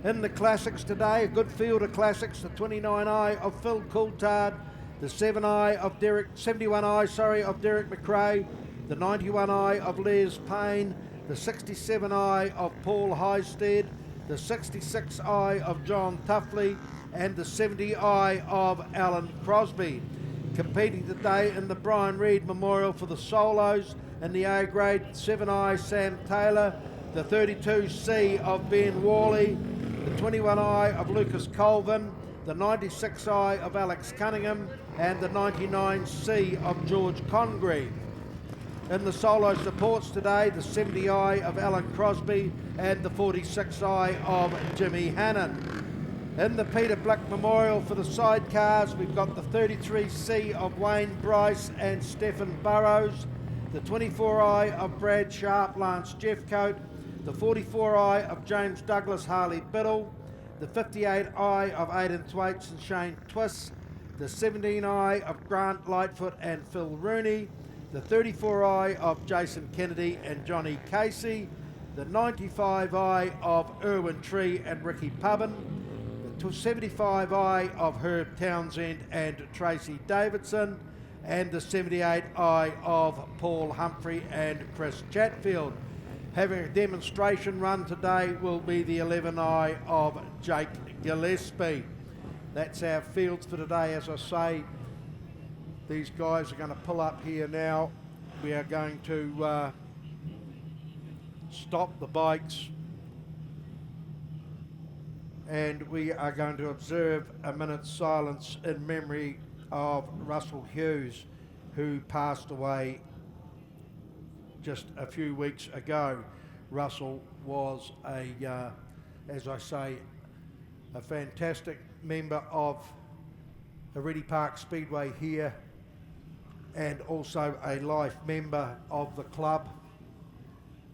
In the classics today, a good field of classics, the 29i of Phil Coulthard, the 71i of Derek McRae, the 91i of Les Payne, the 67i of Paul Highstead, the 66i of John Tuffley, and the 70i of Alan Crosby. Competing today in the Brian Reid Memorial for the solos in the A grade, 7i Sam Taylor, the 32C of Ben Worley, the 21i of Lucas Colvin, the 96i of Alex Cunningham, and the 99C of George Congreve. In the solo supports today, the 70i of Alan Crosby and the 46i of Jimmy Hannon. In the Peter Blick Memorial for the sidecars, we've got the 33C of Wayne Bryce and Stephen Burrows, the 24i of Brad Sharp, Lance Jeffcoat, the 44i of James Douglas, Harley Biddle, the 58i of Aidan Thwaites and Shane Twiss, the 17i of Grant Lightfoot and Phil Rooney, the 34i of Jason Kennedy and Johnny Casey, the 95i of Irwin Tree and Ricky Pubbin, the 75i of Herb Townsend and Tracy Davidson, and the 78i of Paul Humphrey and Chris Chatfield. Having a demonstration run today will be the 11i of Jake Gillespie. That's our fields for today. As I say, these guys are going to pull up here now. We are going to stop the bikes and we are going to observe a minute's silence in memory of Russell Hughes, who passed away just a few weeks ago. Russell was as I say, a fantastic member of Oreti Park Speedway here, and also a life member of the club.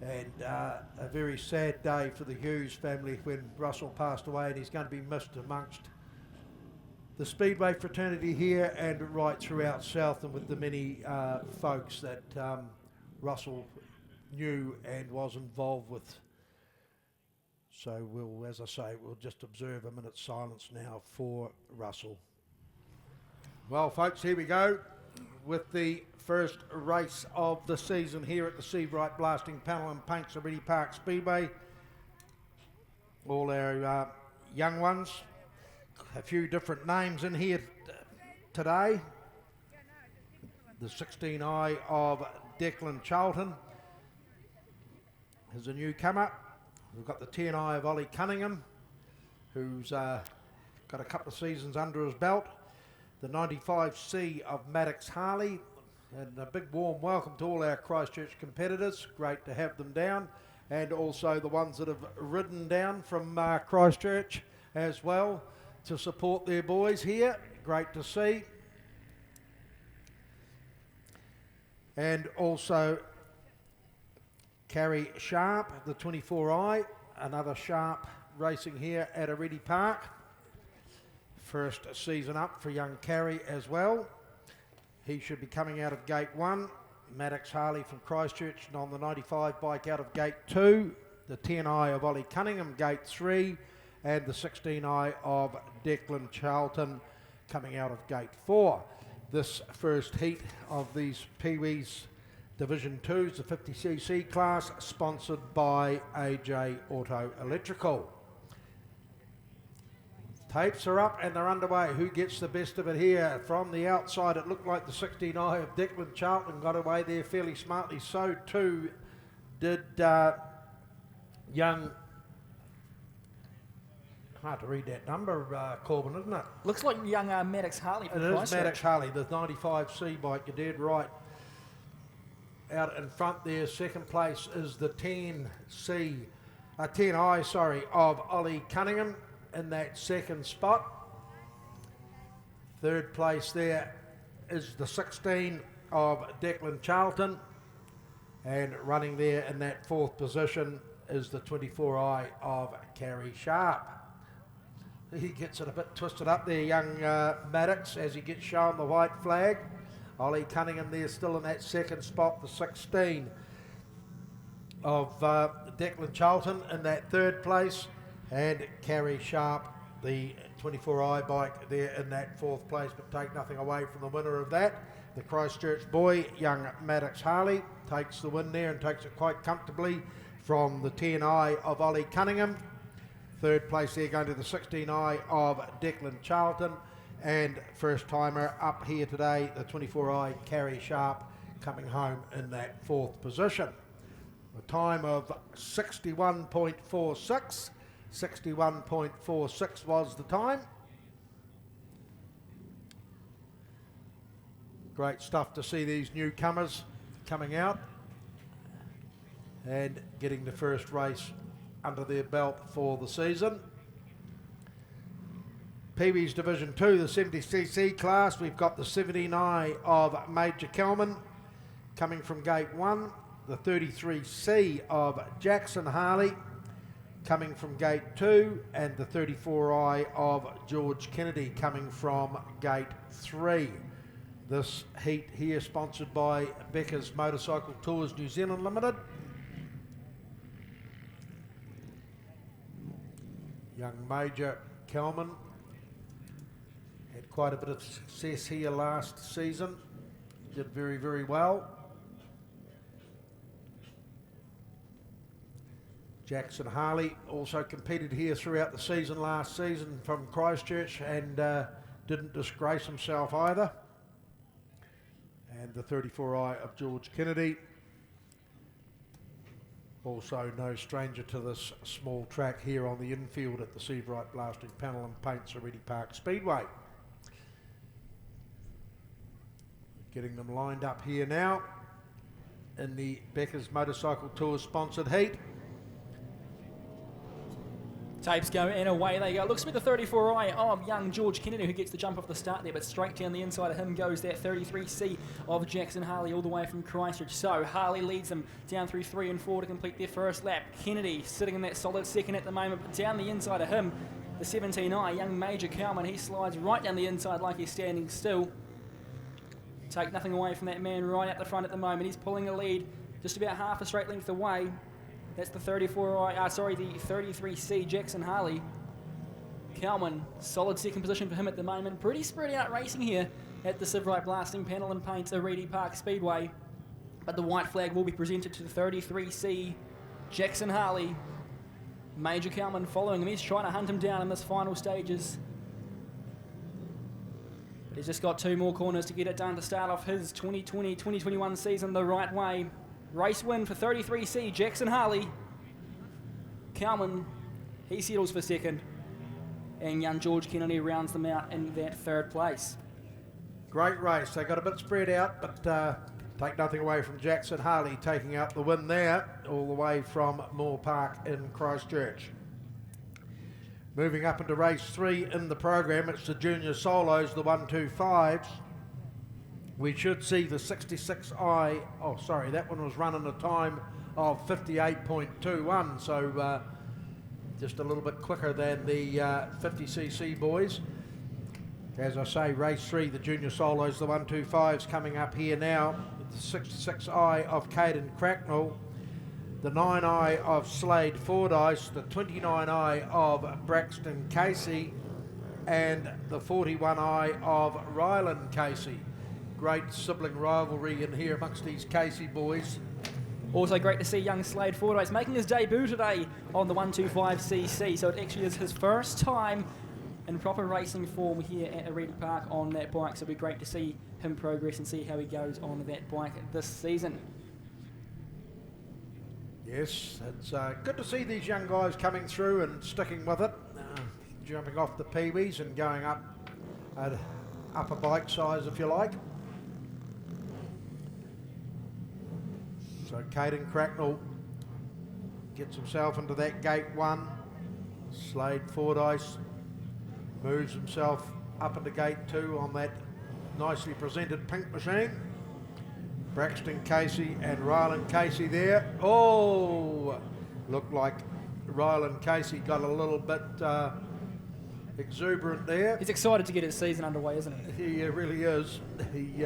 And a very sad day for the Hughes family when Russell passed away, and he's going to be missed amongst the Speedway fraternity here and right throughout South, and with the many folks that Russell knew and was involved with. So we'll, as I say, we'll just observe a minute's silence now for Russell. Well, folks, here we go with the first race of the season here at the Seabright Blasting Panel and Paints Oreti Park Speedway. All our young ones, a few different names in here today. The 16i of Declan Charlton is a newcomer. We've got the 10i of Ollie Cunningham, who's got a couple of seasons under his belt. The 95C of Maddox Harley, and a big warm welcome to all our Christchurch competitors. Great to have them down, and also the ones that have ridden down from Christchurch as well to support their boys here. Great to see. And also Carrie Sharp, the 24i, another Sharp racing here at Oreti Park. First season up for young Carrie as well. He should be coming out of gate 1. Maddox Harley from Christchurch, and on the 95 bike out of gate 2. The 10i of Ollie Cunningham, gate 3. And the 16i of Declan Charlton coming out of gate 4. This first heat of these Pee-wees Division 2s, the 50cc class, sponsored by AJ Auto Electrical. Tapes are up and they're underway. Who gets the best of it here? From the outside, it looked like the 16i of Declan Charlton got away there fairly smartly. So too did young, hard to read that number, Corbin, isn't it? Looks like young Maddox Harley. It is Maddox Harley, the 95C bike, you're dead right. Out in front there, second place is the 10i of Ollie Cunningham in that second spot. Third place there is the 16 of Declan Charlton, and running there in that fourth position is the 24i of Carrie Sharp. He gets it a bit twisted up there, young Maddox, as he gets shown the white flag. Ollie Cunningham there still in that second spot, the 16 of Declan Charlton in that third place. And Carrie Sharp, the 24i bike there in that fourth place, but take nothing away from the winner of that. The Christchurch boy, young Maddox Harley, takes the win there and takes it quite comfortably from the 10i of Ollie Cunningham. Third place there going to the 16i of Declan Charlton. And first timer up here today, the 24i Carrie Sharp, coming home in that fourth position. A time of 61.46. 61.46 was the time. Great stuff to see these newcomers coming out and getting the first race under their belt for the season. Peewees Division 2, the 70cc class, we've got the 79 of Major Kelman coming from gate 1, the 33C of Jackson Harley coming from gate 2, and the 34I of George Kennedy coming from gate 3. This heat here sponsored by Becca's Motorcycle Tours New Zealand Limited. Young Major Kelman had quite a bit of success here last season. Did very, very well. Jackson Harley also competed here throughout the season last season from Christchurch and didn't disgrace himself either. And the 34i of George Kennedy, also no stranger to this small track here on the infield at the Seabright Blasting Panel and Paints Oreti Park Speedway. Getting them lined up here now in the Becca's Motorcycle Tours sponsored heat. Tapes go and away they go. Looks to be the 34i of young George Kennedy who gets the jump off the start there, but straight down the inside of him goes that 33C of Jackson Harley all the way from Christchurch. So Harley leads them down through 3 and 4 to complete their first lap. Kennedy sitting in that solid second at the moment, but down the inside of him, the 17i, young Major Cowman, he slides right down the inside like he's standing still. Take nothing away from that man right out the front at the moment. He's pulling a lead just about half a straight length away. That's the 33C Jackson Harley. Kalman, solid second position for him at the moment. Pretty spread out racing here at the Seabright Blasting Panel and Paints Oreti Park Speedway. But the white flag will be presented to the 33C Jackson Harley. Major Kalman following him. He's trying to hunt him down in this final stages. But he's just got 2 more corners to get it done to start off his 2020-2021 season the right way. Race win for 33C Jackson Harley. Kalman, he settles for second. And young George Kennedy rounds them out in that third place. Great race. They got a bit spread out, but take nothing away from Jackson Harley taking out the win there, all the way from Moore Park in Christchurch. Moving up into race 3 in the program, it's the junior solos, the 125s. We should see the 66i, oh sorry, that one was running a time of 58.21, so just a little bit quicker than the 50cc boys. As I say, race 3, the junior solos, the 125s coming up here now. The 66i of Caden Cracknell, the 9i of Slade Fordyce, the 29i of Braxton Casey, and the 41i of Ryland Casey. Great sibling rivalry in here amongst these Casey boys. Also great to see young Slade Fordyce making his debut today on the 125cc. So it actually is his first time in proper racing form here at Oreti Park on that bike. So it'll be great to see him progress and see how he goes on that bike this season. Yes, it's good to see these young guys coming through and sticking with it, jumping off the peewees and going up at upper bike size, if you like. So Caden Cracknell gets himself into that gate 1. Slade Fordyce moves himself up into gate 2 on that nicely presented pink machine. Braxton Casey and Ryland Casey there. Oh, looked like Ryland Casey got a little bit exuberant there. He's excited to get his season underway, isn't he? He really is. He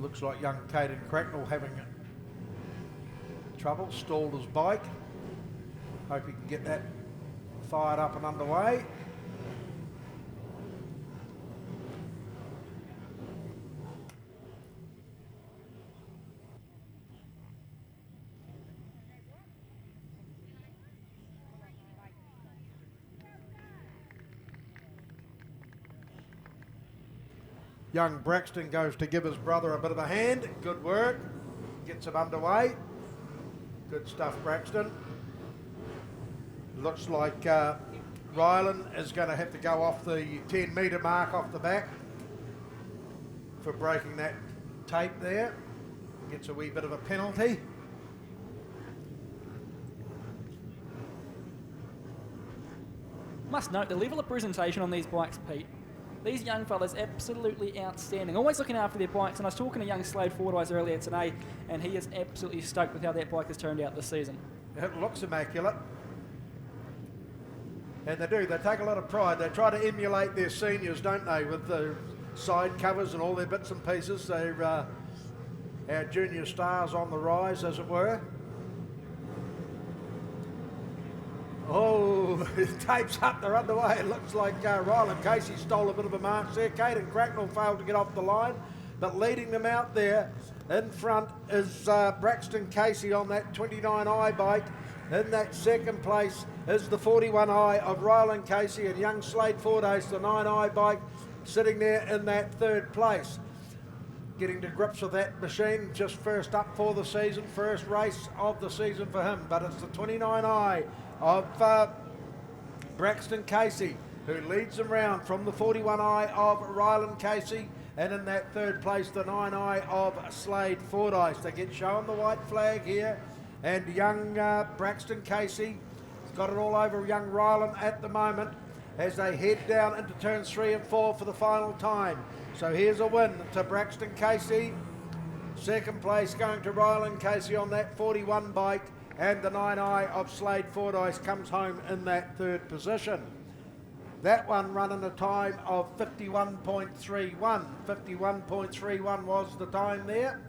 Looks like young Caden Cracknell having trouble, stalled his bike. Hope he can get that fired up and underway. Young Braxton goes to give his brother a bit of a hand. Good work. Gets him underway. Good stuff, Braxton. Looks like Ryland is going to have to go off the 10-metre mark off the back for breaking that tape there. Gets a wee bit of a penalty. Must note the level of presentation on these bikes, Pete. These young fellas absolutely outstanding. Always looking after their bikes, and I was talking to young Slade Fordyce earlier today, and he is absolutely stoked with how that bike has turned out this season. It looks immaculate. And they do, they take a lot of pride. They try to emulate their seniors, don't they, with the side covers and all their bits and pieces. They're our junior stars on the rise, as it were. Oh, tapes up, they're underway. It looks like Ryland Casey stole a bit of a march there. Caden Cracknell failed to get off the line, but leading them out there in front is Braxton Casey on that 29i bike. In that second place is the 41i of Ryland Casey, and young Slade Fordyce, the 9i bike, sitting there in that third place. Getting to grips with that machine, just first up for the season, first race of the season for him, but it's the 29i of Braxton Casey who leads them round from the 41i of Ryland Casey, and in that third place the 9i of Slade Fordyce. They get shown the white flag here, and young Braxton Casey has got it all over young Ryland at the moment as they head down into turns 3 and 4 for the final time. So here's a win to Braxton Casey. Second place going to Ryland Casey on that 41 bike, and the 9i of Slade Fordyce comes home in that third position. That one run in a time of 51.31. 51.31 was the time there.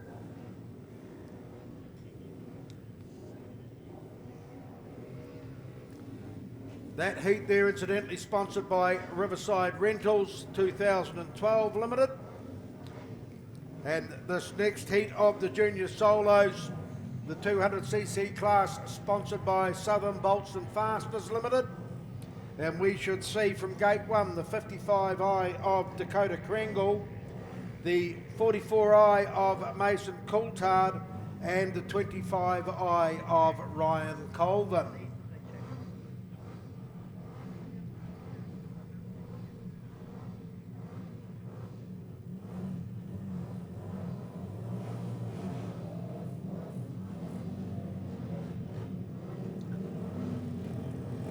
That heat there incidentally sponsored by Riverside Rentals 2012 Limited. And this next heat of the junior solos, the 200cc class, sponsored by Southern Bolts and Fasteners Limited. And we should see from gate 1 the 55i of Dakota Kringle, the 44i of Mason Coulthard, and the 25i of Ryan Colvin.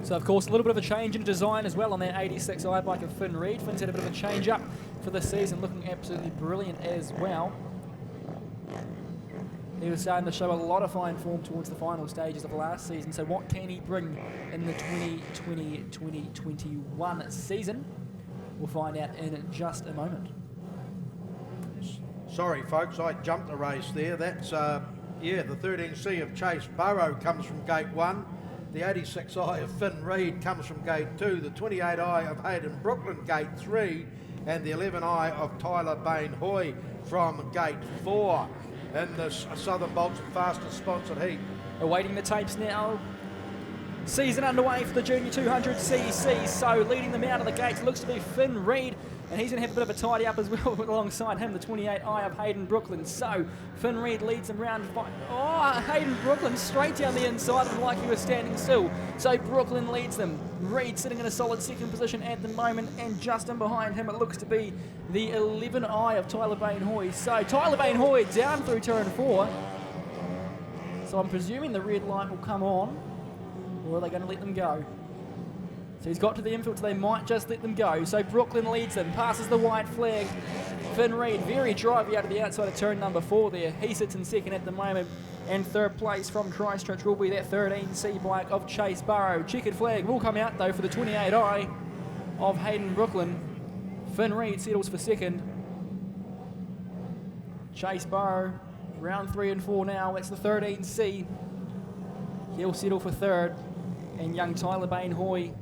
So, of course, a little bit of a change in design as well on that 86i bike of Finn Reid. Finn's had a bit of a change up for this season, looking absolutely brilliant as well. He was starting to show a lot of fine form towards the final stages of last season. So what can he bring in the 2020-2021 season? We'll find out in just a moment. Sorry, folks, I jumped a race there. That's, the 13C of Chase Burrow comes from gate 1. The 86i of Finn Reid comes from gate 2, the 28i of Hayden Brooklyn, gate 3, and the 11i of Tyler Bain Hoy from gate 4 in this Southern Bolts and Fasteners sponsored heat. Awaiting the tapes now. Season underway for the Junior 200cc, so leading them out of the gates looks to be Finn Reid, and he's going to have a bit of a tidy up as well alongside him, the 28i of Hayden Brooklyn. So Finn Reid leads them round. Hayden Brooklyn straight down the inside of him like he was standing still. So Brooklyn leads them. Reid sitting in a solid second position at the moment, and just in behind him it looks to be the 11i of Tyler Bain Hoy. So Tyler Bain Hoy down through turn 4. So I'm presuming the red light will come on, or are they going to let them go? So he's got to the infield, so they might just let them go. So Brooklyn leads them, passes the white flag. Finn Reid, very drivey out of the outside of turn number 4 there. He sits in second at the moment. And third place from Christchurch will be that 13C bike of Chase Burrow. Checkered flag will come out, though, for the 28i of Hayden Brooklyn. Finn Reid settles for second. Chase Barrow, round 3 and 4 now. It's the 13C. He'll settle for third. And young Tyler Bain Hoy,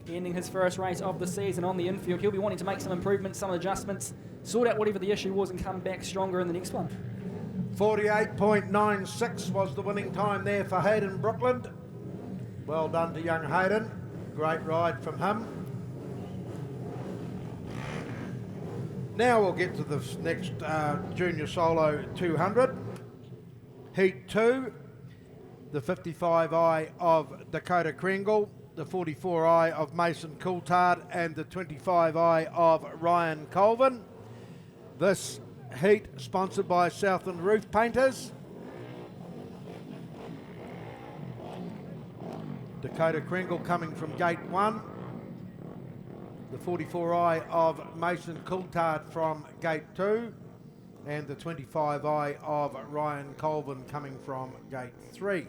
ending his first race of the season on the infield. He'll be wanting to make some improvements, some adjustments, sort out whatever the issue was and come back stronger in the next one. 48.96 was the winning time there for Hayden Brookland. Well done to young Hayden. Great ride from him. Now we'll get to this next Junior Solo 200. Heat 2. The 55i of Dakota Kringle, the 44i of Mason Coulthard, and the 25i of Ryan Colvin. This heat sponsored by Southland Roof Painters. Dakota Kringle coming from gate 1. The 44i of Mason Coulthard from gate 2. And the 25i of Ryan Colvin coming from gate 3.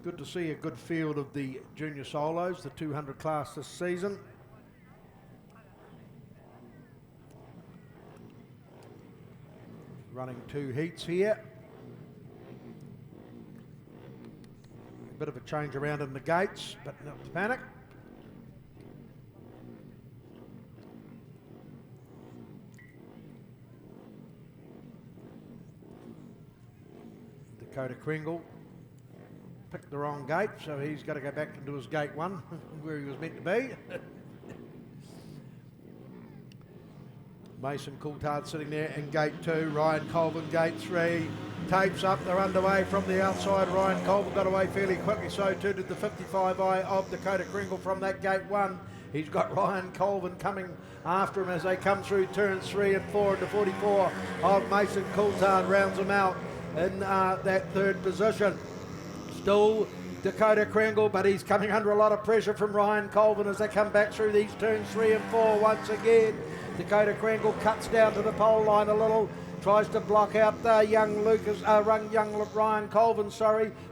Good to see a good field of the Junior Solos, the 200 class this season. Running 2 heats here. A bit of a change around in the gates, but not to panic. Dakota Kringle picked the wrong gate, so he's got to go back into his gate 1 where he was meant to be. Mason Coulthard sitting there in gate 2, Ryan Colvin gate 3. Tapes up, they're underway from the outside. Ryan Colvin got away fairly quickly, so too did the 55i of Dakota Kringle from that gate 1. He's got Ryan Colvin coming after him as they come through turns 3 and 4, and the 44 of Mason Coulthard rounds them out in that third position. Still Dakota Kringle, but he's coming under a lot of pressure from Ryan Colvin as they come back through these turns 3 and 4 once again. Dakota Kringle cuts down to the pole line a little, tries to block out young Ryan Colvin,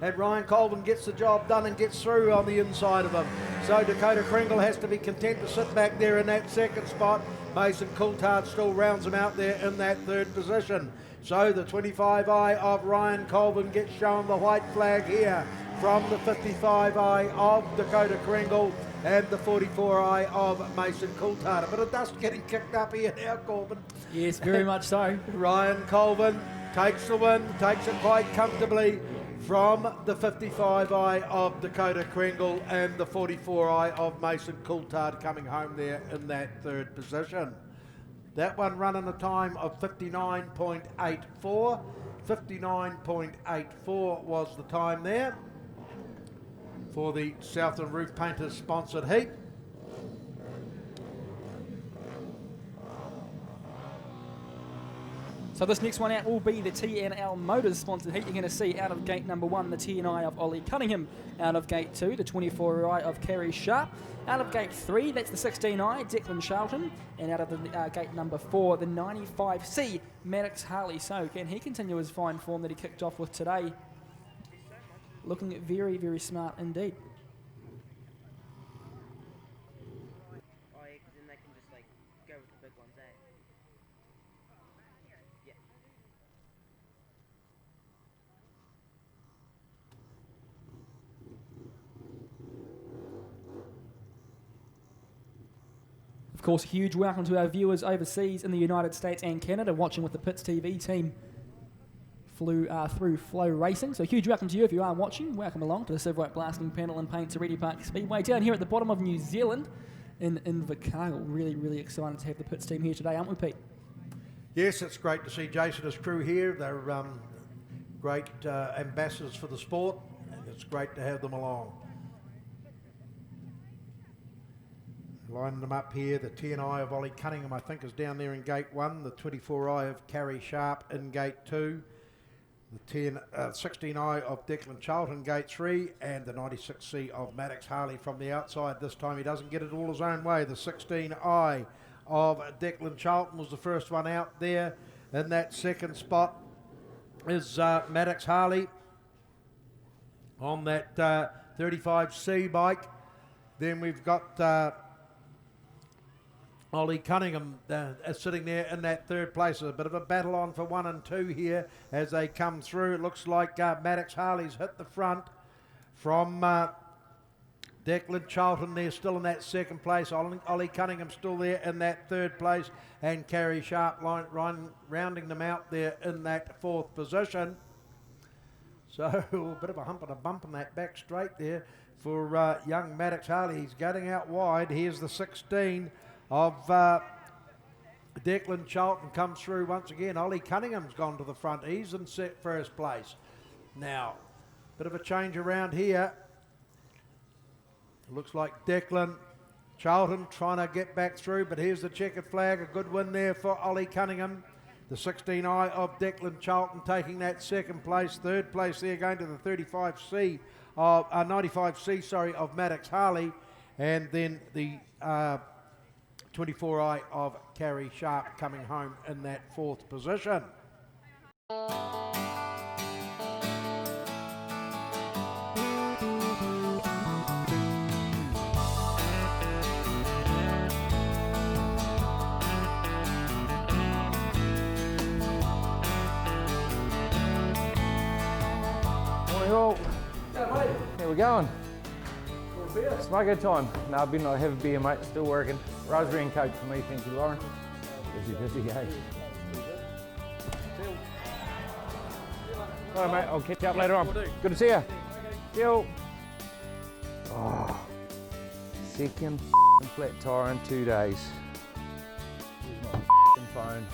and Ryan Colvin gets the job done and gets through on the inside of him. So Dakota Kringle has to be content to sit back there in that second spot. Mason Coulthard still rounds him out there in that third position. So the 25i of Ryan Colvin gets shown the white flag here from the 55i of Dakota Kringle and the 44i of Mason Coulthard. A bit of dust getting kicked up here now, Corbin. Yes, very much so. Ryan Colvin takes the win, takes it quite comfortably from the 55i of Dakota Kringle and the 44i of Mason Coulthard coming home there in that third position. That one run in a time of 59.84. 59.84 was the time there for the Southland Roof Painters sponsored heat. So this next one out will be the TNL Motors sponsored heat. You're going to see out of gate number 1, the TNI of Ollie Cunningham. Out of gate 2, the 24i of Kerry Sharp. Out of gate 3, that's the 16i, Declan Charlton. And out of the gate number 4, the 95C, Maddox Harley. So can he continue his fine form that he kicked off with today? Looking very, very smart indeed. Of course, a huge welcome to our viewers overseas in the United States and Canada watching with the Pits TV team through Flow Racing. So huge welcome to you if you are watching. Welcome along to the Silverite Blasting Panel and Paints Oreti Park Speedway down here at the bottom of New Zealand in Invercargill. Really, really excited to have the Pits team here today, aren't we, Pete? Yes, it's great to see Jason and his crew here. They're great ambassadors for the sport, and it's great to have them along. Lining them up here, the 10i of Ollie Cunningham, I think, is down there in gate 1. The 24i of Kerry Sharp in gate 2. The 16i of Declan Charlton, gate 3. And the 96C of Maddox Harley from the outside. This time he doesn't get it all his own way. The 16i of Declan Charlton was the first one out there. In that second spot is Maddox Harley on that 35C bike. Then we've got Ollie Cunningham is sitting there in that third place. A bit of a battle on for 1 and 2 here as they come through. It looks like Maddox Harley's hit the front from Declan Charlton. They're still in that second place. Ollie Cunningham still there in that third place, and Carrie Sharp rounding them out there in that fourth position. So a bit of a hump and a bump in that back straight there for young Maddox Harley. He's getting out wide. Here's the 16 of Declan Charlton comes through once again. Ollie Cunningham's gone to the front. He's in first place. Now, bit of a change around here. Looks like Declan Charlton trying to get back through, but here's the checkered flag. A good win there for Ollie Cunningham. The 16i of Declan Charlton taking that second place. Third place there going to the 95C of 95C, of Maddox Harley, and then the 24i of Carrie Sharp coming home in that fourth position. Morning all. How we going? Smoker time. No, I've been not have a beer, mate. Still working. Raspberry and Coke for me, thank you, Lauren. Busy, eh? All right, mate. I'll catch you up later on. Good to see you. See you. Oh, second flat tyre in 2 days. Here's my phone.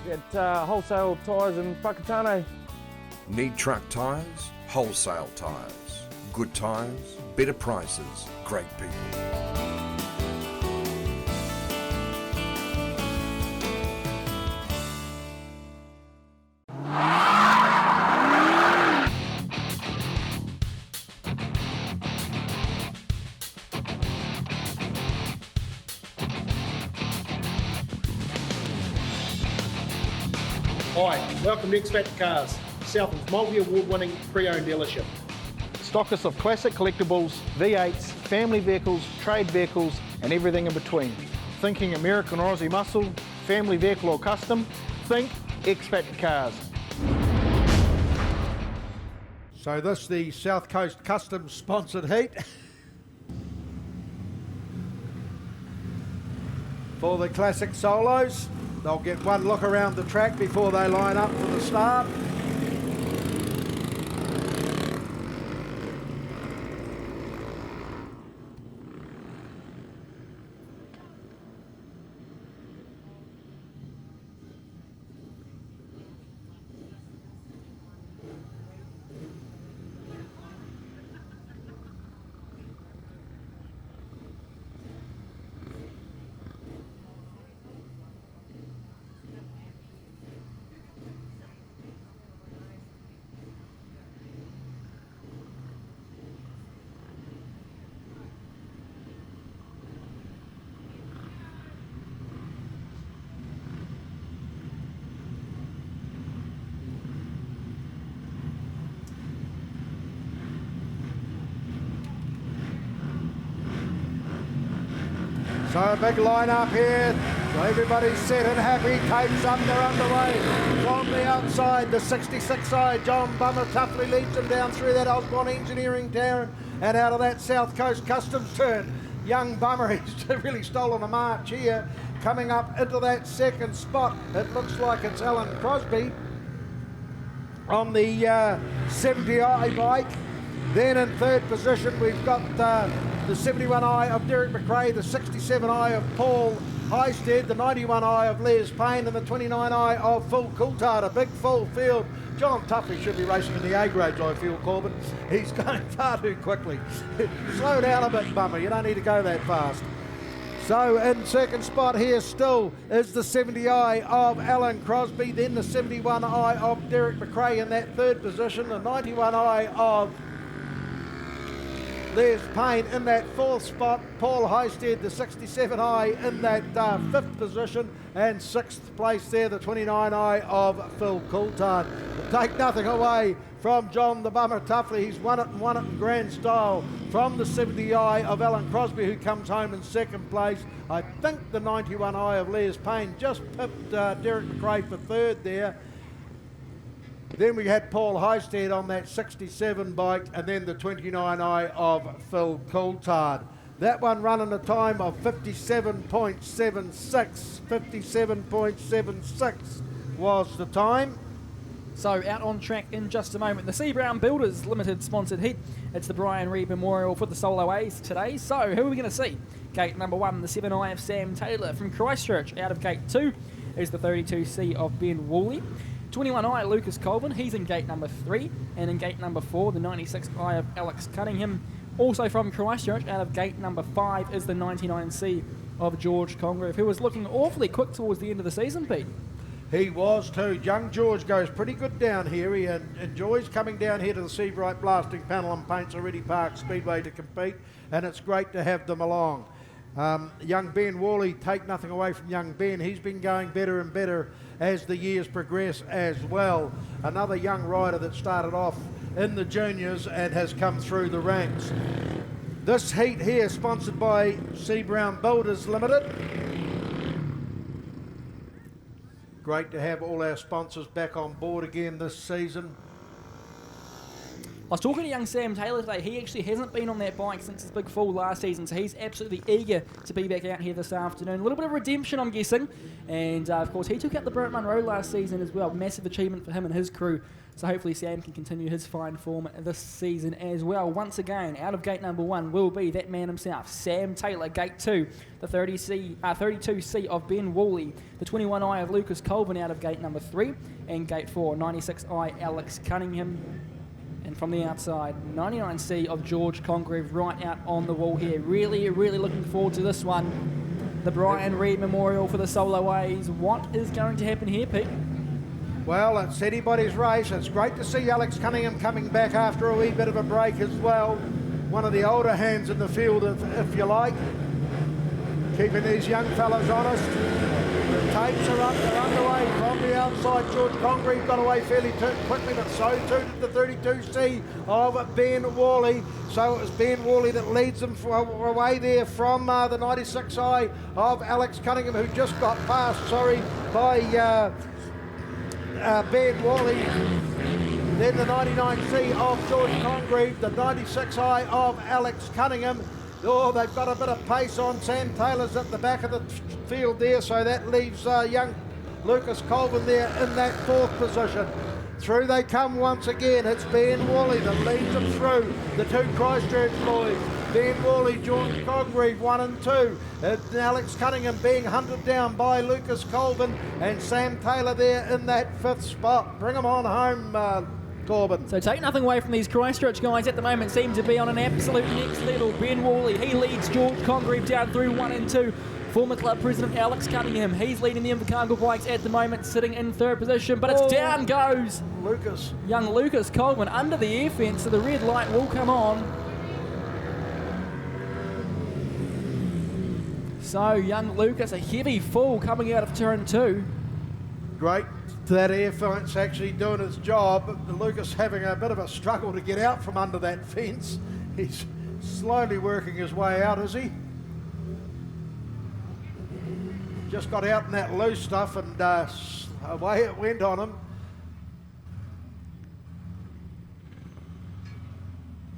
Get wholesale tyres in Whakatane. Need truck tyres? Wholesale tyres. Good tyres, better prices, great people. Hi, welcome to X-Factor Cars, Southland's multi-award winning pre-owned dealership. Stockists of classic collectibles, V8s, family vehicles, trade vehicles and everything in between. Thinking American or Aussie muscle, family vehicle or custom? Think X-Factor Cars. So this the South Coast Customs sponsored heat for the classic solos. They'll get one look around the track before they line up for the start. So a big line up here. So everybody's set and happy. Tapes up, they're underway. From the outside, the 66i, John Bummer toughly leads them down through that Osborne Engineering town and out of that South Coast Customs turn. Young Bummer, he's really stolen a march here. Coming up into that second spot, it looks like it's Alan Crosby on the 70i bike. Then in third position, we've got the 71i of Derek McRae, the 67i of Paul Highstead, the 91i of Les Payne, and the 29i of Phil Coulthard. A big full field. John Tuffy should be racing in the A grades, I feel, Corbin. He's going far too quickly. Slow down a bit, Bummer. You don't need to go that fast. So in second spot here still is the 70i of Alan Crosby, then the 71i of Derek McRae in that third position, the 91i of Les Payne in that fourth spot, Paul Highstead, the 67i in that fifth position, and sixth place there, the 29i of Phil Coulthard. Take nothing away from John the Bummer Tuffley. He's won it in grand style from the 70 eye of Alan Crosby, who comes home in second place. I think the 91 eye of Les Payne just pipped Derek McRae for third there. Then we had Paul Highstead on that 67 bike, and then the 29 eye of Phil Coulthard. That one running a time of 57.76. 57.76 was the time. So out on track in just a moment. The C Brown Builders Limited sponsored heat. It's the Brian Reid Memorial for the Solo A's today. So who are we going to see? Gate number 1, the 7i of Sam Taylor from Christchurch. Out of gate 2 is the 32C of Ben Woolley. 21i Lucas Colvin, he's in gate number 3. And in gate number 4, the 96i of Alex Cunningham. Also from Christchurch, out of gate number 5 is the 99C of George Congreve, who was looking awfully quick towards the end of the season, Pete. He was too. Young George goes pretty good down here. He enjoys coming down here to the Seabright Blasting Panel and Paints Oreti Park Speedway to compete, and it's great to have them along. Young Ben Woolley, take nothing away from young Ben. He's been going better and better as the years progress as well. Another young rider that started off in the juniors and has come through the ranks. This heat here sponsored by C Brown Builders Limited. Great to have all our sponsors back on board again this season. I was talking to young Sam Taylor today. He actually hasn't been on that bike since his big fall last season, so he's absolutely eager to be back out here this afternoon. A little bit of redemption, I'm guessing. And, of course, he took out the Brett Munro last season as well. Massive achievement for him and his crew. So hopefully Sam can continue his fine form this season as well. Once again, out of gate number 1 will be that man himself, Sam Taylor. Gate 2, the 32C of Ben Woolley. The 21i of Lucas Colvin out of gate number 3. And gate 4, 96i Alex Cunningham. And from the outside, 99C of George Congreve right out on the wall here. Really, really looking forward to this one. The Brian Reid Memorial for the Solo A's. What is going to happen here, Pete? Well, it's anybody's race. It's great to see Alex Cunningham coming back after a wee bit of a break as well. One of the older hands in the field, if you like. Keeping these young fellas honest. The tapes are underway from the outside. George Congreve got away fairly quickly, but so too did the 32C of Ben Woolley. So it was Ben Woolley that leads them away there from the 96i of Alex Cunningham, who just got passed, by Ben Woolley. Then the 99C of George Congreve, the 96i of Alex Cunningham. Oh, they've got a bit of pace on. Sam Taylor's at the back of the field there, so that leaves young Lucas Colvin there in that 4th position. Through they come once again. It's Ben Woolley that leads them through. The 2 Christchurch boys. Ben Woolley, George Congreve, 1 and 2. Alex Cunningham being hunted down by Lucas Colvin, and Sam Taylor there in that 5th spot. Bring them on home, Corbin. So take nothing away from these Christchurch guys at the moment. Seem to be on an absolute next level. Ben Woolley, he leads George Congreve down through 1 and 2. Former club president Alex Cunningham, he's leading the Invercargill bikes at the moment, sitting in 3rd position, but it's down goes young Lucas Colvin under the air fence, so the red light will come on. So young Lucas, a heavy fall coming out of turn 2. Great. That air fence actually doing its job. Lucas having a bit of a struggle to get out from under that fence. He's slowly working his way out, is he? Just got out in that loose stuff and away it went on him.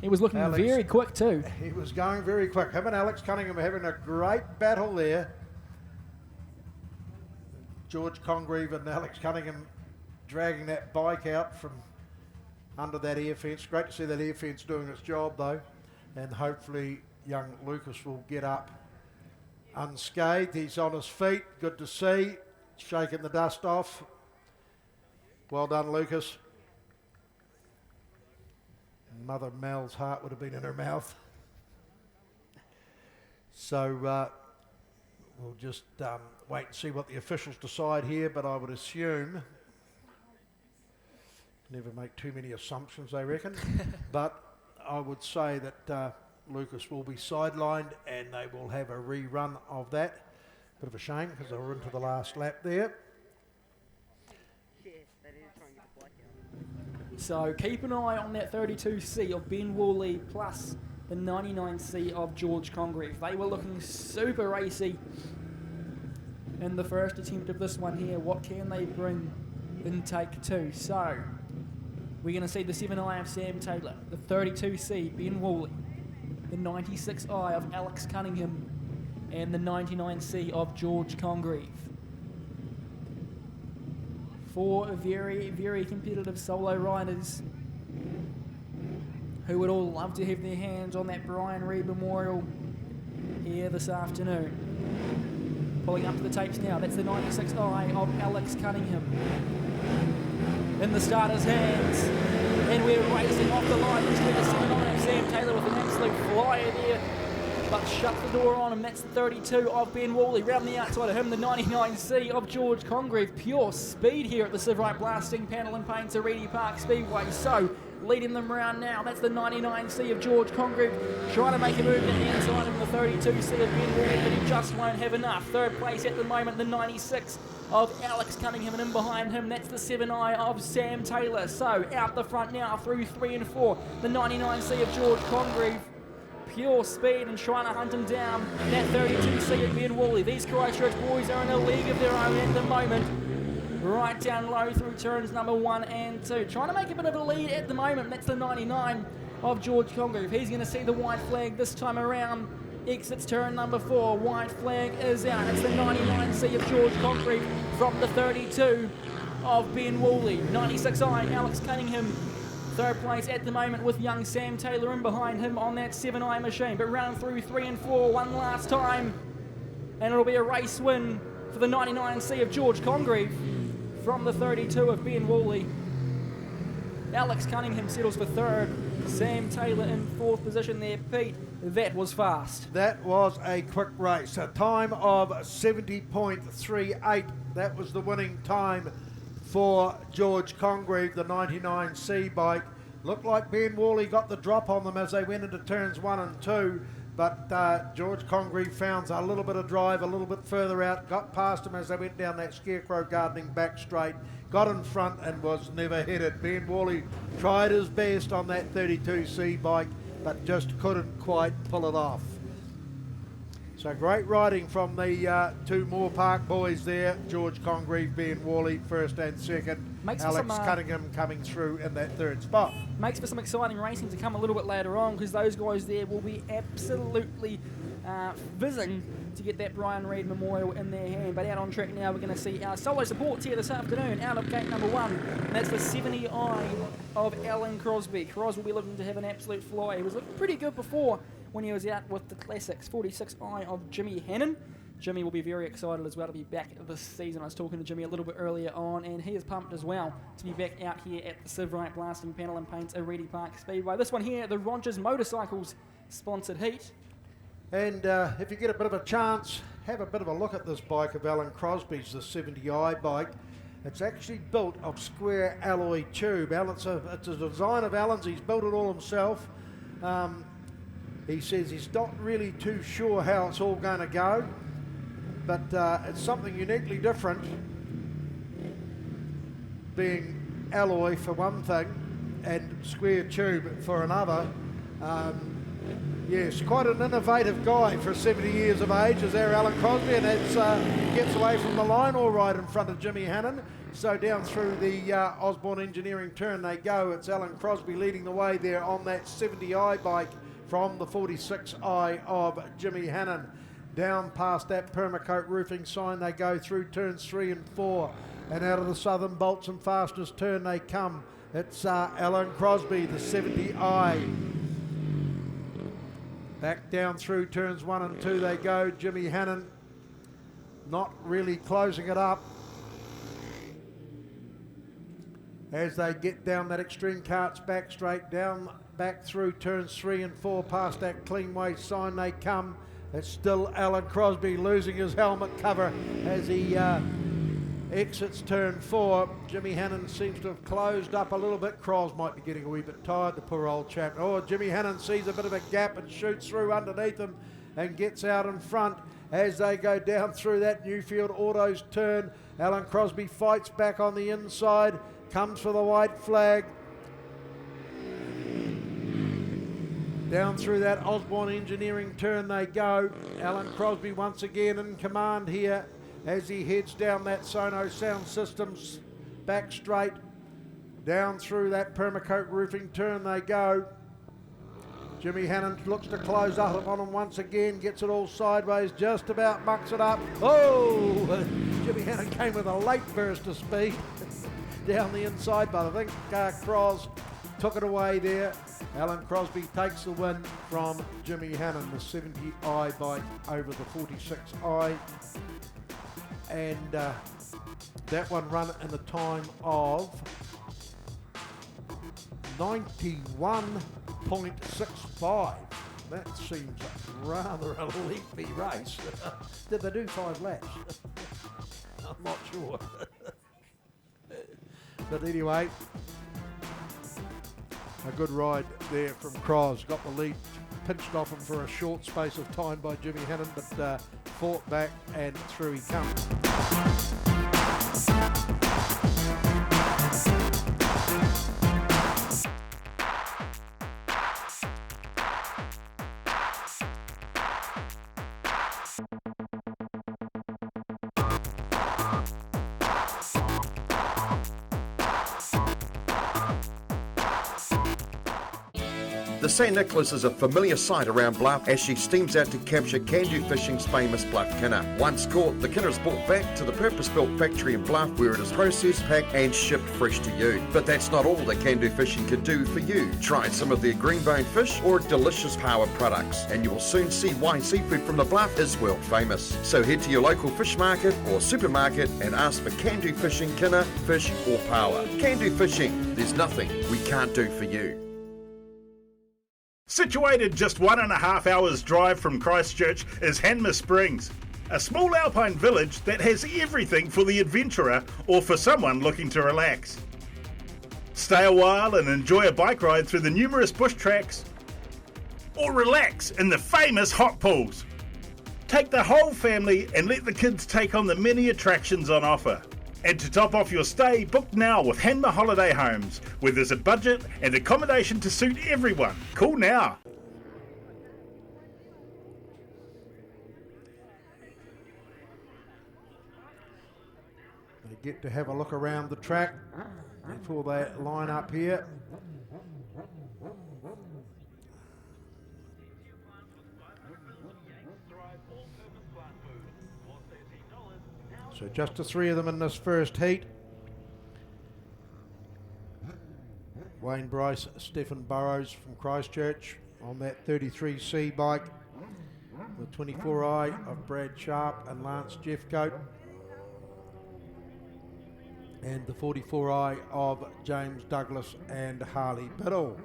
He was looking very quick too. He was going very quick. Him and Alex Cunningham are having a great battle there. George Congreve and Alex Cunningham dragging that bike out from under that air fence. Great to see that air fence doing its job though. And hopefully young Lucas will get up unscathed. He's on his feet. Good to see. Shaking the dust off. Well done, Lucas. Mother Mel's heart would have been in her mouth. So we'll just wait and see what the officials decide here, but I would assume, never make too many assumptions, I reckon, but I would say that Lucas will be sidelined and they will have a rerun of that. Bit of a shame because they were into the last lap there. So keep an eye on that 32C of Ben Worley plus the 99C of George Congreve. They were looking super racy in the first attempt of this one here. What can they bring in take two? So we're going to see the 7i of Sam Taylor, the 32C Ben Worley, the 96i of Alex Cunningham, and the 99C of George Congreve. Four very, very competitive solo riders who would all love to have their hands on that Brian Reid Memorial here this afternoon. Pulling up to the tapes now, that's the 96i of Alex Cunningham in the starter's hands, and we're racing off the line. Let's get the 7i of Sam Taylor with an absolute flyer there, but shuts the door on him. That's the 32 of Ben Worley. Round the outside of him, the 99C of George Congreve. Pure speed here at the Sidecar Blasting Panel and Paints Oreti Park Speedway. So leading them round now, that's the 99C of George Congreve, trying to make a move to the inside of the 32C of Ben Worley, but he just won't have enough. Third place at the moment, the 96 of Alex Cunningham, and in behind him, that's the 7i of Sam Taylor. So out the front now through 3 and 4, the 99C of George Congreve. Pure speed and trying to hunt him down. That 32C of Ben Worley. These Christchurch boys are in a league of their own at the moment. Right down low through turns number 1 and 2. Trying to make a bit of a lead at the moment. That's the 99 of George Congreve. He's going to see the white flag this time around. Exits turn number 4. White flag is out. It's the 99C of George Congreve from the 32 of Ben Worley. 96i Alex Cunningham. Third place at the moment with young Sam Taylor in behind him on that 7i machine. But round through 3 and 4 one last time. And it'll be a race win for the 99C of George Congreve from the 32 of Ben Worley. Alex Cunningham settles for third. Sam Taylor in fourth position there. Pete, that was fast. That was a quick race. A time of 70.38. That was the winning time for George Congreve, the 99C bike. Looked like Ben Worley got the drop on them as they went into turns 1 and 2, but George Congreve found a little bit of drive a little bit further out, got past him as they went down that Scarecrow Gardening back straight, got in front and was never headed. Ben Worley tried his best on that 32C bike, but just couldn't quite pull it off. So great riding from the two Moore Park boys there. George Congreve, Ben Worley, first and second. Makes Alex Cunningham coming through in that third spot. Makes for some exciting racing to come a little bit later on, because those guys there will be absolutely fizzing to get that Brian Reid Memorial in their hand. But out on track now, we're going to see our solo supports here this afternoon out of gate number 1. And that's the 70i of Alan Crosby. Cros will be looking to have an absolute fly. He was looking pretty good before when he was out with the Classics. 46i of Jimmy Hannon. Jimmy will be very excited as well to be back this season. I was talking to Jimmy a little bit earlier on, and he is pumped as well to be back out here at the Sidecar Blasting Panel and Paints Oreti Park Speedway. This one here, the Rogers Motorcycles sponsored heat. And if you get a bit of a chance, have a bit of a look at this bike of Alan Crosby's, the 70i bike. It's actually built of square alloy tube. It's a design of Alan's. He's built it all himself. He says he's not really too sure how it's all going to go, but it's something uniquely different, being alloy for one thing and square tube for another. Yes, quite an innovative guy for 70 years of age is there, Alan Crosby, and it gets away from the line all right in front of Jimmy Hannon. So down through the Osborne Engineering turn they go. It's Alan Crosby leading the way there on that 70i bike from the 46i of Jimmy Hannon. Down past that Permacoat roofing sign they go through turns 3 and 4, and out of the Southern Bolts and Fastest turn they come. It's Alan Crosby, the 70i. Back down through turns 1 and 2 they go. Jimmy Hannon not really closing it up as they get down that Extreme Carts back straight, down back through turns 3 and 4 past that Cleanway sign they come. It's still Alan Crosby losing his helmet cover as he exits turn 4. Jimmy Hannon seems to have closed up a little bit. Cros might be getting a wee bit tired, the poor old chap. Oh, Jimmy Hannon sees a bit of a gap and shoots through underneath him and gets out in front as they go down through that Newfield Autos turn. Alan Crosby fights back on the inside, comes for the white flag. Down through that Osborne Engineering turn they go. Alan Crosby once again in command here as he heads down that Sono Sound Systems back straight. Down through that Permacoat Roofing turn they go. Jimmy Hannon looks to close up on him once again, gets it all sideways, just about mucks it up. Oh, Jimmy Hannon came with a late burst of speed down the inside, but I think Cros took it away there. Alan Crosby takes the win from Jimmy Hannon, the 70i bike over the 46i. And that one run in the time of 91.65. That seems rather a lengthy race. Did they do 5 laps? I'm not sure. But anyway, a good ride there from Cros. Got the lead pinched off him for a short space of time by Jimmy Hannon, but fought back and through he comes. The St. Nicholas is a familiar sight around Bluff as she steams out to capture Can-Do Fishing's famous Bluff Kinner. Once caught, the Kinner is brought back to the purpose-built factory in Bluff where it is processed, packed and shipped fresh to you. But that's not all that Can-Do Fishing can do for you. Try some of their green-boned fish or delicious power products and you will soon see why seafood from the Bluff is world famous. So head to your local fish market or supermarket and ask for Can-Do Fishing Kinner, fish or power. Can-Do Fishing, there's nothing we can't do for you. Situated just 1.5 hours drive from Christchurch is Hanmer Springs, a small alpine village that has everything for the adventurer or for someone looking to relax. Stay a while and enjoy a bike ride through the numerous bush tracks, or relax in the famous hot pools. Take the whole family and let the kids take on the many attractions on offer. And to top off your stay, book now with Hanmer Holiday Homes, where there's a budget and accommodation to suit everyone. Call now. They get to have a look around the track before they line up here. So just the 3 of them in this first heat. Wayne Bryce, Stephen Burrows from Christchurch on that 33C bike. The 24i of Brad Sharp and Lance Jeffcoat. And the 44i of James Douglas and Harley Biddle.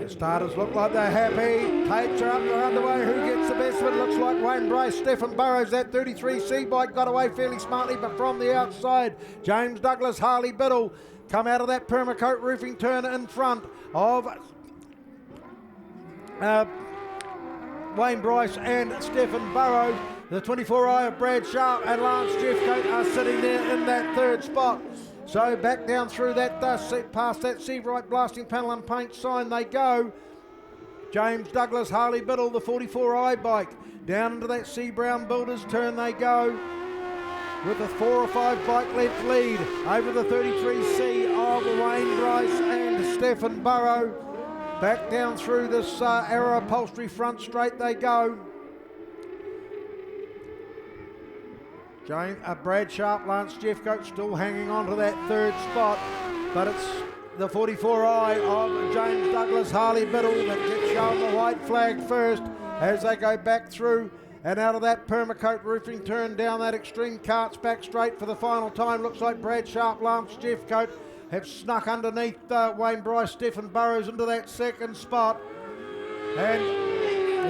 Starters look like they're happy. Tapes are up and underway. Who gets the best of it? Looks like Wayne Bryce, Stephen Burrows. That 33C bike got away fairly smartly, but from the outside, James Douglas, Harley Biddle come out of that Permacoat Roofing turn in front of Wayne Bryce and Stephen Burrows. The 24i of Brad Sharp and Lance Jeffcoat are sitting there in that third spot. So back down through that, past that Seabright blasting panel and paint sign they go. James Douglas, Harley Biddle, the 44i bike. Down into that Sea Brown Builders turn they go. With a 4 or 5 bike length lead over the 33C of Wayne Bryce and Stephen Burrow. Back down through this Arrow Upholstery front straight they go. Brad Sharp, Lance Jeffcoat still hanging on to that third spot, but it's the 44i of James Douglas, Harley Biddle that gets shown the white flag first as they go back through and out of that Permacoat Roofing turn down that extreme carts back straight for the final time. Looks like Brad Sharp, Lance Jeffcoat, have snuck underneath Wayne Bryce, Stephen Burrows into that second spot. And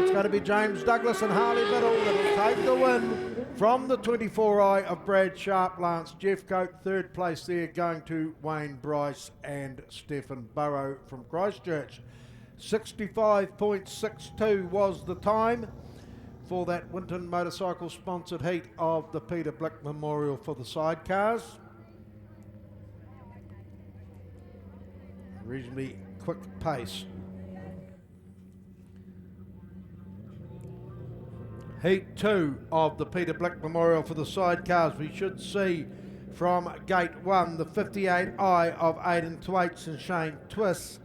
it's going to be James Douglas and Harley Biddle that'll take the win from the 24i of Brad Sharp, Lance Jeffcoat. Third place there going to Wayne Bryce and Stephen Burrow from Christchurch. 65.62 was the time for that Winton Motorcycle sponsored heat of the Peter Blick Memorial for the sidecars. Reasonably quick pace. Heat 2 of the Peter Blick Memorial for the sidecars. We should see from Gate 1 the 58i of Aidan Thwaites and Shane Twiss,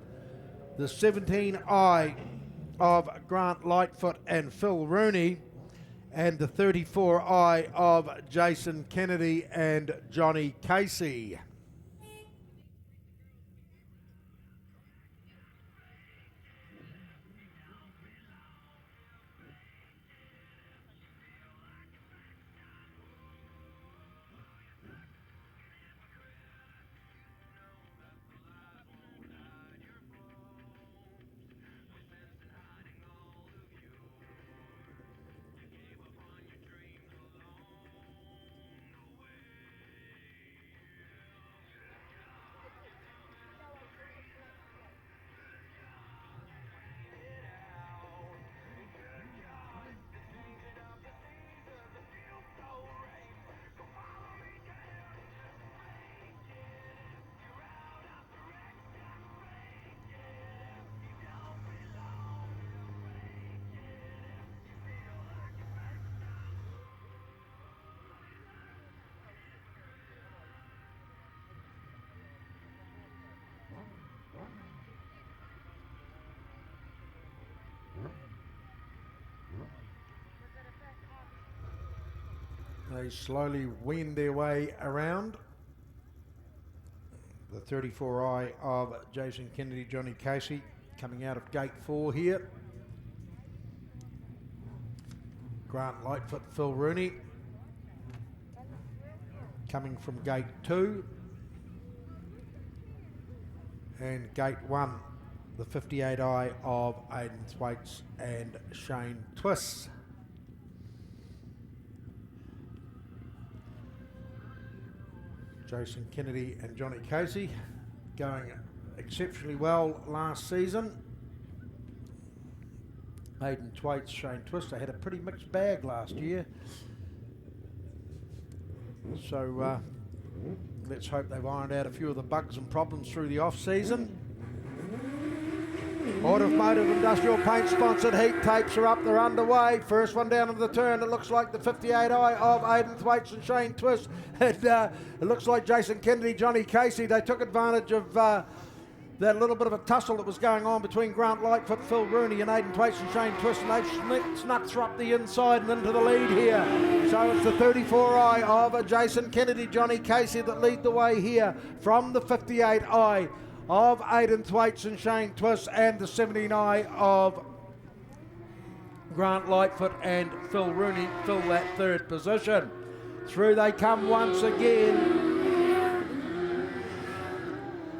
the 17i of Grant Lightfoot and Phil Rooney, and the 34i of Jason Kennedy and Johnny Casey. They slowly wean their way around. The 34i of Jason Kennedy, Johnny Casey coming out of Gate 4 here. Grant Lightfoot, Phil Rooney coming from Gate 2. And Gate 1, the 58i of Aidan Thwaites and Shane Twiss. Jason Kennedy and Johnny Casey going exceptionally well last season. Aidan Thwaites, Shane Twiss, they had a pretty mixed bag last year. So let's hope they've ironed out a few of the bugs and problems through the off-season. Automotive Industrial Paint sponsored heat tapes are up, they're underway. First one down into the turn, it looks like the 58i of Aidan Thwaites and Shane Twiss. And it looks like Jason Kennedy, Johnny Casey, they took advantage of that little bit of a tussle that was going on between Grant Lightfoot, Phil Rooney and Aidan Thwaites and Shane Twiss, and they've snuck through up the inside and into the lead here. So it's the 34i of Jason Kennedy, Johnny Casey that lead the way here from the 58i of Aidan Thwaites and Shane Twiss, and the 17i of Grant Lightfoot and Phil Rooney fill that third position. Through they come once again.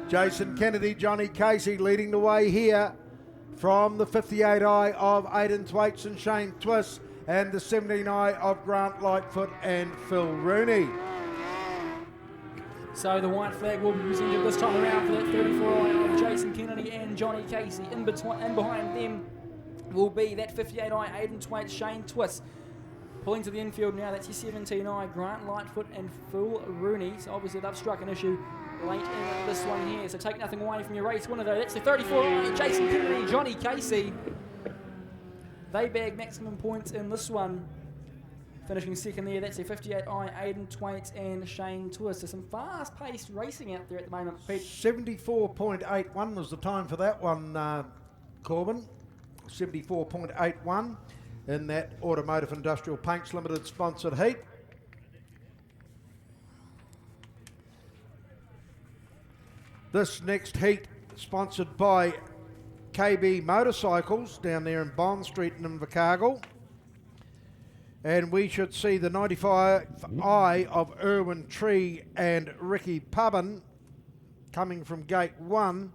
Jason Kennedy, Johnny Casey leading the way here from the 58i of Aidan Thwaites and Shane Twiss, and the 17i of Grant Lightfoot and Phil Rooney. So the white flag will be presented this time around for that 34i of Jason Kennedy and Johnny Casey. In behind them will be that 58i Aidan Thwaites, Shane Twiss. Pulling to the infield now, that's your 17i Grant Lightfoot and Phil Rooney. So obviously they've struck an issue late in this one here. So take nothing away from your race winner though. That's the 34i Jason Kennedy, Johnny Casey. They bag maximum points in this one. Finishing second there, that's the 58i Aidan Thwaites and Shane Twiss. So some fast-paced racing out there at the moment, Pete. 74.81 was the time for that one, Corbin. 74.81 in that Automotive Industrial Paints Limited sponsored heat. This next heat sponsored by KB Motorcycles down there in Bond Street in Invercargill. And we should see the 95i of Irwin Tree and Ricky Pubbin coming from gate 1.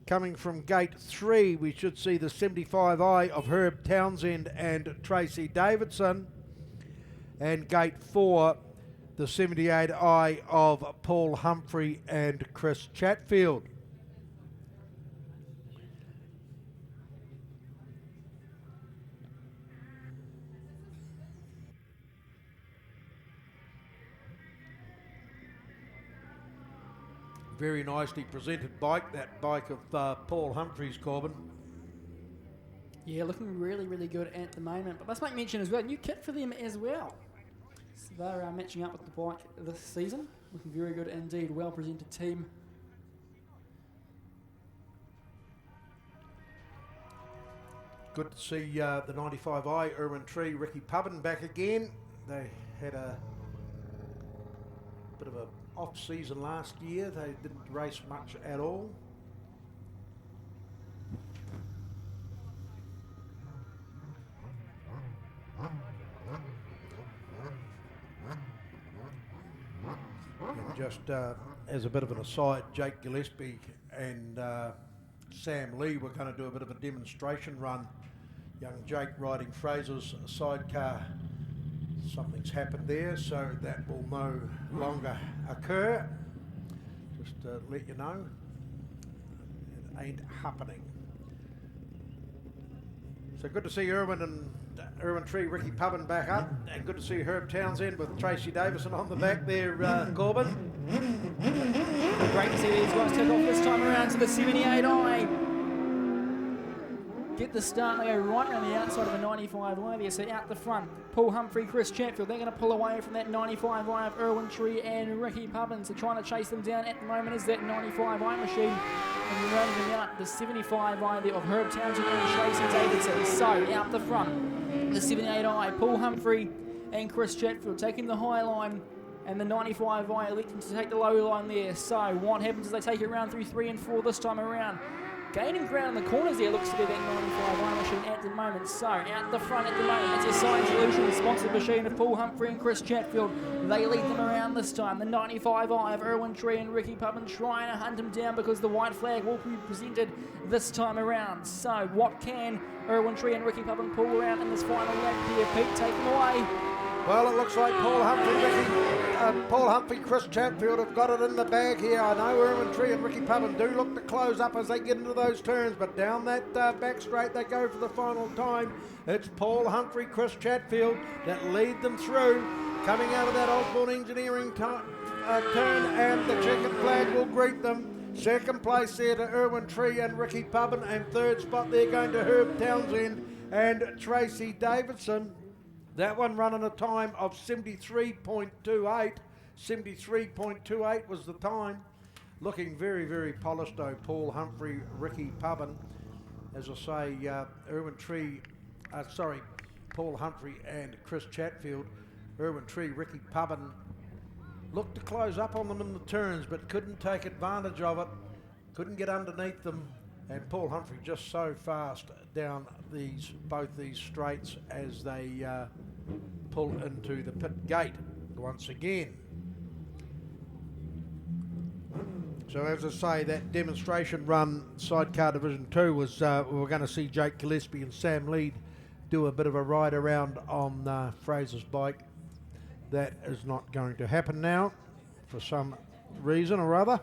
Coming from gate 3, we should see the 75i of Herb Townsend and Tracy Davidson. And gate 4, the 78i of Paul Humphrey and Chris Chatfield. Very nicely presented bike, that bike of Paul Humphrey's, Corbin. Yeah, looking really, really good at the moment. But let's make mention as well, new kit for them as well. So they're matching up with the bike this season. Looking very good indeed, well presented team. Good to see the 95i, Irwin Tree, Ricky Pubbin back again. They had a bit of a off-season last year. They didn't race much at all. And just as a bit of an aside, Jake Gillespie and Sam Lee were going to do a bit of a demonstration run. Young Jake riding Fraser's sidecar. Something's happened there, so that will no longer occur. Just to let you know, it ain't happening. So good to see Irwin Tree, Ricky Pubbin back up, and good to see Herb Townsend with Tracy Davison on the back there, Corbin. Great to see these guys take off this time around to the 78i. Get the start, they go right around the outside of the 95i there, so out the front, Paul Humphrey, Chris Chatfield, they're going to pull away from that 95i of Irwin Tree and Ricky Pubbin, so trying to chase them down at the moment is that 95i machine, and running them out, the 75i there of Herb Townsend and Tracy Davidson, so out the front, the 78i, Paul Humphrey and Chris Chatfield taking the high line, and the 95i electing to take the low line there, so what happens as they take it round through 3 and 4 this time around? Gaining ground in the corners there looks to be that 95i machine at the moment. So out the front at the moment, it's a Science Solution sponsored machine of Paul Humphrey and Chris Chatfield. They lead them around this time. The 95i of Irwin Tree and Ricky Pubbin trying to hunt him down because the white flag will be presented this time around. So what can Irwin Tree and Ricky Pubbin pull around in this final lap here? Pete, take them away. Well, it looks like Paul Humphrey, Chris Chatfield have got it in the bag here. I know Irwin Tree and Ricky Pubbin do look to close up as they get into those turns, but down that back straight they go for the final time. It's Paul Humphrey, Chris Chatfield that lead them through. Coming out of that Osborne Engineering turn, and the checkered flag will greet them. Second place there to Irwin Tree and Ricky Pubbin, and third spot there going to Herb Townsend and Tracy Davidson. That one running a time of 73.28. 73.28 was the time. Looking very, very polished though, Paul Humphrey, Ricky Pubbin. As I say, Paul Humphrey and Chris Chatfield. Irwin Tree, Ricky Pubbin looked to close up on them in the turns, but couldn't take advantage of it. Couldn't get underneath them. And Paul Humphrey just so fast down both these straights as they pull into the pit gate once again. So as I say, that demonstration run, Sidecar Division 2, was we were going to see Jake Gillespie and Sam Lead do a bit of a ride around on Fraser's bike. That is not going to happen now for some reason or other.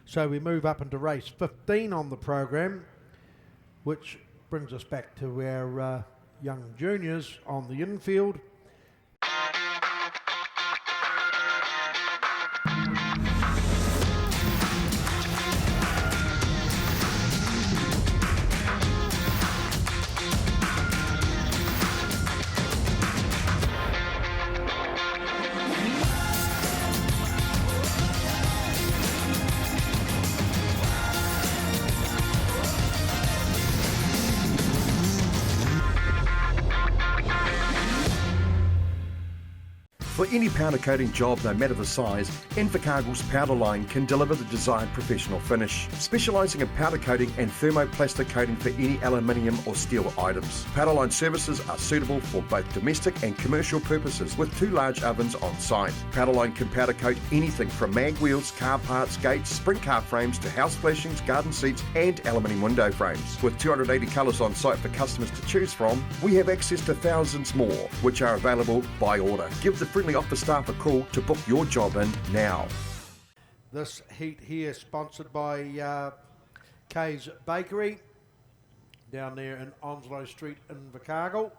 So we move up into race 15 on the program, which brings us back to our young juniors on the infield. For any powder coating job, no matter the size, Invercargill's powder line can deliver the desired professional finish, specialising in powder coating and thermoplastic coating for any aluminium or steel items. Powder line services are suitable for both domestic and commercial purposes with 2 large ovens on site. Powder line can powder coat anything from mag wheels, car parts, gates, sprint car frames to house flashings, garden seats and aluminium window frames. With 280 colours on site for customers to choose from, we have access to thousands more, which are available by order. Give the friendly office staff a call to book your job in now. This heat here sponsored by Kay's Bakery down there in Onslow Street in Invercargill.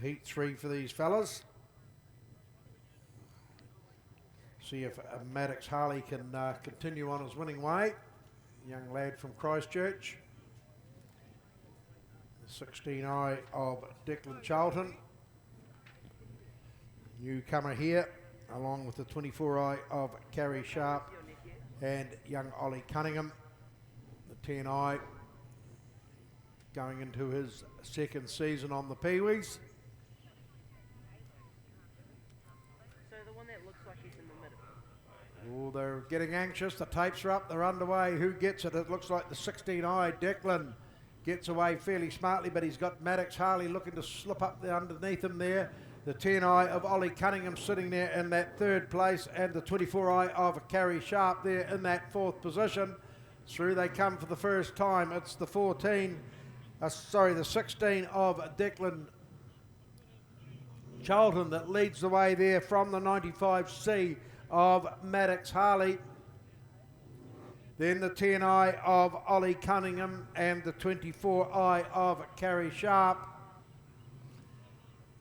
Heat 3 for these fellas. See if Maddox Harley can continue on his winning way. Young lad from Christchurch. 16i of Declan Charlton. Newcomer here, along with the 24i of Carrie Sharp and young Ollie Cunningham. The 10i going into his second season on the Peewees. So the one that looks like he's in the middle. Oh, they're getting anxious. The tapes are up. They're underway. Who gets it? It looks like the 16i Declan gets away fairly smartly, but he's got Maddox Harley looking to slip up there underneath him there. The 10i of Ollie Cunningham sitting there in that 3rd place, and the 24i of Carrie Sharp there in that 4th position. Through they come for the first time. It's the 16 of Declan Charlton that leads the way there from the 95C of Maddox Harley. Then the 10i of Ollie Cunningham and the 24i of Carrie Sharp.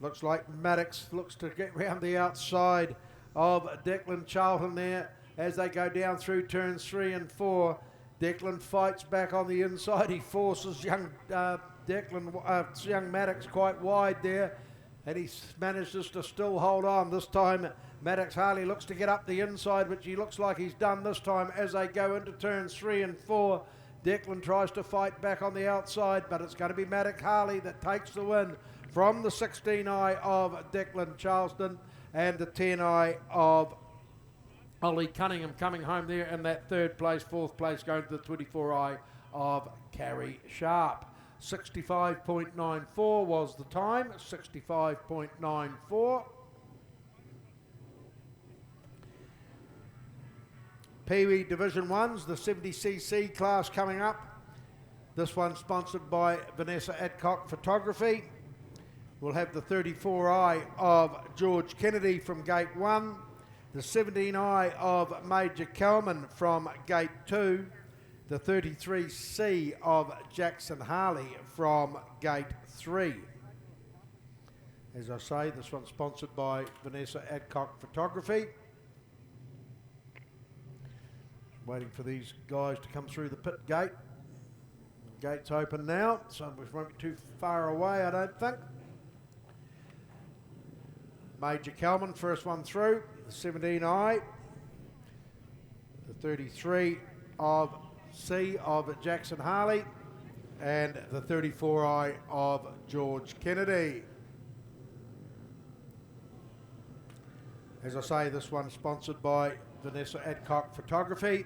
Looks like Maddox looks to get round the outside of Declan Charlton there as they go down through turns 3 and 4. Declan fights back on the inside. He forces young young Maddox quite wide there, and he manages to still hold on. This time Maddox Harley looks to get up the inside, which he looks like he's done this time as they go into turns 3 and 4. Declan tries to fight back on the outside, but it's going to be Maddox Harley that takes the win from the 16i of Declan Charleston and the 10i of Ollie Cunningham coming home there in that 3rd place. 4th place going to the 24i of Carrie Sharp. 65.94 was the time, 65.94. Peewee Division 1's the 70cc class coming up. This one sponsored by Vanessa Adcock Photography. We'll have the 34i of George Kennedy from Gate 1, the 17i of Major Kelman from Gate 2, the 33C of Jackson Harley from Gate 3. As I say, this one's sponsored by Vanessa Adcock Photography. Waiting for these guys to come through the pit gate. The gate's open now, so we won't be too far away, I don't think. Major Kelman, first one through, the 17i, the 33 of C of Jackson Harley, and the 34i of George Kennedy. As I say, this one's sponsored by Vanessa Adcock Photography.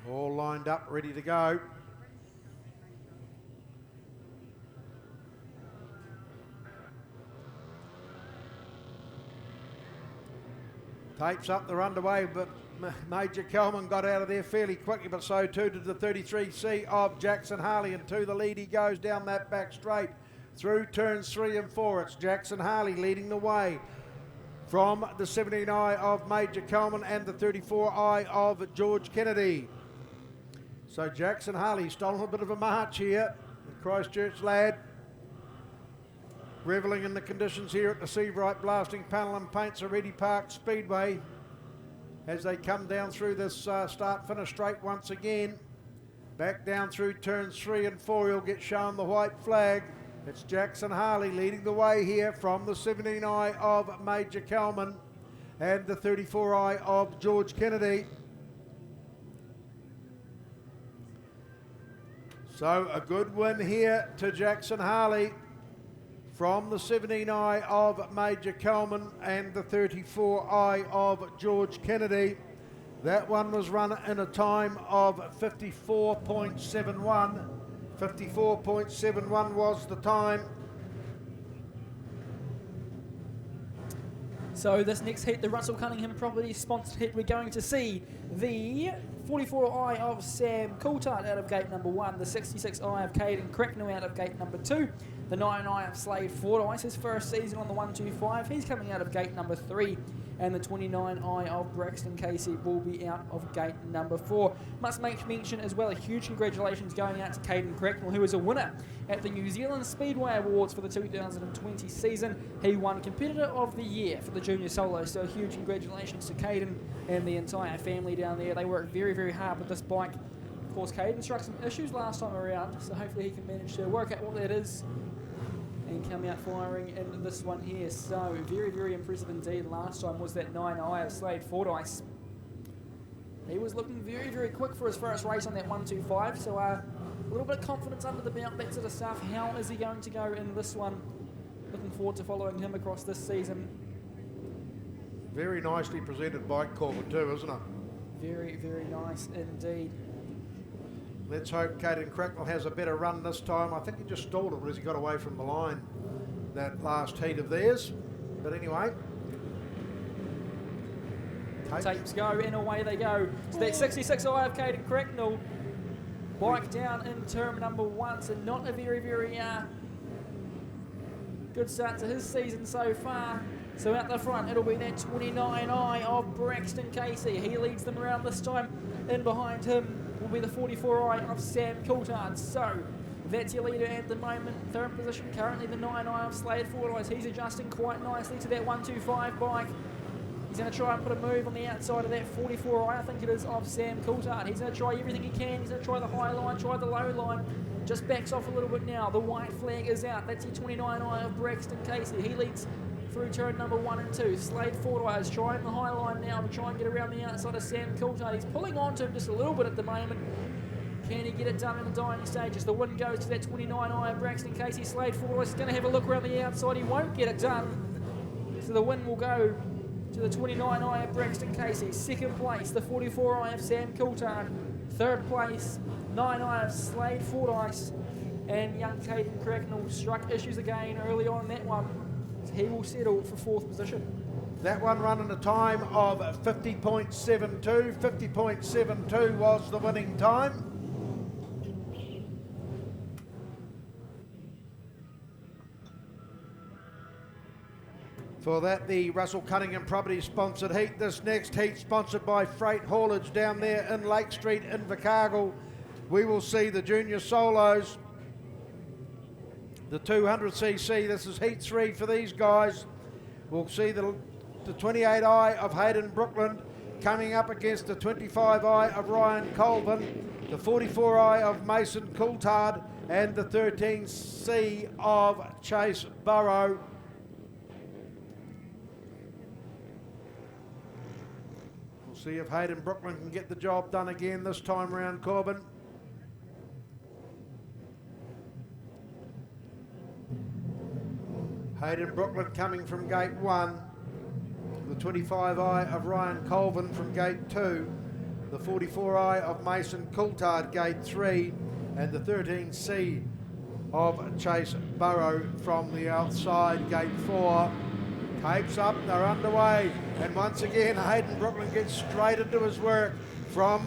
All lined up, ready to go. Tapes up, they're underway, but Major Kelman got out of there fairly quickly, but so too did the 33C of Jackson Harley, and to the lead he goes down that back straight through turns 3 and 4. It's Jackson Harley leading the way from the 17i of Major Kelman and the 34i of George Kennedy. So Jackson Harley stolen a bit of a march here. The Christchurch lad revelling in the conditions here at the Seabright Blasting Panel and Paints Oreti Park Speedway as they come down through this start-finish straight once again. Back down through turns 3 and 4, he'll get shown the white flag. It's Jackson Harley leading the way here from the 17i of Major Kelman and the 34i of George Kennedy. So a good win here to Jackson Harley from the 17i of Major Kelman and the 34i of George Kennedy. That one was run in a time of 54.71. 54.71 was the time. So this next heat, the Russell Cunningham Properties sponsored heat, we're going to see the 44i of Sam Coulthard out of gate number 1, the 66i of Caden Cracknell out of gate number 2, the 9i of Slade Fordyce, his first season on the 125, he's coming out of gate number 3, and the 29i of Braxton Casey will be out of gate number 4. Must make mention as well, a huge congratulations going out to Caden Cracknell, who is a winner at the New Zealand Speedway Awards for the 2020 season. He won Competitor of the Year for the Junior Solo, so a huge congratulations to Caden and the entire family down there. They worked very, very hard with this bike. Of course, Caden struck some issues last time around, so hopefully he can manage to work out what that is and come out firing in this one here. So very, very impressive indeed. Last time was that 9i of Slade Fordyce. He was looking very, very quick for his first race on that 125, so a little bit of confidence under the belt, that sort of stuff. How is he going to go in this one? Looking forward to following him across this season. Very nicely presented bike, Corbett, too, isn't it? Very, very nice indeed. Let's hope Caden Cracknell has a better run this time. I think he just stalled it as he got away from the line that last heat of theirs. But anyway. Tapes go, and away they go. So that 66i of Caden Cracknell. Bike down in turn number 1, so not a very, very good start to his season so far. So out the front, it'll be that 29i of Braxton Casey. He leads them around this time. In behind him will be the 44i of Sam Coulthard. So that's your leader at the moment. Third position currently the 9i of Slade Fordyce. He's adjusting quite nicely to that 125 bike. He's going to try and put a move on the outside of that 44i, I think it is, of Sam Coulthard. He's going to try everything he can. He's going to try the high line, try the low line. Just backs off a little bit now. The white flag is out. That's your 29i of Braxton Casey. He leads through turn number 1 and 2. Slade Fordyce trying the high line now to try and get around the outside of Sam Coulthard. He's pulling on to him just a little bit at the moment. Can he get it done in the dying stages? The wind goes to that 29i of Braxton Casey. Slade Fordyce is going to have a look around the outside. He won't get it done. So the win will go to the 29i of Braxton Casey. Second place, the 44i of Sam Coulthard. Third place, 9i of Slade Fordyce. And young Caden Cracknell struck issues again early on in that one. He will settle for 4th position. That one run in a time of 50.72. 50.72 was the winning time. For that, the Russell Cunningham Properties sponsored heat. This next heat sponsored by Freight Haulage down there in Lake Street, Invercargill. We will see the junior solos. The 200cc, this is heat 3 for these guys. We'll see the 28i of Hayden Brookland coming up against the 25i of Ryan Colvin, the 44i of Mason Coulthard, and the 13c of Chase Burrow. We'll see if Hayden Brookland can get the job done again this time round, Corbin. Hayden Brookland coming from gate 1, the 25i of Ryan Colvin from gate 2, the 44i of Mason Coulthard gate 3, and the 13c of Chase Burrow from the outside gate 4. Tapes up, they're underway, and once again Hayden Brookland gets straight into his work from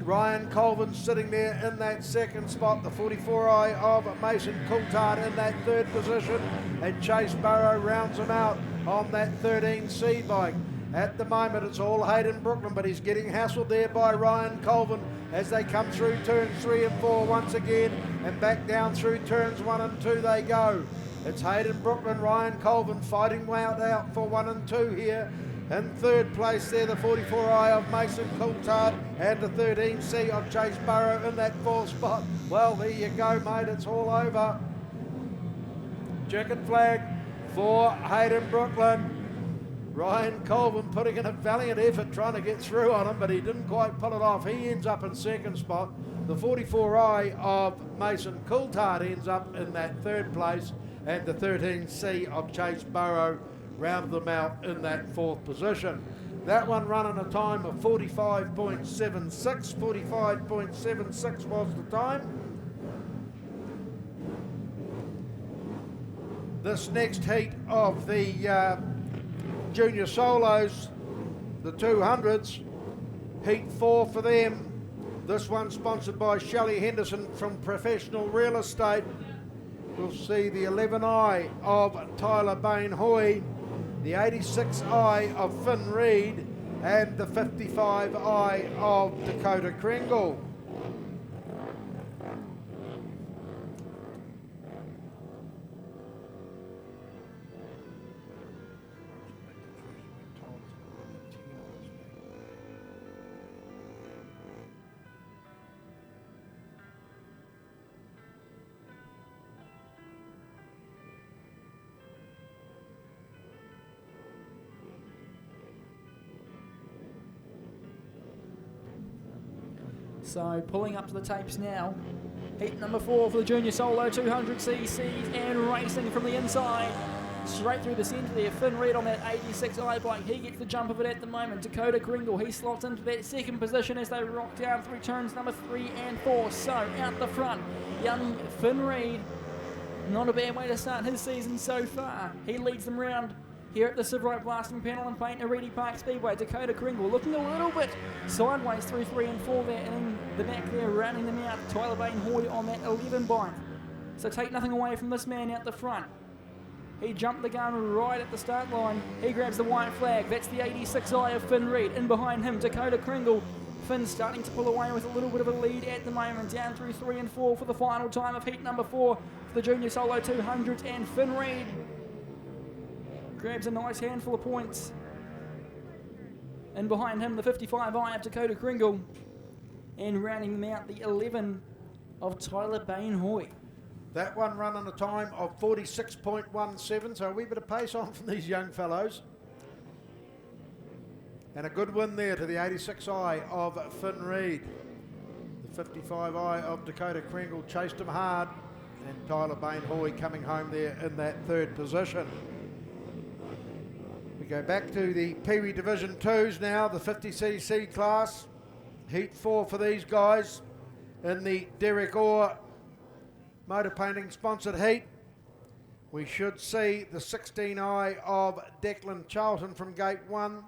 Ryan Colvin sitting there in that second spot, the 44i of Mason Coulthard in that third position, and Chase Burrow rounds him out on that 13C bike. At the moment it's all Hayden Brookland, but he's getting hassled there by Ryan Colvin as they come through turns 3 and 4 once again, and back down through turns 1 and 2 they go. It's Hayden Brookland, Ryan Colvin fighting out for 1 and 2 here. In third place there, the 44i of Mason Coulthard and the 13C of Chase Burrow in that 4th spot. Well, there you go, mate. It's all over. Checkered flag for Hayden Brooklyn. Ryan Colvin putting in a valiant effort trying to get through on him, but he didn't quite pull it off. He ends up in second spot. The 44I of Mason Coulthard ends up in that third place, and the 13C of Chase Burrow rounded them out in that fourth position. That one running a time of 45.76. 45.76 was the time. This next heat of the junior solos, the 200s, heat 4 for them. This one sponsored by Shelley Henderson from Professional Real Estate. We'll see the 11I of Tyler Bain Hoy, the 86I of Finn Reed, and the 55I of Dakota Kringle. So pulling up to the tapes now. Heat number 4 for the junior solo 200cc's and racing from the inside. Straight through the centre there, Finn Reed on that 86i bike. He gets the jump of it at the moment. Dakota Kringle, he slots into that second position as they rock down through turns number 3 and 4. So out the front, young Finn Reed. Not a bad way to start his season so far. He leads them round here at the Sivrite Blasting Panel and Paint Oreti Park Speedway. Dakota Kringle looking a little bit sideways through 3 and 4 there, and in the back there rounding them out, Tyler Bain Hoy on that 11 bike. So take nothing away from this man out the front. He jumped the gun right at the start line. He grabs the white flag. That's the 86i of Finn Reed. In behind him, Dakota Kringle. Finn starting to pull away with a little bit of a lead at the moment. Down through 3 and 4 for the final time of heat number 4 for the junior solo 200s, and Finn Reed grabs a nice handful of points. And behind him, the 55i of Dakota Kringle. And rounding them out, the 11 of Tyler Bain Hoy. That one running a time of 46.17, so a wee bit of pace on from these young fellows. And a good win there to the 86i of Finn Reed. The 55i of Dakota Kringle chased him hard, and Tyler Bain Hoy coming home there in that third position. We go back to the Pee Wee Division 2s now, the 50cc class. Heat 4 for these guys in the Derek Orr motor painting sponsored heat. We should see the 16i of Declan Charlton from gate 1,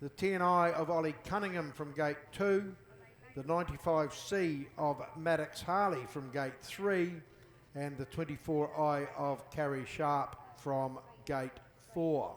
the 10i of Ollie Cunningham from gate 2, the 95C of Maddox Harley from gate 3, and the 24i of Carrie Sharp from gate 4.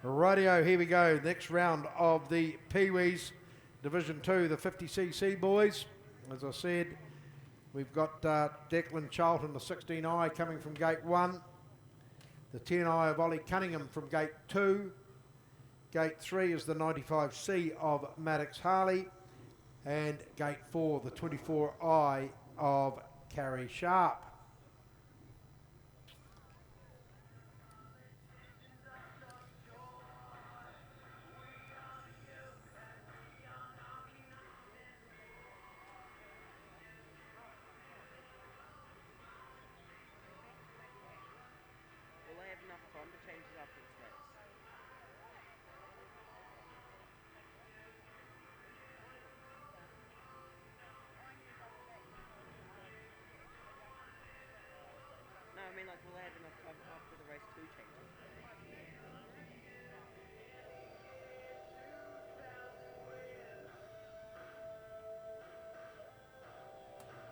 Radio, here we go. Next round of the Pee-wees, Division 2, the 50cc boys. As I said, we've got Declan Charlton, the 16i, coming from gate 1. The 10i of Ollie Cunningham from gate 2. Gate 3 is the 95C of Maddox Harley. And gate 4, the 24i of Carrie Sharp. Will they have enough time to change it up in steps? No, I mean like will they have enough time after the race to change it?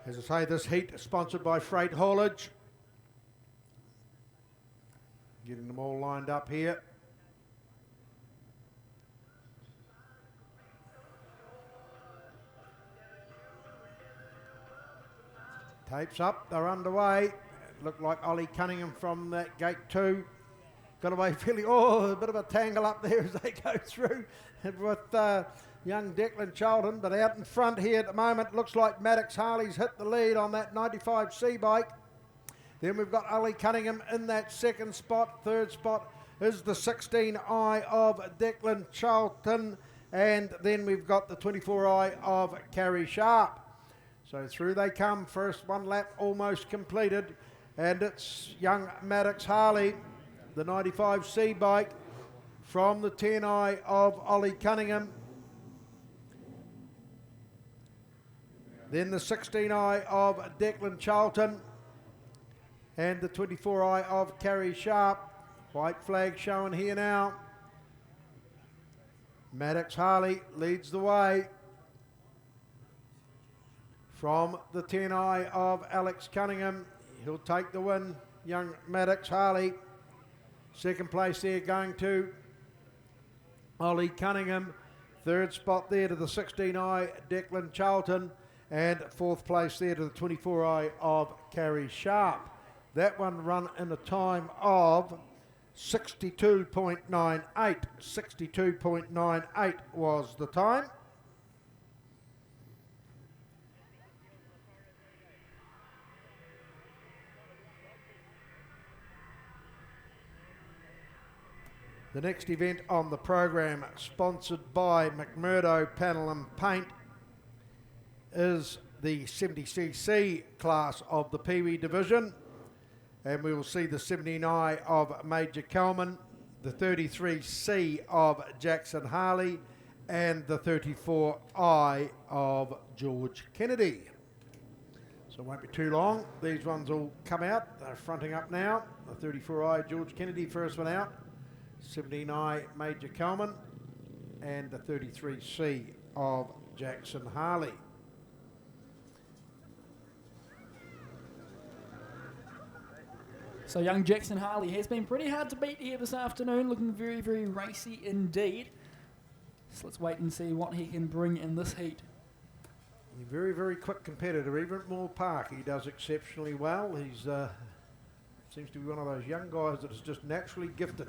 As I say, this heat is sponsored by Freight Haulage. Getting them all lined up here. Tapes up, they're underway. Looked like Ollie Cunningham from that gate 2. Got away feeling, a bit of a tangle up there as they go through with young Declan Charlton. But out in front here at the moment, looks like Maddox Harley's hit the lead on that 95C bike. Then we've got Ollie Cunningham in that second spot. Third spot is the 16i of Declan Charlton. And then we've got the 24i of Carrie Sharp. So through they come. First one lap almost completed. And it's young Maddox Harley, the 95C bike, from the 10i of Ollie Cunningham. Then the 16i of Declan Charlton. And the 24i of Carrie Sharp. White flag showing here now. Maddox Harley leads the way. From the 10i of Alex Cunningham. He'll take the win, young Maddox Harley. Second place there going to Ollie Cunningham. Third spot there to the 16i Declan Charlton. And fourth place there to the 24i of Carrie Sharp. That one run in a time of 62.98. 62.98 was the time. The next event on the program, sponsored by McMurdo Panel and Paint, is the 70cc class of the Pee-wee division. And we will see the 79i of Major Kelman, the 33C of Jackson Harley, and the 34I of George Kennedy. So it won't be too long. These ones will come out. They're fronting up now. The 34I George Kennedy, first one out. 79i Major Kelman, and the 33C of Jackson Harley. So young Jackson Harley has been pretty hard to beat here this afternoon, looking very, very racy indeed. So let's wait and see what he can bring in this heat. He's a very, very quick competitor. Even at Moore Park, he does exceptionally well. He's seems to be one of those young guys that is just naturally gifted.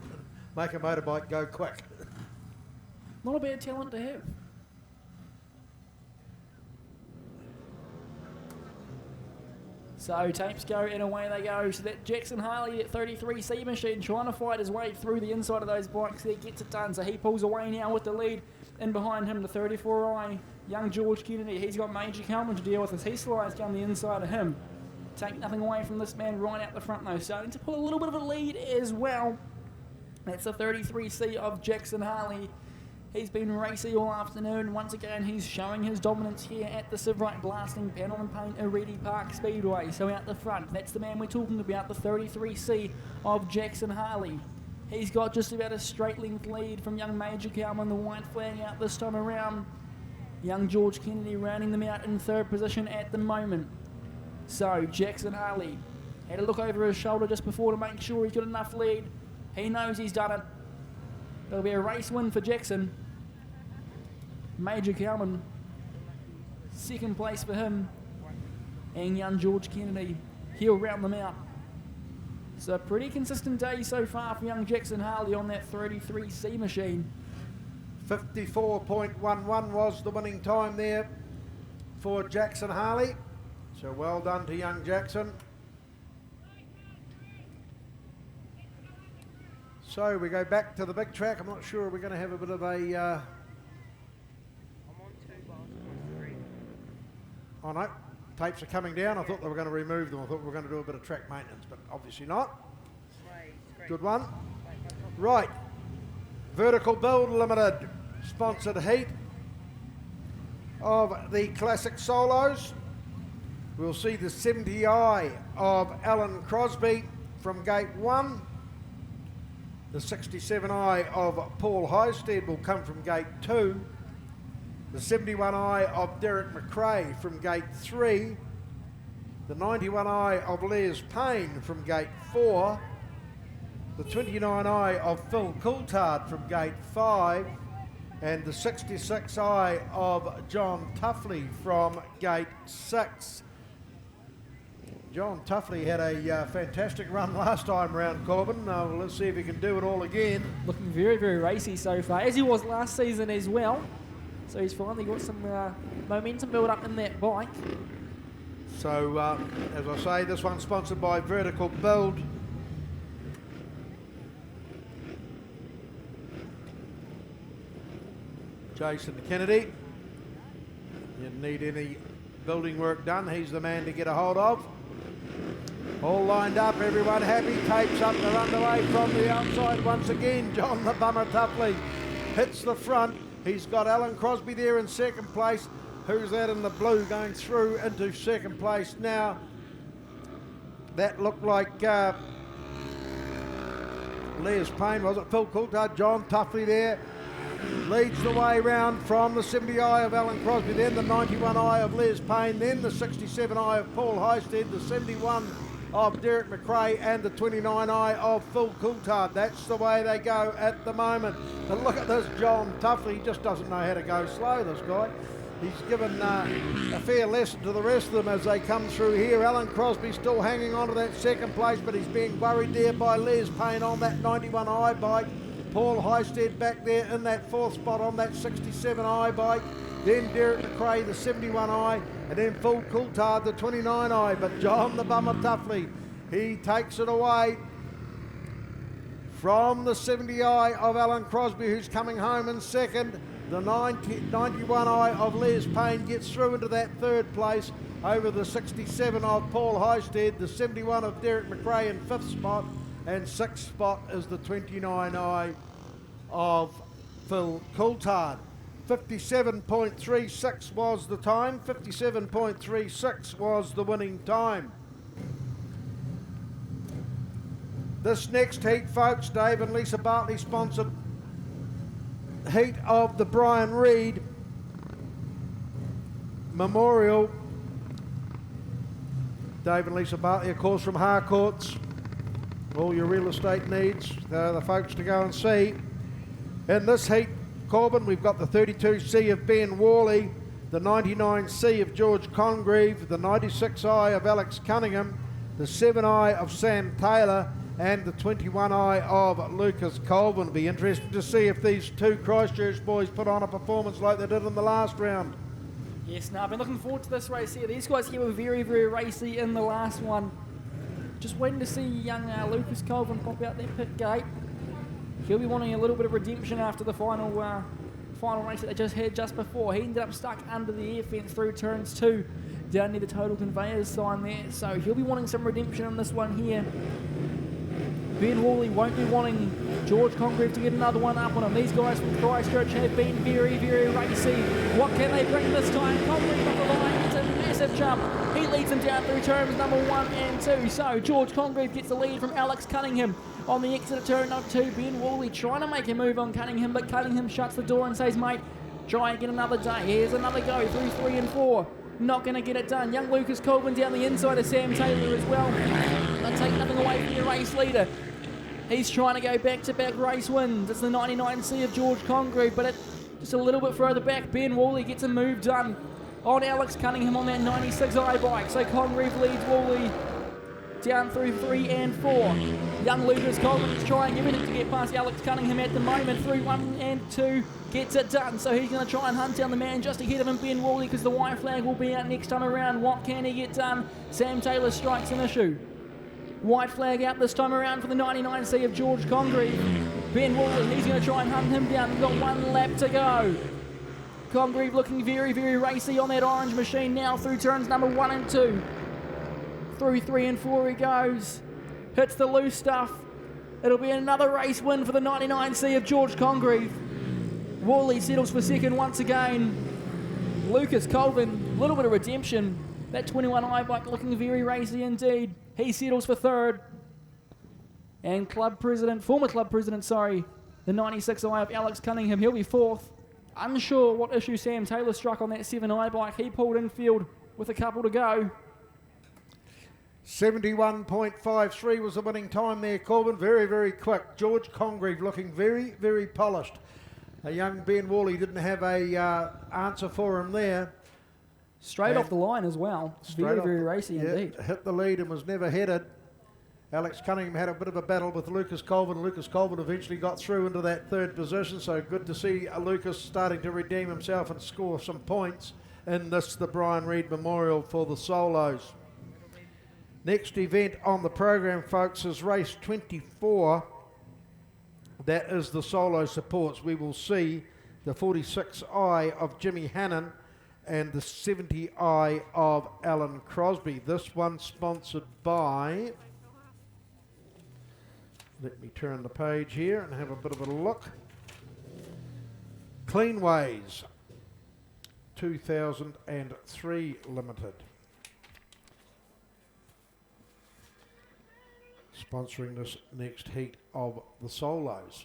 Make a motorbike go quick. Not a bad talent to have. So tapes go and away they go. So that Jackson Harley at 33C machine trying to fight his way through the inside of those bikes there, gets it done. So he pulls away now with the lead. In behind him, the 34i, young George Kennedy. He's got Major Kelman to deal with as he slides down the inside of him. Take nothing away from this man right out the front though. Starting to pull a little bit of a lead as well. That's the 33C of Jackson Harley. He's been racy all afternoon. Once again, he's showing his dominance here at the Sidecar Blasting Panel and Paint Oreti Park Speedway. So out the front, that's the man we're talking about, the 33C of Jackson Harley. He's got just about a straight length lead from young Major Kelman, the white flag out this time around. Young George Kennedy rounding them out in third position at the moment. So Jackson Harley had a look over his shoulder just before to make sure he's got enough lead. He knows he's done it. It'll be a race win for Jackson. Major Cowman, second place for him. And young George Kennedy, he'll round them out. So a pretty consistent day so far for young Jackson Harley on that 33C machine. 54.11 was the winning time there for Jackson Harley. So well done to young Jackson. So we go back to the big track. I'm not sure we're going to have a bit of a... I'm on 2 bars, I'm on 3. Oh no, tapes are coming down. I thought they were going to remove them. I thought we were going to do a bit of track maintenance, but obviously not. Good one. Right, Vertical Build Limited sponsored heat of the Classic Solos. We'll see the 70i of Alan Crosby from gate 1. The 67i of Paul Highstead will come from gate 2. The 71i of Derek McRae from gate 3. The 91i of Les Payne from gate 4. The 29i of Phil Coulthard from gate 5. And the 66i of John Tuffley from gate 6. John Tuffley had a fantastic run last time round, Corbin. Let's see if he can do it all again. Looking very, very racy so far, as he was last season as well. So he's finally got some momentum built up in that bike. So, as I say, this one's sponsored by Vertical Build. Jason Kennedy. You need any building work done, he's the man to get a hold of. All lined up, everyone happy, tapes up, they're underway from the outside once again. John the Bummer Tuffley hits the front. He's got Alan Crosby there in second place. Who's that in the blue going through into second place now? That looked like Les Payne, was it? Phil Coulthard, John Tuffley there. Leads the way round from the 70i of Alan Crosby, then the 91i of Les Payne, then the 67i of Paul Highstead, the 71 of Derek McRae, and the 29i of Phil Coulthard. That's the way they go at the moment. And look at this John Tuffley, he just doesn't know how to go slow, this guy. He's given a fair lesson to the rest of them as they come through here. Alan Crosby still hanging on to that second place, but he's being worried there by Les Payne on that 91i bike. Paul Highstead back there in that fourth spot on that 67i bike. Then Derek McRae, the 71i, and then Phil Coulthard, the 29i. But John the Bummer Tuffley, he takes it away from the 70i of Alan Crosby, who's coming home in second. The 91i of Les Payne gets through into that third place over the 67 of Paul Highstead, the 71 of Derek McRae in fifth spot, and sixth spot is the 29i of Phil Coulthard. 57.36 was the time, 57.36 was the winning time. This next heat, folks, Dave and Lisa Bartley sponsored heat of the Brian Reid Memorial. Dave and Lisa Bartley, of course, from Harcourts. All your real estate needs, they're the folks to go and see. In this heat, Corbin, we've got the 32C of Ben Worley, the 99C of George Congreve, the 96I of Alex Cunningham, the 7I of Sam Taylor, and the 21I of Lucas Colvin. It'll be interesting to see if these two Christchurch boys put on a performance like they did in the last round. Yes, now I've been looking forward to this race here. These guys here were very, very racy in the last one. Just waiting to see young Lucas Colvin pop out that pit gate. He'll be wanting a little bit of redemption after the final race that they just had just before. He ended up stuck under the air fence through turns 2 down near the total conveyors sign there. So he'll be wanting some redemption on this one here. Ben Worley won't be wanting George Congreve to get another one up on him. These guys from Christchurch have been very, very racy. What can they bring this time? Congreve off the line, it's a massive jump. He leads them down through turns number 1 and 2. So George Congreve gets the lead from Alex Cunningham on the exit of turn number 2. Ben Worley trying to make a move on Cunningham, but Cunningham shuts the door and says, mate, try again another day. Here's another go through 3 and 4. Not going to get it done. Young Lucas Colvin down the inside of Sam Taylor as well. They'll take nothing away from your race leader. He's trying to go back-to-back race wins. It's the 99C of George Congreve, but just a little bit further back. Ben Woolley gets a move done on Alex Cunningham on that 96i bike. So Congreve leads Woolley down through 3 and 4. Young Lucas Colvin is trying everything to get past Alex Cunningham at the moment. Through 1 and 2, gets it done. So he's going to try and hunt down the man just ahead of him, Ben Woolley, because the white flag will be out next time around. What can he get done? Sam Taylor strikes an issue. White flag out this time around for the 99C of George Congreve. Ben Woolley, he's going to try and hunt him down. We've got 1 lap to go. Congreve looking very, very racy on that orange machine now through turns number 1 and 2. Through 3 and 4 he goes. Hits the loose stuff. It'll be another race win for the 99C of George Congreve. Woolley settles for second once again. Lucas Colvin, a little bit of redemption. That 21i bike looking very racy indeed. He settles for third. And former club president, the 96i of Alex Cunningham, he'll be fourth. Unsure what issue Sam Taylor struck on that 7i bike. He pulled infield with a couple to go. 71.53 was the winning time there, Corbin. Very, very quick. George Congreve looking very, very polished. A young Ben Woolley didn't have a answer for him there. Straight off the line as well. Very, very racy indeed. Hit the lead and was never headed. Alex Cunningham had a bit of a battle with Lucas Colvin. Lucas Colvin eventually got through into that third position, so good to see Lucas starting to redeem himself and score some points in this, the Brian Reid Memorial for the solos. Next event on the program, folks, is race 24. That is the solo supports. We will see the 46i of Jimmy Hannon and the 70i of Alan Crosby. This one sponsored by, let me turn the page here and have a bit of a look. Cleanways 2003 Limited. Sponsoring this next heat of the solos.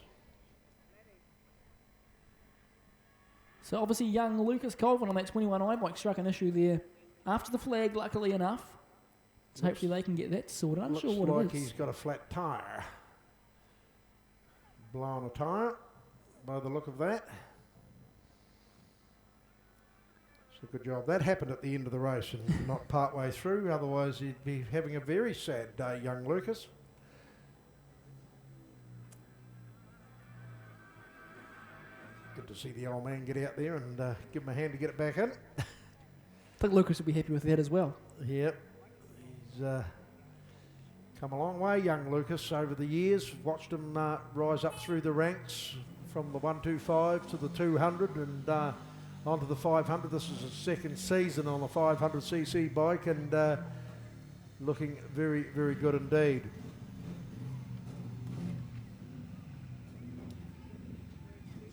So obviously young Lucas Colvin on that 21i bike struck an issue there after the flag, luckily enough. So hopefully they can get that sorted. I'm not sure what like it is. He's got a flat tyre. Blown a tyre by the look of that. So good job. That happened at the end of the race and not part way through. Otherwise he'd be having a very sad day, young Lucas. Good to see the old man get out there and give him a hand to get it back in. I think Lucas will be happy with that as well. Yep. He's come a long way, young Lucas, over the years. Watched him rise up through the ranks from the 125 to the 200 and onto the 500. This is his second season on the 500cc bike and looking very, very good indeed.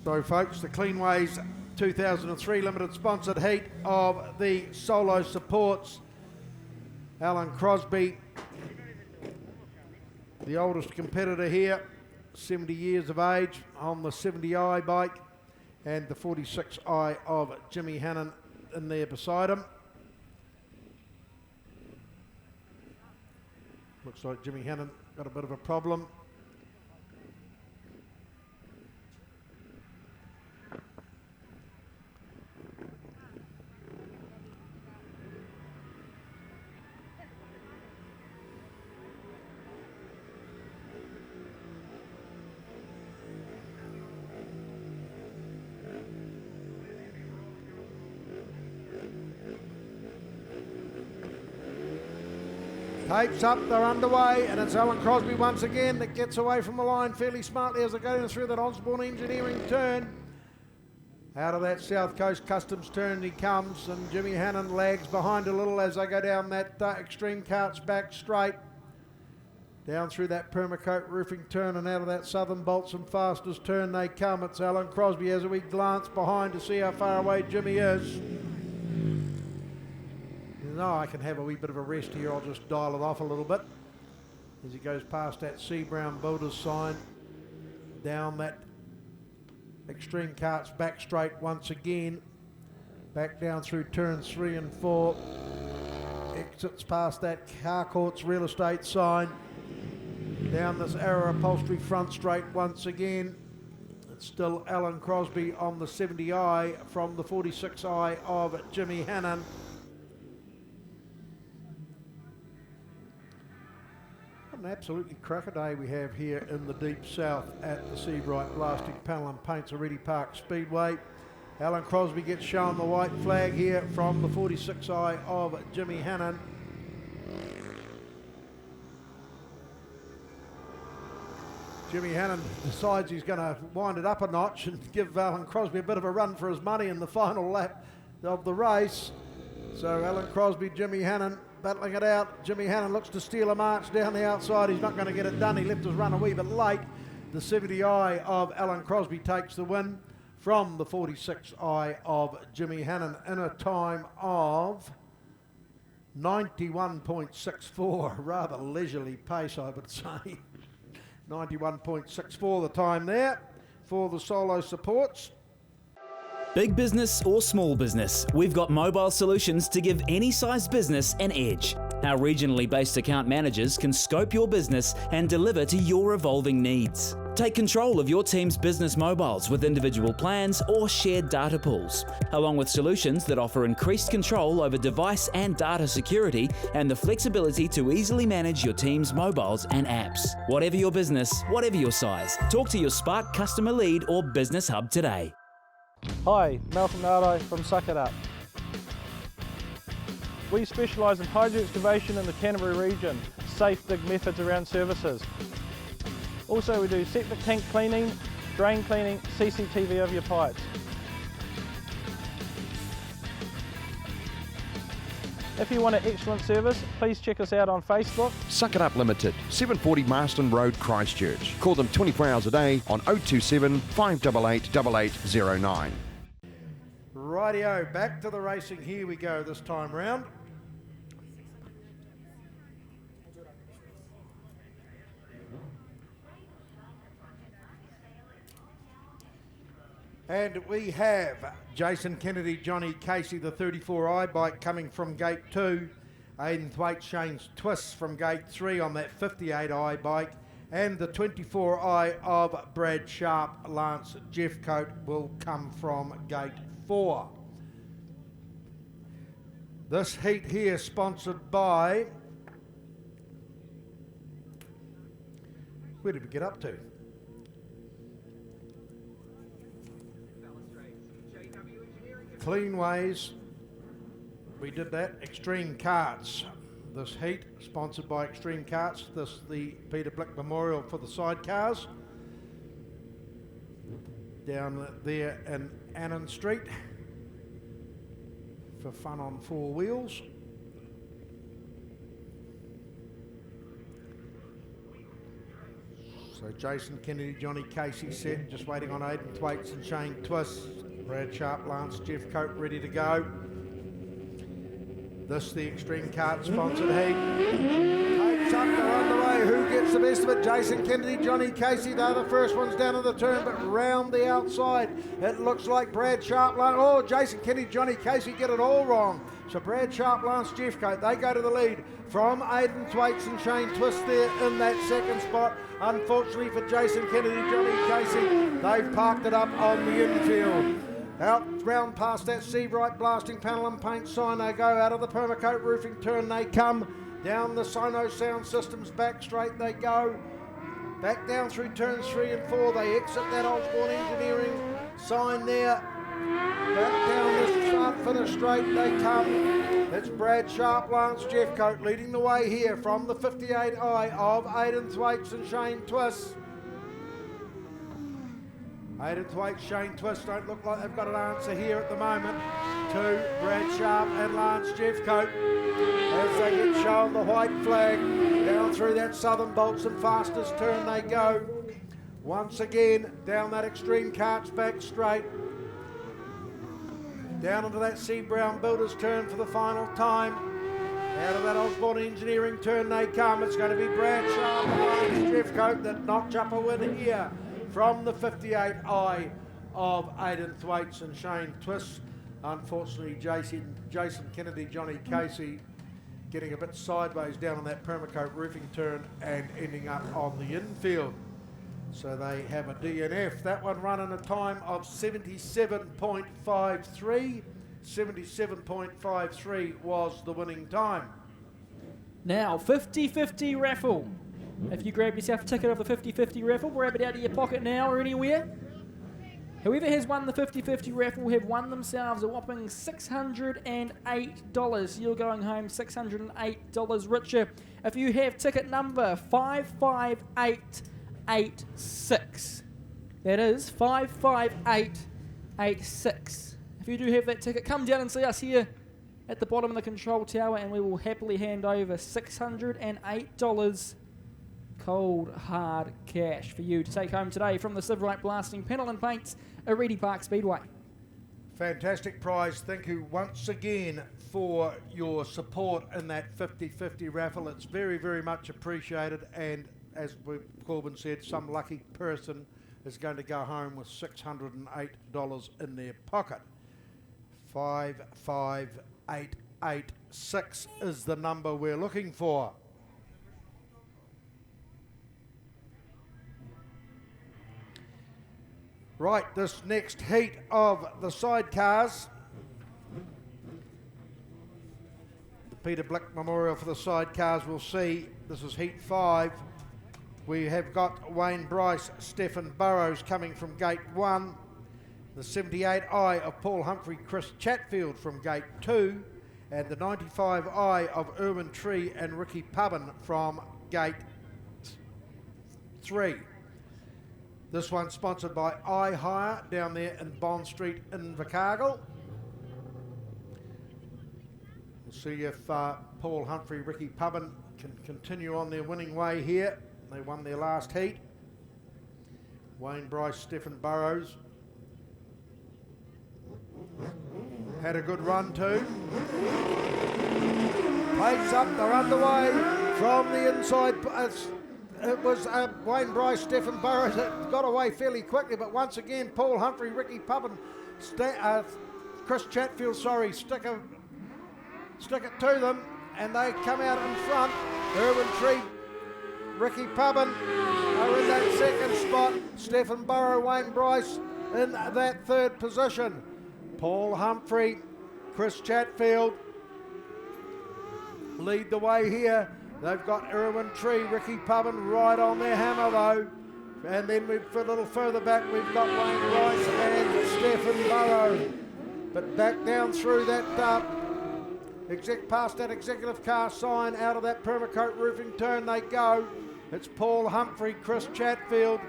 So folks, the Cleanways 2003 Limited sponsored heat of the solo supports. Alan Crosby, the oldest competitor here, 70 years of age on the 70i bike, and the 46i of Jimmy Hannon in there beside him. Looks like Jimmy Hannon got a bit of a problem. Tapes up, they're underway, and it's Alan Crosby once again that gets away from the line fairly smartly as they're going through that Osborne Engineering turn. Out of that South Coast Customs turn he comes, and Jimmy Hannon lags behind a little as they go down that Extreme Carts back straight. Down through that Permacoat roofing turn and out of that Southern Bolts and Fasters turn they come. It's Alan Crosby as we glance behind to see how far away Jimmy is. No, I can have a wee bit of a rest here. I'll just dial it off a little bit as he goes past that Sea Brown Builders sign, down that Extreme Carts back straight once again, back down through turns 3 and 4, exits past that Harcourt's real estate sign, Down this Arrow Upholstery front straight once again. It's still Alan Crosby on the 70i from the 46i of Jimmy Hannon. What an absolutely cracker day we have here in the deep south at the Seabright Blasting Panel and Paints Oreti Park Speedway. Alan Crosby gets shown the white flag here from the 46i of Jimmy Hannon. Jimmy Hannon decides he's going to wind it up a notch and give Alan Crosby a bit of a run for his money in the final lap of the race. So Alan Crosby, Jimmy Hannon battling it out. Jimmy Hannon looks to steal a march down the outside. He's not going to get it done. He left his run a wee bit late. The 70i of Alan Crosby takes the win from the 46i of Jimmy Hannon in a time of 91.64. Rather leisurely pace, I would say. 91.64 the time there for the solo supports. Big business or small business, we've got mobile solutions to give any size business an edge. Our regionally based account managers can scope your business and deliver to your evolving needs. Take control of your team's business mobiles with individual plans or shared data pools, along with solutions that offer increased control over device and data security and the flexibility to easily manage your team's mobiles and apps. Whatever your business, whatever your size, talk to your Spark customer lead or business hub today. Hi, Malcolm Nardo from Suck It Up. We specialise in hydro excavation in the Canterbury region, safe dig methods around services. Also we do septic tank cleaning, drain cleaning, CCTV over your pipes. If you want an excellent service, please check us out on Facebook. Suck It Up Limited, 740 Marston Road, Christchurch. Call them 24 hours a day on 027 588 8809. Rightio, back to the racing. Here we go this time round. And we have Jason Kennedy, Johnny Casey, the 34i bike coming from gate 2. Aidan Thwaite, Shane's Twist from gate 3 on that 58i bike. And the 24i of Brad Sharp, Lance Jeffcoat will come from gate 4. This heat here sponsored by... Where did we get up to? Cleanways, we did that. Extreme Karts. This heat sponsored by Extreme Karts. This the Peter Blick Memorial for the sidecars. Down there in Annan Street for fun on 4 wheels. So Jason Kennedy, Johnny Casey set, just waiting on Aidan Thwaites and Shane Twist. Brad Sharp, Lance Jeffcoat ready to go. This the Extreme Kart sponsored heat. Takes up, they're on the way. Who gets the best of it? Jason Kennedy, Johnny Casey. They're the first ones down in the turn, but round the outside, it looks like Brad Sharp. Oh, Jason Kennedy, Johnny Casey get it all wrong. So Brad Sharp, Lance Jeffcoat, they go to the lead from Aidan Thwaites and Shane Twist there in that second spot. Unfortunately for Jason Kennedy, Johnny Casey, they've parked it up on the infield. Out round past that Seabright Blasting Panel and Paint sign they go. Out of the Permacoat Roofing turn they come. Down the Sono Sound Systems back straight they go. Back down through turns 3 and 4. They exit that Osborne Engineering sign there. Back down this start finish straight they come. That's Brad Sharp, Lance Jeffcoat leading the way here from the 58i of Aidan Thwaites and Shane Twist. Aidan Thwaites, Shane Twist don't look like they've got an answer here at the moment to Brad Sharp and Lance Jeffcoat as they get shown the white flag. Down through that Southern Bolts and fastest turn they go. Once again, down that Extreme Karts back straight. Down into that Sea Brown Builders turn for the final time. Out of that Osborne Engineering turn they come. It's going to be Brad Sharp and Lance Jeffcoat that notch up a win here from the 58i of Aidan Thwaites and Shane Twist. Unfortunately, Jason Kennedy, Johnny Casey getting a bit sideways down on that Permacoat roofing turn and ending up on the infield. So they have a DNF. That one run in a time of 77.53. 77.53 was the winning time. Now, 50-50 raffle. If you grab yourself a ticket of the 50-50 raffle, grab it out of your pocket now or anywhere. Whoever has won the 50-50 raffle have won themselves a whopping $608. You're going home $608 richer. If you have ticket number 55886. That is 55886. If you do have that ticket, come down and see us here at the bottom of the control tower and we will happily hand over $608 cold hard cash for you to take home today from the Silverlight Blasting Panel and Paints Oreti Park Speedway. Fantastic prize. Thank you once again for your support in that 50-50 raffle. It's very, very much appreciated, and as Corbin said, some lucky person is going to go home with $608 in their pocket. 55886 is the number we're looking for. Right, this next heat of the sidecars, the Peter Blick Memorial for the sidecars, we'll see. This is heat 5. We have got Wayne Bryce, Stephen Burrows coming from gate 1. The 78i of Paul Humphrey, Chris Chatfield from gate 2. And the 95i of Erwin Tree and Ricky Pubbin from gate 3. This one's sponsored by iHire down there in Bond Street in Invercargill. We'll see if Paul Humphrey, Ricky Pubbin can continue on their winning way here. They won their last heat. Wayne Bryce, Stephen Burrows had a good run too. Pace up, they're underway from the inside. It was Wayne Bryce, Stephen Burrows that got away fairly quickly, but once again, Paul Humphrey, Ricky Pubbin, Chris Chatfield, sorry, stick it to them, and they come out in front. Erwin Tree, Ricky Pubbin are in that second spot. Stephen Burrow, Wayne Bryce in that third position. Paul Humphrey, Chris Chatfield lead the way here. They've got Erwin Tree, Ricky Pubbin right on their hammer though. And then a little further back we've got Wayne Bryce and Stephen Burrow. But back down through that, past that executive car sign, out of that Permacoat roofing turn they go. It's Paul Humphrey, Chris Chatfield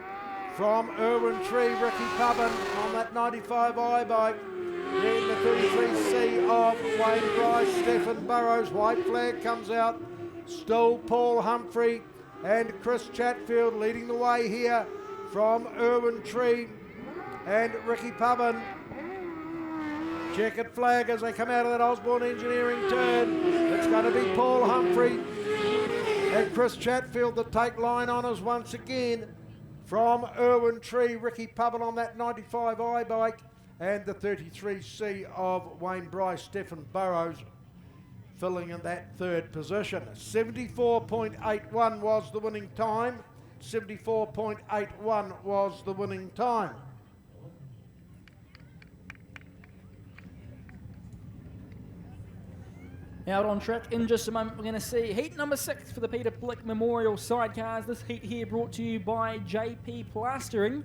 from Erwin Tree, Ricky Pubbin on that 95i bike. Then the 33C of Wayne Bryce, Stephen Burrows. White flag comes out. Still Paul Humphrey and Chris Chatfield leading the way here from Erwin Tree and Ricky Pubbin. Checkered flag as they come out of that Osborne Engineering turn. It's going to be Paul Humphrey and Chris Chatfield that take line honours once again from Erwin Tree, Ricky Pubbin on that 95i bike, and the 33C of Wayne Bryce, Stephen Burrows filling in that third position. 74.81 was the winning time. 74.81 was the winning time. Out on track in just a moment, we're going to see heat number 6 for the Peter Blick Memorial Sidecars. This heat here brought to you by JP Plastering.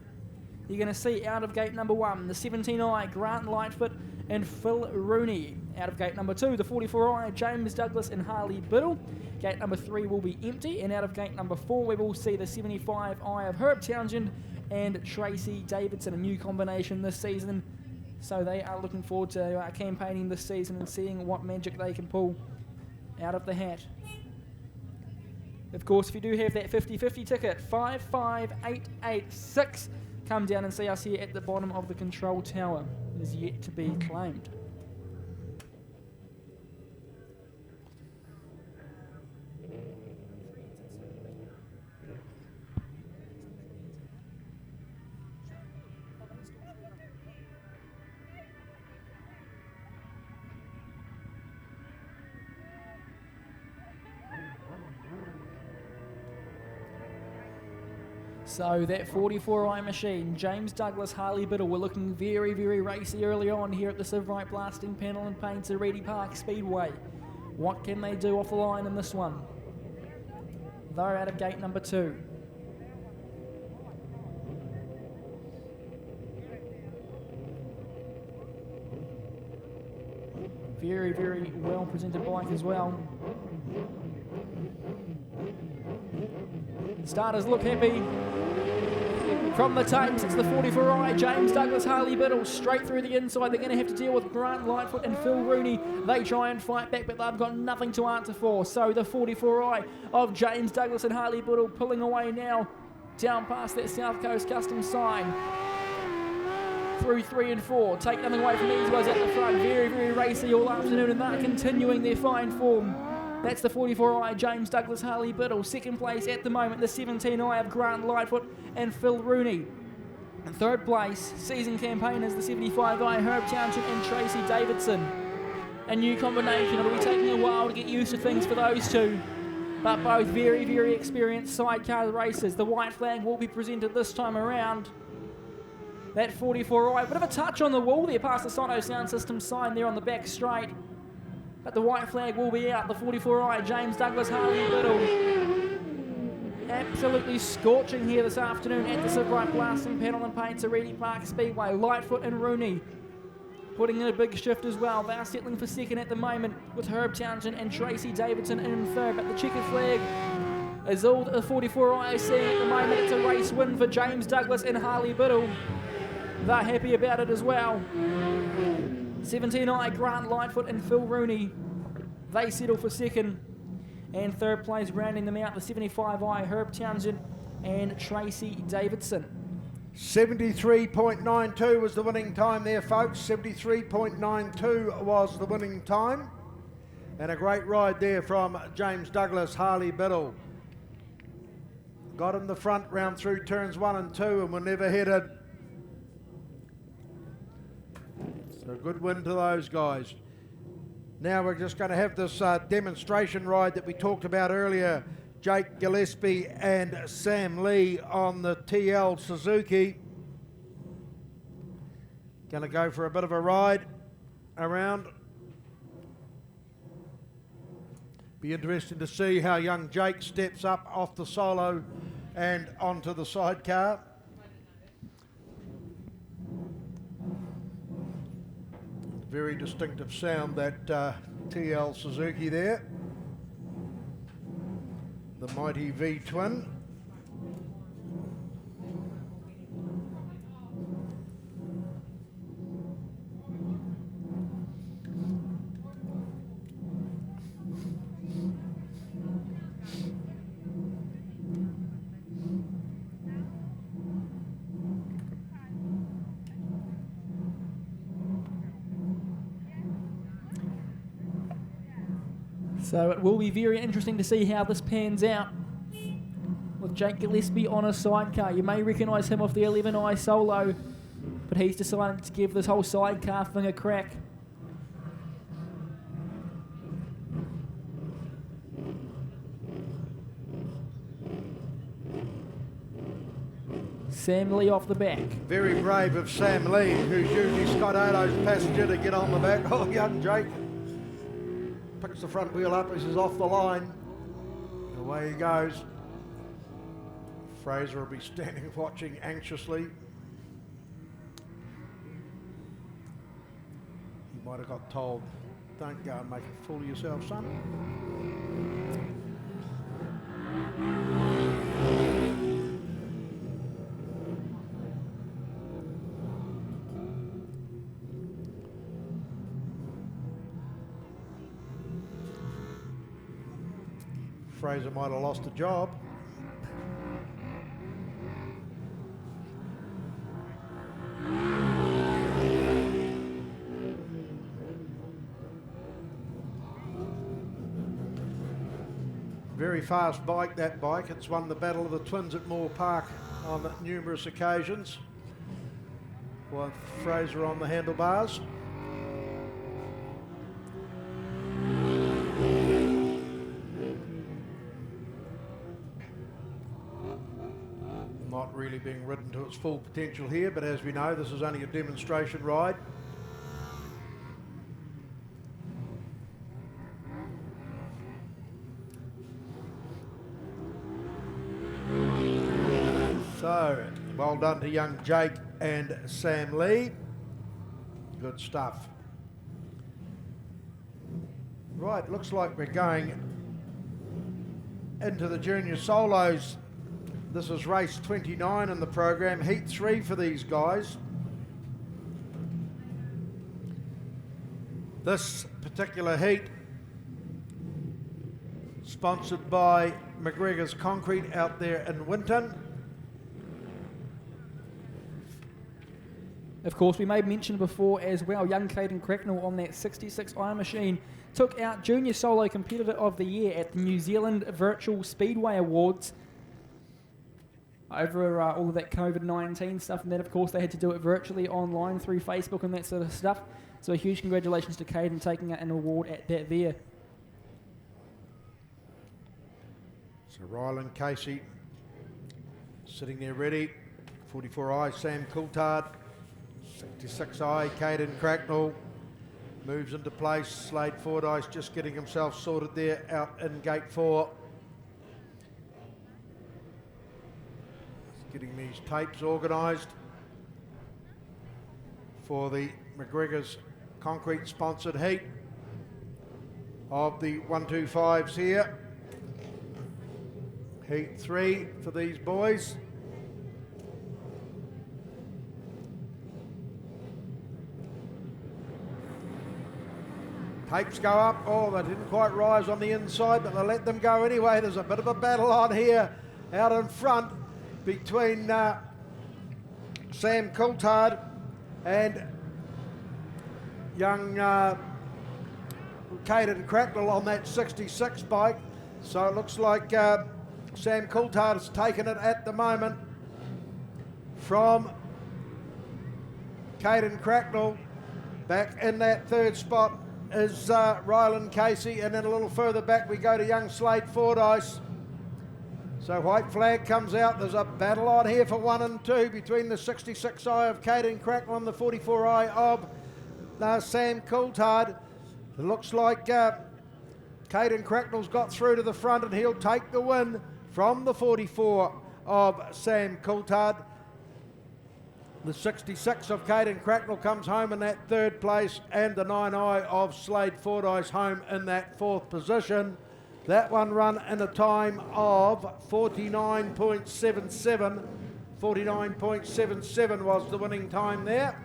You're going to see out of gate number 1, the 17i Grant Lightfoot and Phil Rooney. Out of gate number 2, the 44i James Douglas and Harley Biddle. Gate number 3 will be empty, and out of gate number 4 we will see the 75i of Herb Townsend and Tracy Davidson, a new combination this season. So they are looking forward to campaigning this season and seeing what magic they can pull out of the hat. Of course, if you do have that 50-50 ticket, 55886, come down and see us here at the bottom of the control tower. It is yet to be claimed. So that 44i machine, James Douglas, Harley Biddle, were looking very, very racy early on here at the Sidecar Blasting Panel and Paints Oreti Park Speedway. What can they do off the line in this one? They're out of gate number 2. Very, very well presented bike as well. Starters look happy. From the tapes, it's the 44i, James Douglas, Harley Biddle, straight through the inside. They're going to have to deal with Grant Lightfoot and Phil Rooney. They try and fight back, but they've got nothing to answer for. So the 44i of James Douglas and Harley Biddle pulling away now, down past that South Coast Customs sign. Through 3 and 4, take nothing away from these guys at the front. Very, very racy all afternoon, and they're continuing their fine form. That's the 44i, James Douglas, Harley Biddle. Second place at the moment, the 17i of Grant Lightfoot and Phil Rooney. And third place, season campaigners, the 75i, Herb Townsend and Tracy Davidson. A new combination. It'll be taking a while to get used to things for those two, but both very, very experienced sidecar racers. The white flag will be presented this time around. That 44i, bit of a touch on the wall there past the Sono sound system sign there on the back straight. But the white flag will be out. The 44i, James Douglas, Harley Biddle. Absolutely scorching here this afternoon at the Sidecar Blasting Panel and Paints Oreti Park Speedway. Lightfoot and Rooney putting in a big shift as well. They're settling for second at the moment with Herb Townsend and Tracy Davidson in third. But the checkered flag is all the 44i is seeing at the moment. It's a race win for James Douglas and Harley Biddle. They're happy about it as well. 17i, Grant Lightfoot and Phil Rooney. They settle for second. And third place, rounding them out, the 75i, Herb Townsend and Tracy Davidson. 73.92 was the winning time there, folks. 73.92 was the winning time. And a great ride there from James Douglas, Harley Biddle. Got in the front round through turns 1 and 2 and were never headed. So a good win to those guys. Now we're just going to have this demonstration ride that we talked about earlier. Jake Gillespie and Sam Lee on the TL Suzuki. Going to go for a bit of a ride around. Be interesting to see how young Jake steps up off the solo and onto the sidecar. Very distinctive sound, that TL Suzuki there. The mighty V-twin. So it will be very interesting to see how this pans out with Jake Gillespie on a sidecar. You may recognise him off the 11i solo, but he's decided to give this whole sidecar thing a crack. Sam Lee off the back. Very brave of Sam Lee, who's usually Scott Alo's passenger, to get on the back. Oh, young Jake picks the front wheel up as he's off the line. Away he goes. Fraser will be standing watching anxiously. He might have got told, don't go and make a fool of yourself, son. Fraser might have lost a job. Very fast bike, that bike. It's won the Battle of the Twins at Moore Park on numerous occasions. With Fraser on the handlebars. Not really being ridden to its full potential here, but as we know, this is only a demonstration ride. So, well done to young Jake and Sam Lee. Good stuff. Right, looks like we're going into the junior solos. This is race 29 in the program, heat 3 for these guys. This particular heat sponsored by McGregor's Concrete out there in Winton. Of course, we made mention before as well, young Caden Cracknell on that 66i machine took out Junior Solo Competitor of the Year at the New Zealand Virtual Speedway Awards. Over all of that COVID-19 stuff, and then of course they had to do it virtually online through Facebook and that sort of stuff. So a huge congratulations to Caden taking out an award at that there. So Ryland Casey sitting there ready. 44i Sam Coulthard. 66i Caden Cracknell moves into place. Slade Fordyce just getting himself sorted there out in gate 4. Getting these tapes organised for the McGregor's Concrete sponsored heat of the 125s here. Heat 3 for these boys. Tapes go up. Oh, they didn't quite rise on the inside, but they let them go anyway. There's a bit of a battle on here out in front between Sam Coulthard and young Caden Cracknell on that 66 bike. So it looks like Sam Coulthard has taken it at the moment from Caden Cracknell. Back in that third spot is Ryland Casey, and then a little further back we go to young Slade Fordyce. So white flag comes out. There's a battle on here for 1 and 2 between the 66i of Caden Cracknell and the 44i of Sam Coulthard. It looks like Caden Cracknell's got through to the front and he'll take the win from the 44 of Sam Coulthard. The 66 of Caden Cracknell comes home in that third place, and the 9i of Slade Fordyce home in that fourth position. That one run in a time of 49.77. 49.77 was the winning time there.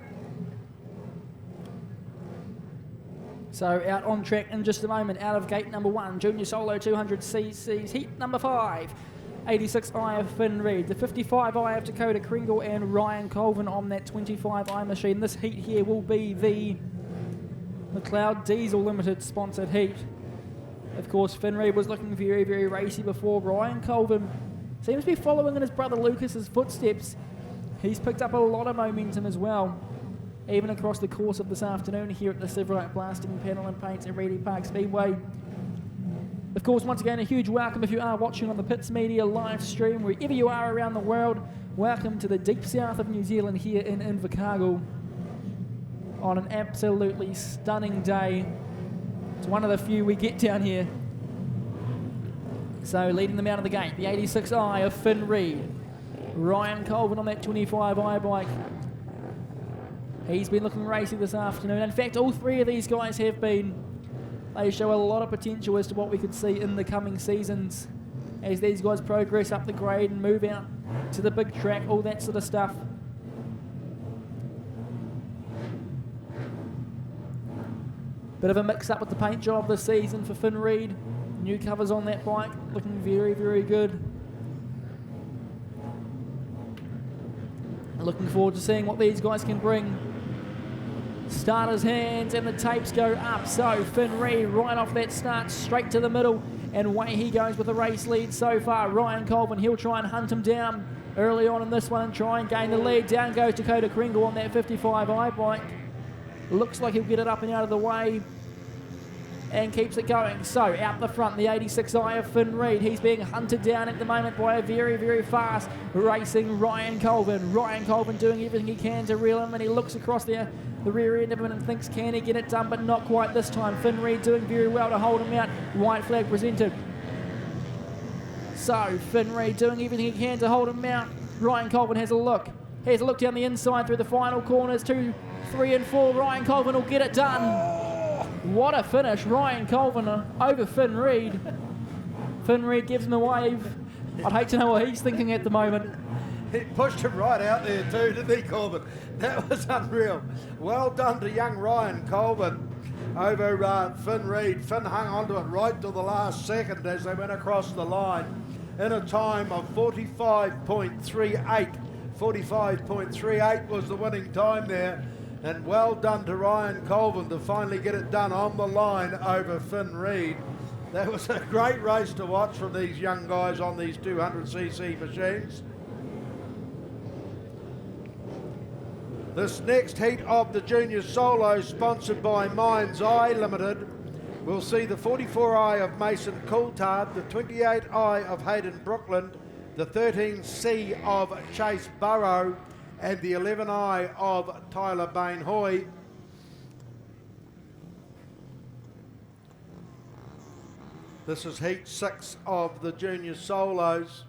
So out on track in just a moment, out of gate number 1, Junior Solo 200cc's heat number 5. 86i of Finn Reid, the 55i of Dakota Kringle and Ryan Colvin on that 25i machine. This heat here will be the McLeod Diesel Limited sponsored heat. Of course, Finn Reid was looking very, very racy before. Ryan Colvin seems to be following in his brother Lucas's footsteps. He's picked up a lot of momentum as well, even across the course of this afternoon here at the Silverite Blasting Panel and Paints at Oreti Park Speedway. Of course, once again, a huge welcome if you are watching on the Pits Media live stream, wherever you are around the world. Welcome to the deep south of New Zealand here in Invercargill on an absolutely stunning day. It's one of the few we get down here. So leading them out of the gate, the 86i of Finn Reid. Ryan Colvin on that 25i bike. He's been looking racy this afternoon. In fact, all three of these guys have been. They show a lot of potential as to what we could see in the coming seasons as these guys progress up the grade and move out to the big track, all that sort of stuff. Bit of a mix-up with the paint job this season for Finn Reid. New covers on that bike, looking very, very good. Looking forward to seeing what these guys can bring. Starter's hands and the tapes go up. So Finn Reid right off that start, straight to the middle, and away he goes with the race lead so far. Ryan Colvin, he'll try and hunt him down early on in this one and try and gain the lead. Down goes Dakota Kringle on that 55i bike. Looks like he'll get it up and out of the way. and keeps it going. So out the front, the 86 Eye of Finn Reid. He's being hunted down at the moment by a very, very fast racing Ryan Colvin. Ryan Colvin doing everything he can to reel him, and he looks across there, the rear end of him, and thinks, can he get it done? But not quite this time. Finn Reid doing very well to hold him out. White flag presented. So Finn Reid doing everything he can to hold him out. Ryan Colvin has a look. Has a look down the inside through the final corners. 2, 3 and 4. Ryan Colvin will get it done. What a finish. Ryan Colvin over Finn Reid. Finn Reid gives him a wave. I'd hate to know what he's thinking at the moment. He pushed him right out there too, didn't he, Colvin? That was unreal. Well done to young Ryan Colvin over Finn Reid. Finn hung onto it right till the last second as they went across the line in a time of 45.38. 45.38 was the winning time there. And well done to Ryan Colvin to finally get it done on the line over Finn Reid. That was a great race to watch from these young guys on these 200cc machines. This next heat of the junior solo, sponsored by Mind's Eye Limited, we'll see the 44i of Mason Coulthard, the 28i of Hayden Brookland, the 13C of Chase Burrow, and the 11i of Tyler Bain Hoy. This is heat 6 of the junior solos.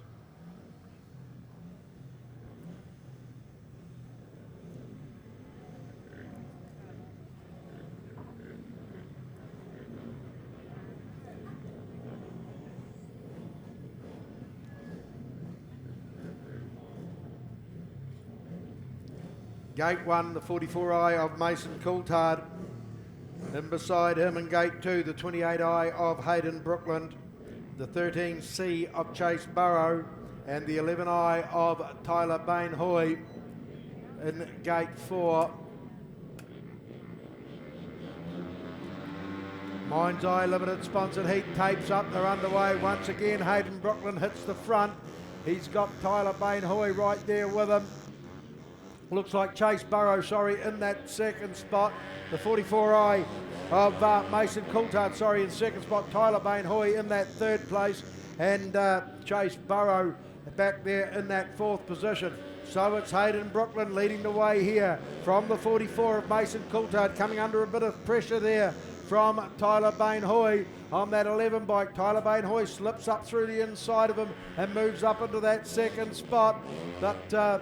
Gate 1, the 44i of Mason Coulthard. In beside him in Gate 2, the 28i of Hayden Brookland, the 13C of Chase Burrow, and the 11i of Tyler Bain Hoy. In Gate 4, Mind's Eye Limited sponsored heat tapes up. They're underway once again. Hayden Brookland hits the front. He's got Tyler Bain Hoy right there with him. Looks like Chase Burrow, in that second spot. The 44i of Mason Coulthard, in second spot. Tyler Bain Hoy in that third place. And Chase Burrow back there in that fourth position. So it's Hayden Brookland leading the way here from the 44 of Mason Coulthard, coming under a bit of pressure there from Tyler Bain Hoy on that 11 bike. Tyler Bain Hoy slips up through the inside of him and moves up into that second spot. But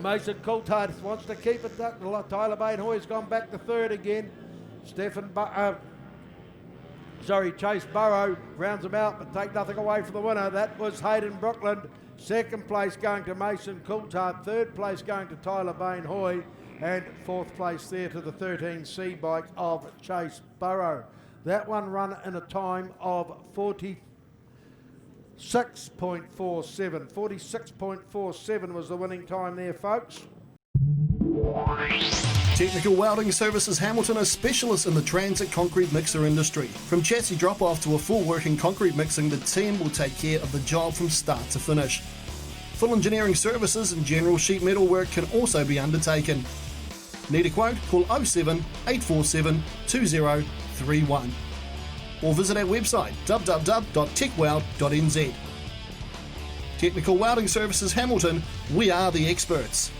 Mason Coulthard wants to keep it. Tyler Bain Hoy's gone back to third again. Chase Burrow rounds him out, but take nothing away from the winner. That was Hayden Brookland. Second place going to Mason Coulthard. Third place going to Tyler Bain Hoy. And fourth place there to the 13C bike of Chase Burrow. That one run in a time of 46.47. 46.47 was the winning time there, folks. Technical Welding Services Hamilton are specialists in the transit concrete mixer industry. From chassis drop-off to a full working concrete mixing, the team will take care of the job from start to finish. Full engineering services and general sheet metal work can also be undertaken. Need a quote? Call 07 847 2031 or visit our website www.techweld.nz. Technical Welding Services Hamilton, we are the experts.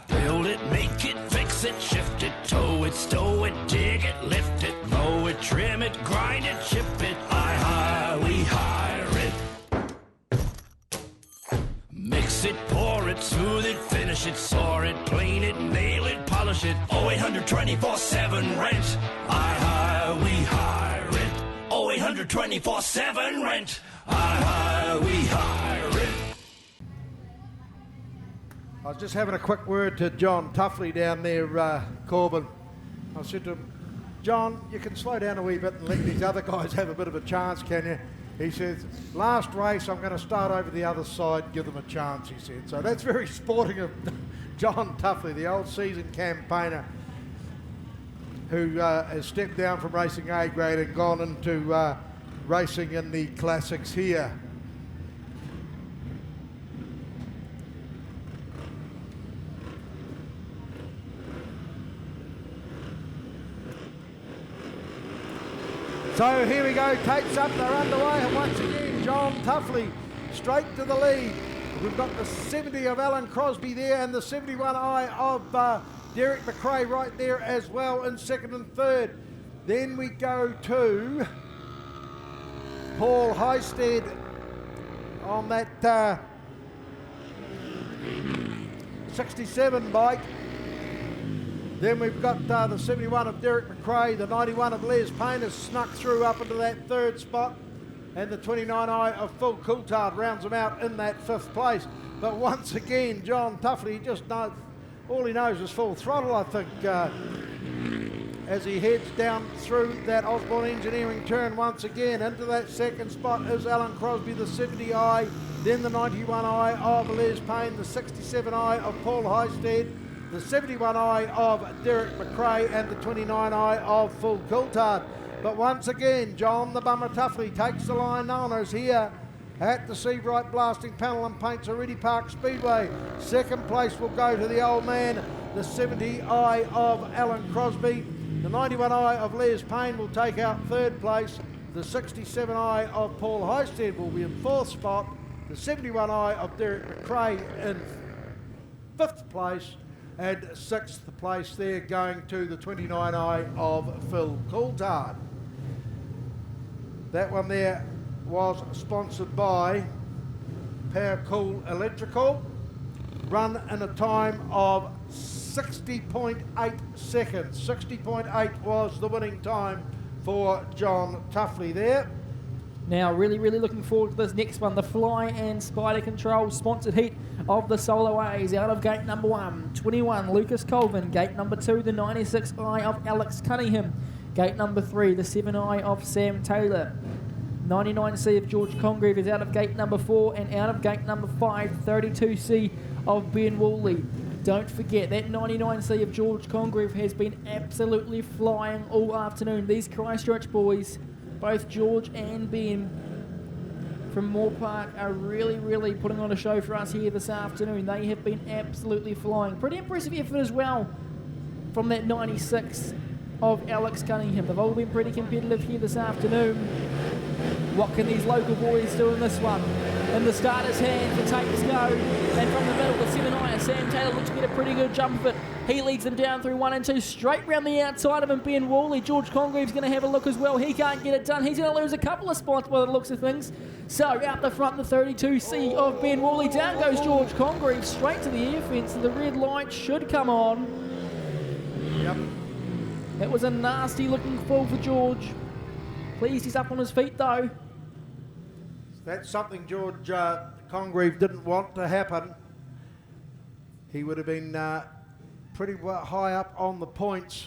Build it, make it, fix it, shift it, tow it, stow it, dig it, lift it, mow it, trim it, grind it, chip it. We hire it. Mix it, pour it, smooth it, finish it, saw it, clean it, nail it, polish it. 0800 24/7 rent. We hire it. 0800 24/7 rent. We hire it. I was just having a quick word to John Tuffley down there, Corbin. I said to him, John, you can slow down a wee bit and let these other guys have a bit of a chance, can you? He says, last race I'm going to start over the other side, give them a chance, he said. So that's very sporting of John Tuffley, the old seasoned campaigner who has stepped down from racing A grade and gone into racing in the classics here. So here we go, tapes up, they're underway, and once again, John Tuffley straight to the lead. We've got the 70 of Alan Crosby there and the 71i of Derek McRae right there as well in second and third. Then we go to Paul Highstead on that 67 bike. Then we've got the 71 of Derek McRae, the 91 of Les Payne has snuck through up into that third spot, and the 29i of Phil Coulthard rounds them out in that fifth place. But once again, John Tuffley just knows, all he knows is full throttle, I think, as he heads down through that Osborne Engineering turn once again. Into that second spot is Alan Crosby, the 70i, then the 91i of Les Payne, the 67i of Paul Highstead, the 71i of Derek McRae, and the 29i of Phil Coulthard. But once again, John the Bummer Tuffley takes the line honours here at the Seabright Blasting Panel and Paints Oreti Park Speedway. Second place will go to the old man, the 70i of Alan Crosby. The 91i of Les Payne will take out third place. The 67i of Paul Highstead will be in fourth spot. The 71i of Derek McRae in fifth place. And sixth place there going to the 29i of Phil Coulthard. That one there was sponsored by Power Cool Electrical, run in a time of 60.8 seconds. 60.8 was the winning time for John Tuffley there. Now, really looking forward to this next one, the Fly and Spider Control sponsored heat of the Solo A's. Out of gate number 1, 21, Lucas Colvin. Gate number 2, the 96i of Alex Cunningham. Gate number 3, the 7i of Sam Taylor. 99C of George Congreve is out of gate number 4, and out of gate number 5, 32C of Ben Woolley. Don't forget that 99C of George Congreve has been absolutely flying all afternoon. These Christchurch boys, both George and Ben from Moore Park, are really putting on a show for us here this afternoon. They have been absolutely flying. Pretty impressive effort as well from that 96 of Alex Cunningham. They've all been pretty competitive here this afternoon. What can these local boys do in this one? In the starter's hand, the tapes go, and from the middle, the 7i, Sam Taylor looks to get a pretty good jump of it. He leads them down through 1 and 2, straight round the outside of him, Ben Woolley. George Congreve's going to have a look as well. He can't get it done. He's going to lose a couple of spots by the looks of things. So out the front, the 32C of Ben Woolley. Down goes George Congreve, straight to the air fence. The red light should come on. Yep. That was a nasty looking fall for George. Pleased he's up on his feet though. That's something George Congreve didn't want to happen. He would have been pretty high up on the points,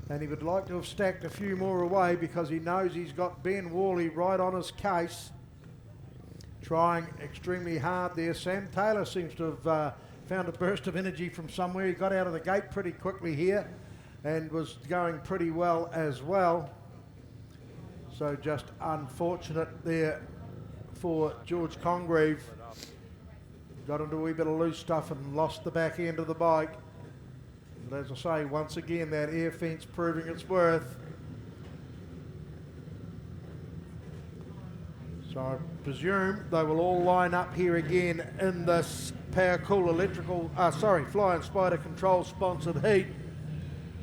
and he would like to have stacked a few more away because he knows he's got Ben Woolley right on his case, trying extremely hard there. Sam Taylor seems to have found a burst of energy from somewhere. He got out of the gate pretty quickly here and was going pretty well as well. So just unfortunate there for George Congreve. Got into a wee bit of loose stuff and lost the back end of the bike. And as I say, once again, that air fence proving its worth. So I presume they will all line up here again in this Power Cool Electrical, Fly and Spider Control sponsored heat,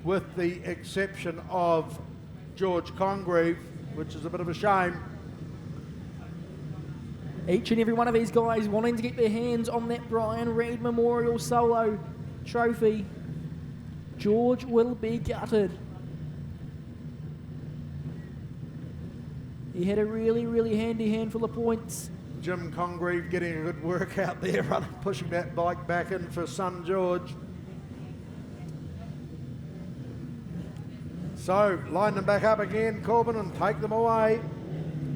with the exception of George Congreve, which is a bit of a shame. Each and every one of these guys wanting to get their hands on that Brian Reid Memorial Solo trophy. George will be gutted. He had a really handy handful of points. Jim Congreve getting a good workout there, pushing that bike back in for son George. So, line them back up again, Corbin, and take them away.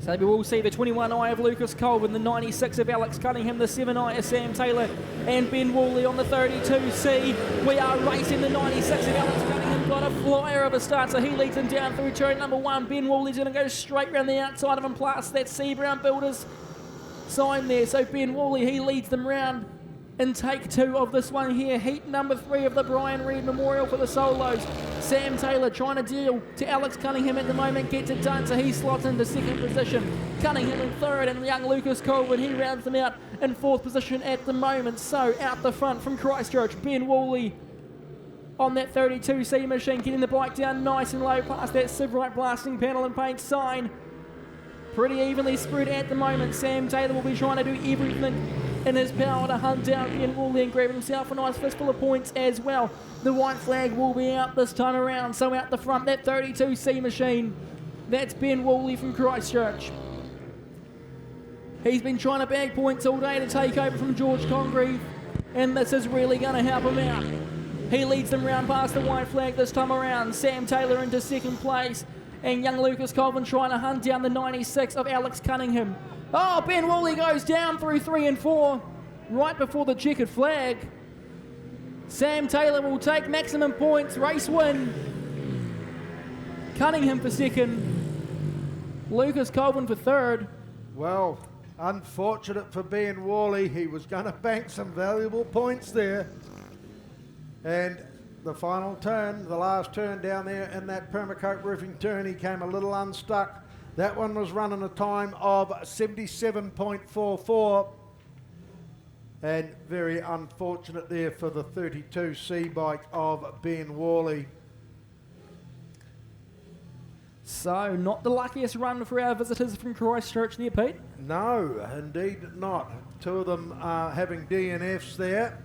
So we will see the 21i of Lucas Colvin, the 96 of Alex Cunningham, the 7i of Sam Taylor, and Ben Woolley on the 32C. We are racing the 96 of Alex Cunningham. Got a flyer of a start, so he leads them down through turn number 1. Ben Woolley's going to go straight round the outside of him, past that C Brown Builders sign there. So Ben Woolley, he leads them round in take 2 of this one here. Heat number 3 of the Brian Reid Memorial for the solos. Sam Taylor trying to deal to Alex Cunningham at the moment, gets it done, so he slots into 2nd position. Cunningham in 3rd, and young Lucas Colvin, he rounds them out in 4th position at the moment. So out the front from Christchurch, Ben Woolley on that 32C machine, getting the bike down nice and low past that Sivrite blasting panel and paint sign. Pretty evenly spread at the moment. Sam Taylor will be trying to do everything in his power to hunt down Ben Woolley and grab himself a nice fistful of points as well. The white flag will be out this time around, so out the front, that 32C machine. That's Ben Woolley from Christchurch. He's been trying to bag points all day to take over from George Congreve, and this is really going to help him out. He leads them round past the white flag this time around. Sam Taylor into 2nd place, and young Lucas Colvin trying to hunt down the 96 of Alex Cunningham. Oh, Ben Woolley goes down through 3 and 4, right before the checkered flag. Sam Taylor will take maximum points, race win. Cunningham for 2nd, Lucas Colvin for 3rd. Well, unfortunate for Ben Woolley. He was going to bank some valuable points there. And the final turn, the last turn down there in that Permacoat roofing turn, he came a little unstuck. That one was running a time of 77.44. And very unfortunate there for the 32C bike of Ben Woolley. So, not the luckiest run for our visitors from Christchurch there, Pete. No, indeed not. 2 of them having DNFs there.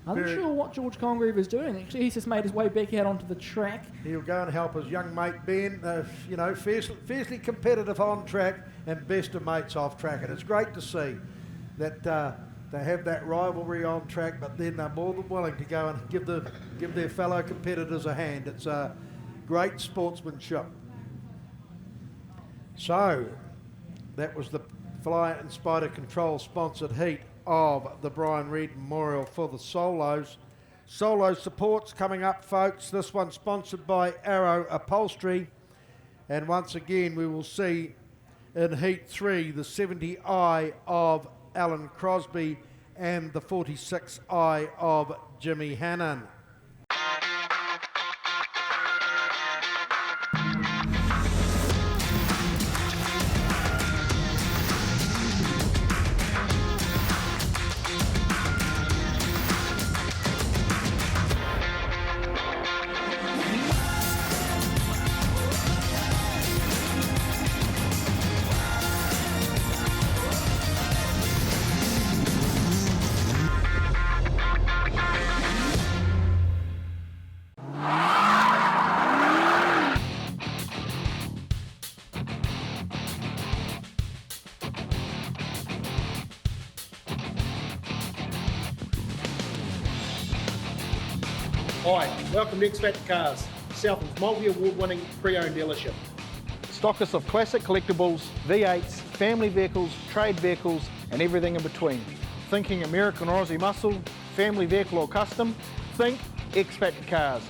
I'm not sure what George Congreve is doing. Actually, he's just made his way back out onto the track. He'll go and help his young mate Ben, fiercely competitive on track and best of mates off track. And it's great to see that they have that rivalry on track, but then they're more than willing to go and give their fellow competitors a hand. It's great sportsmanship. So, that was the Fly and Spider Control sponsored heat of the Brian Reid Memorial for the solos. Solo supports coming up, folks. This one sponsored by Arrow Upholstery. And once again, we will see in Heat 3 the 70i of Alan Crosby and the 46i of Jimmy Hannon. Hi, welcome to X Factor Cars, Southland's multi-award-winning pre-owned dealership. Stockists of classic collectibles, V8s, family vehicles, trade vehicles, and everything in between. Thinking American or Aussie muscle, family vehicle or custom? Think X Factor Cars.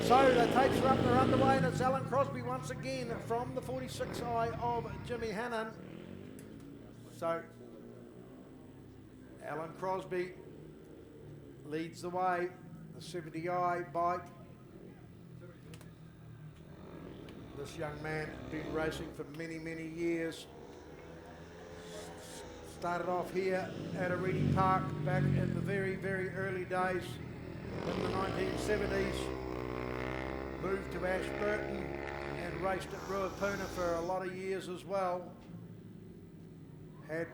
So the tapes are up, they're underway, and it's Alan Crosby once again from the 46i of Jimmy Hannon. So Alan Crosby leads the way, the 70i bike. This young man been racing for many, many years. Started off here at Oreti Park back in the very, very early days in the 1970s. Moved to Ashburton and raced at Ruapuna for a lot of years as well. Had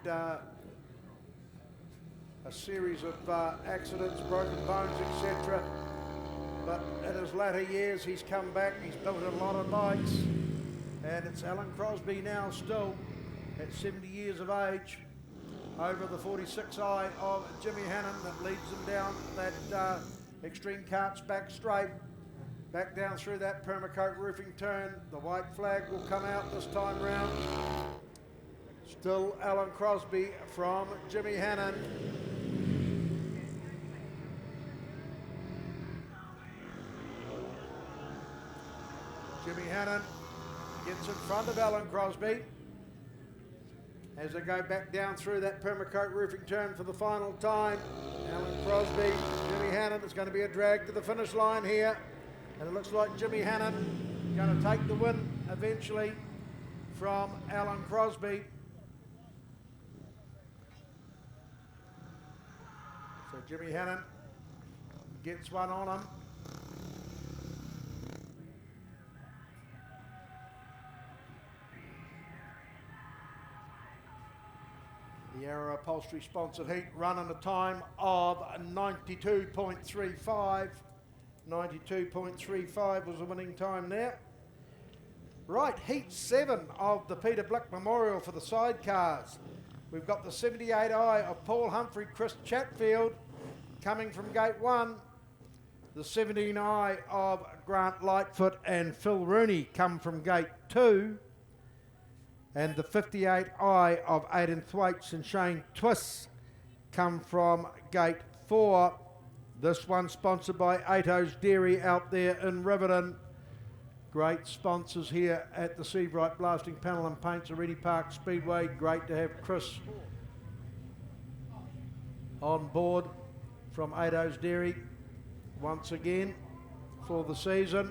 a series of accidents, broken bones, etc. But in his latter years, he's come back, he's built a lot of bikes, and it's Alan Crosby now still at 70 years of age over the 46i of Jimmy Hannon that leads them down that extreme karts back straight, back down through that permacoat roofing turn. The white flag will come out this time round. Still Alan Crosby from Jimmy Hannon. Jimmy Hannon gets in front of Alan Crosby as they go back down through that permacoat roofing turn for the final time. Alan Crosby, Jimmy Hannon, it's going to be a drag to the finish line here. And it looks like Jimmy Hannon going to take the win eventually from Alan Crosby. So Jimmy Hannon gets one on him. The Arrow Upholstery sponsored heat running a time of 92.35. 92.35 was the winning time there. Right, heat 7 of the Peter Blick Memorial for the sidecars. We've got the 78i of Paul Humphrey, Chris Chatfield coming from gate 1. The 17i of Grant Lightfoot and Phil Rooney come from gate 2. And the 58i of Aidan Thwaites and Shane Twiss come from gate 4. This one sponsored by Ato's Dairy out there in Riverton. Great sponsors here at the Seabright Blasting Panel and Paints, Oreti Park Speedway. Great to have Chris on board from Ato's Dairy once again for the season.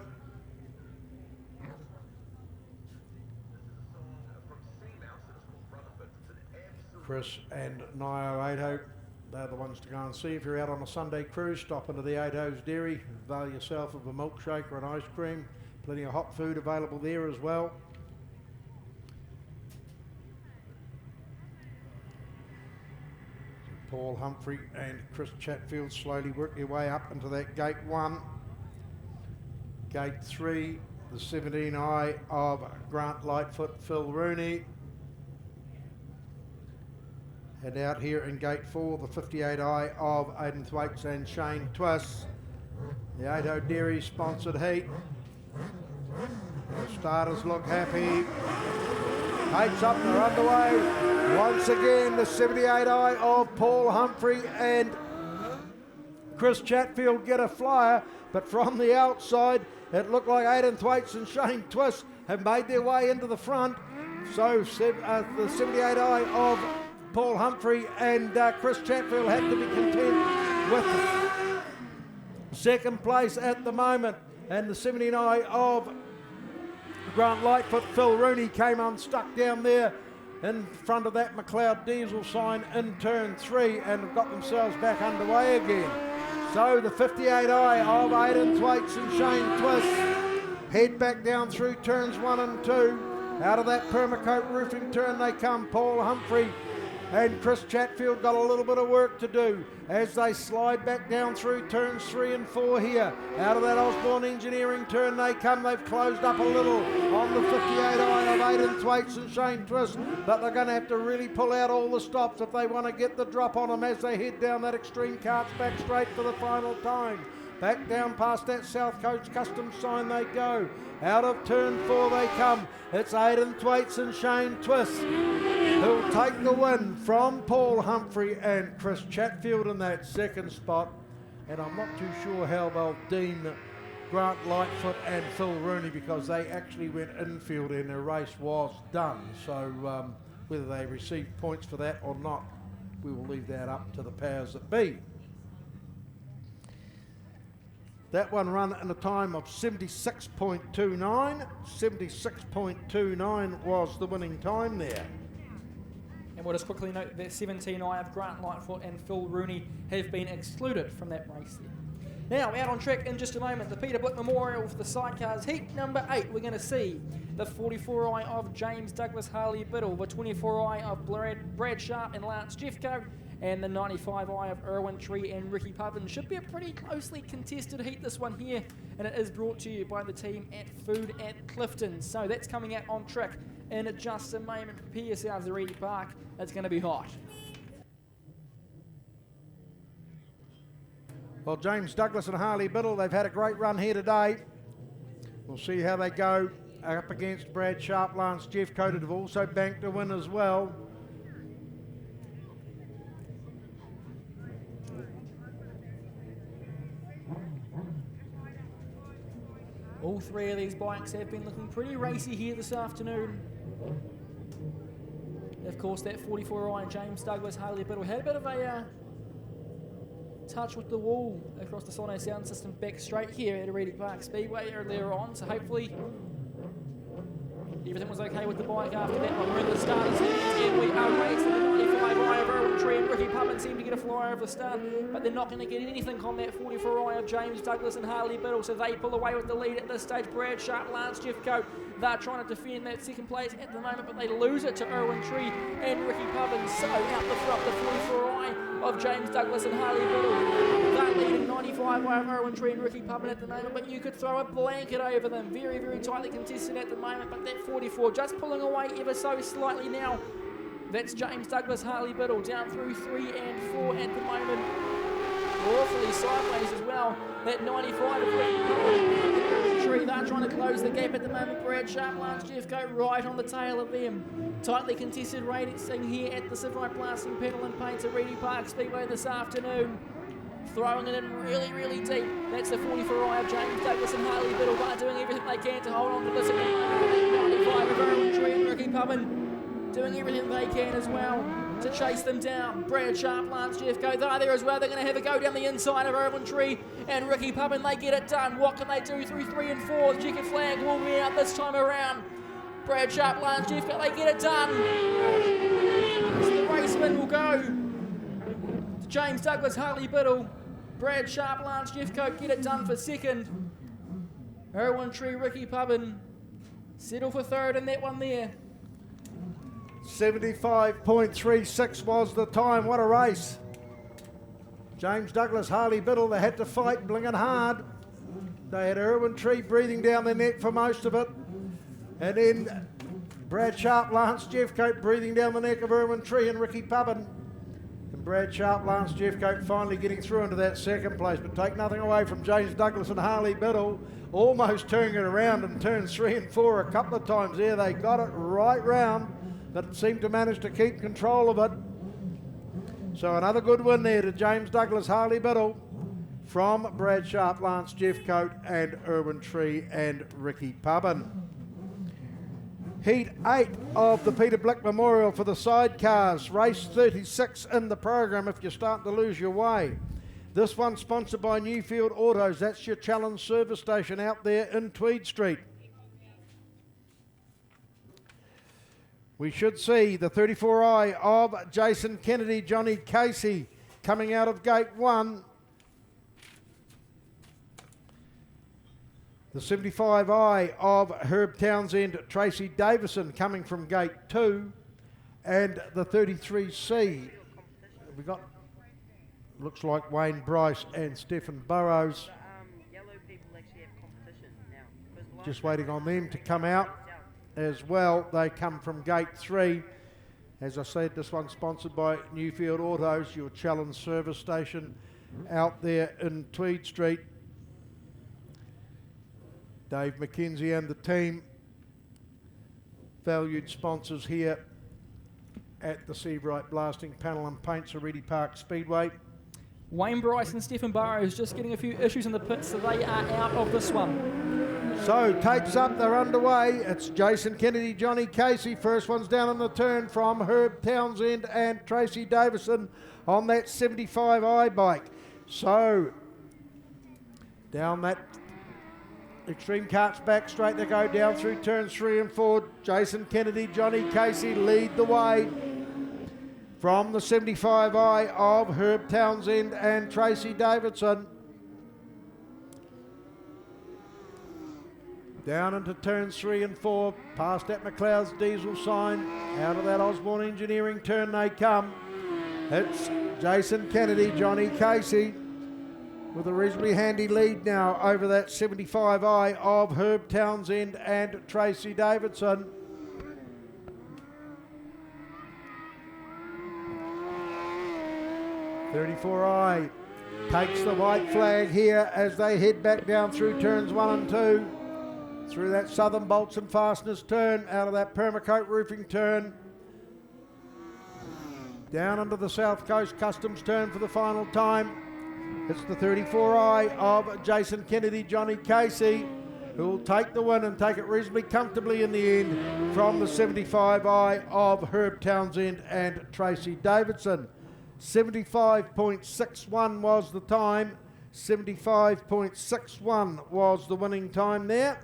Chris and Nio Ato, they're the ones to go and see. If you're out on a Sunday cruise, stop into the Ato's Dairy, avail yourself of a milkshake or an ice cream. Plenty of hot food available there as well. So Paul Humphrey and Chris Chatfield slowly work their way up into that gate 1. Gate 3, the 17i of Grant Lightfoot, Phil Rooney. And out here in gate 4, the 58i of Aidan Thwaites and Shane Twiss. The Ato Dairy sponsored heat. The starters look happy. Heats up, they're underway. Once again, the 78i of Paul Humphrey and Chris Chatfield get a flyer, but from the outside, it looked like Aidan Thwaites and Shane Twiss have made their way into the front. So the 78i of Paul Humphrey and Chris Chatfield had to be content with second place at the moment. And the 79i of Grant Lightfoot, Phil Rooney, came unstuck down there in front of that McLeod diesel sign in turn 3 and have got themselves back underway again. So the 58i of Aidan Thwaites and Shane Twiss head back down through turns 1 and 2. Out of that permacoat roofing turn they come. Paul Humphrey and Chris Chatfield got a little bit of work to do as they slide back down through turns 3 and 4 here. Out of that Osborne Engineering turn they come. They've closed up a little on the 58i of Aidan Thwaites and Shane Twiss, but they're going to have to really pull out all the stops if they want to get the drop on them as they head down that extreme karts back straight for the final time. Back down past that South Coast Customs sign they go. Out of turn 4 they come. It's Aidan Thwaites and Shane Twiss who'll take the win from Paul Humphrey and Chris Chatfield in that second spot. And I'm not too sure how they'll deem Grant Lightfoot and Phil Rooney because they actually went infield and their race was done. So whether they received points for that or not, we will leave that up to the powers that be. That one run in a time of 76.29. 76.29 was the winning time there. And we'll just quickly note that 17i of Grant Lightfoot and Phil Rooney have been excluded from that race there. Now, out on track in just a moment, the Peter Blick Memorial for the sidecars. Heat number 8, we're going to see the 44i of James Douglas Harley Biddle, the 24i of Brad Sharp and Lance Jeffco, and the 95i of Irwin Tree and Ricky Pubbin. Should be a pretty closely contested heat, this one here, and it is brought to you by the team at Food at Clifton. So that's coming out on track in just a moment. Prepare yourselves, Oreti Park. It's going to be hot. Well, James Douglas and Harley Biddle, they've had a great run here today. We'll see how they go up against Brad Sharp, Lance Jeffcoat, have also banked a win as well. All three of these bikes have been looking pretty racy here this afternoon. Of course, that 44i James Douglas Harley Biddle had a bit of a touch with the wall across the Sono sound system back straight here at Oreti Park Speedway earlier on, so hopefully everything was okay with the bike after that one. We're in the starters and we are racing. The 95i of Irwin Tree and Ricky Pubbin seem to get a flyer over the start, but they're not going to get anything on that 44i of James Douglas and Harley Biddle, so they pull away with the lead at this stage. Brad Sharp, Lance Jeffcoat, they're trying to defend that second place at the moment, but they lose it to Irwin Tree and Ricky Pubbin. So out the front, the 44i of James Douglas and Harley Biddle. They're leading 95i of Irwin Tree and Ricky Pubbin at the moment, but you could throw a blanket over them. Very, very tightly contested at the moment, but that 44 just pulling away ever so slightly now. That's James Douglas Harley Biddle down through 3 and 4 at the moment. Awfully sideways as well. That 95 of Ricky Pubbin. Tree, they're trying to close the gap at the moment. Brad Sharp, Lance Jeffcoat right on the tail of them. Tightly contested racing here at the Sidecar Blasting Pedal and Paints at Oreti Park Speedway this afternoon. Throwing it in really, really deep. That's the 44i of James Douglas and Harley Biddle. They're doing everything they can to hold on to this. 95 of Irwin Tree and Ricky Pubbin doing everything they can as well to chase them down. Brad Sharp, Lance Jeffcoat, they're there as well. They're going to have a go down the inside of Irwin Tree and Ricky Pubbin. They get it done. What can they do through 3 and 4? The checkered flag will be out this time around. Brad Sharp, Lance Jeffcoat, they get it done. So the race win will go to James Douglas, Harley Biddle. Brad Sharp, Lance Jeffcoat get it done for second. Irwin Tree, Ricky Pubbin settle for third in that one there. 75.36 was the time. What a race. James Douglas, Harley Biddle, they had to fight, blinging hard. They had Irwin Tree breathing down their neck for most of it. And then Brad Sharp, Lance Jeffcoat breathing down the neck of Irwin Tree and Ricky Pubbin. And Brad Sharp, Lance Jeffcoat finally getting through into that second place. But take nothing away from James Douglas and Harley Biddle, almost turning it around in turns 3 and 4 a couple of times there. They got it right round, but seemed to manage to keep control of it. So another good win there to James Douglas, Harley Biddle from Brad Sharp, Lance Jeffcoat and Irwin Tree and Ricky Pubbin. Heat 8 of the Peter Blick Memorial for the sidecars. Race 36 in the program if you're starting to lose your way. This one sponsored by Newfield Autos. That's your Challenge service station out there in Tweed Street. We should see the 34i of Jason Kennedy, Johnny Casey coming out of gate 1. The 75i of Herb Townsend, Tracy Davison coming from gate 2. And the 33C, we got, looks like Wayne Bryce and Stephen Burrows. Yellow people actually have competition now. Just waiting on them to come out as well. They come from gate 3. As I said, this one's sponsored by Newfield Autos, your Challenge service station out there in Tweed Street. Dave McKenzie and the team, valued sponsors here at the Seabright Blasting Panel and Paints, Oreti Park Speedway. Wayne Bryce and Stephen Burrows just getting a few issues in the pits, so they are out of this one. So tapes up, they're underway. It's Jason Kennedy, Johnny Casey. First one's down on the turn from Herb Townsend and Tracy Davison on that 75i bike. So down that extreme carts back straight, they go down through turns 3 and 4. Jason Kennedy, Johnny Casey lead the way from the 75i of Herb Townsend and Tracy Davidson. Down into turns 3 and 4, past that McLeod's diesel sign. Out of that Osborne Engineering turn they come. It's Jason Kennedy, Johnny Casey, with a reasonably handy lead now over that 75i of Herb Townsend and Tracy Davidson. .34i takes the white flag here as they head back down through turns 1 and 2. Through that Southern Bolts and Fasteners turn, out of that Permacoat Roofing turn. Down into the South Coast Customs turn for the final time. It's the 34i of Jason Kennedy, Johnny Casey, who will take the win and take it reasonably comfortably in the end from the 75i of Herb Townsend and Tracy Davidson. 75.61 was the time. 75.61 was the winning time there.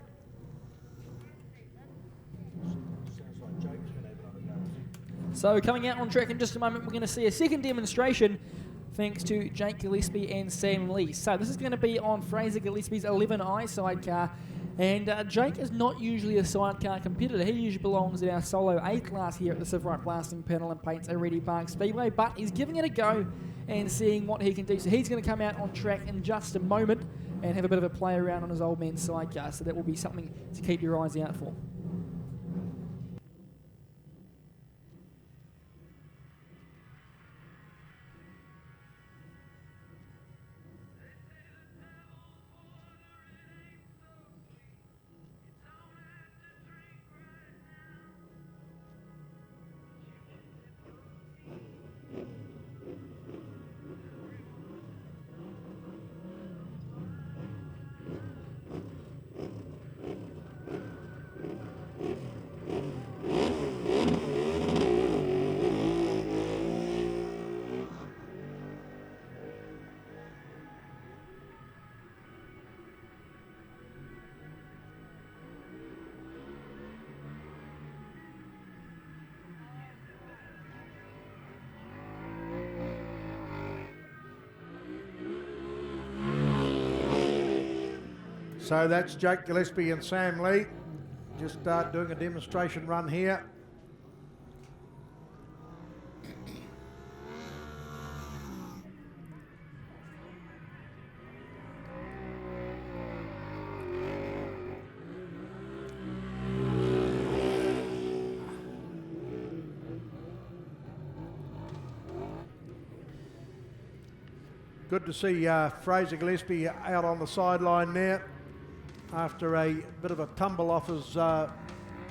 So coming out on track in just a moment, we're going to see a second demonstration thanks to Jake Gillespie and Sam Lee. So this is going to be on Fraser Gillespie's 11i sidecar. And Jake is not usually a sidecar competitor. He usually belongs in our solo A class here at the Silverite Blasting Panel and Paints Oreti Park Speedway, but he's giving it a go and seeing what he can do. So he's going to come out on track in just a moment and have a bit of a play around on his old man's sidecar. So that will be something to keep your eyes out for. So that's Jake Gillespie and Sam Lee just doing a demonstration run here. Good to see Fraser Gillespie out on the sideline there after a bit of a tumble off his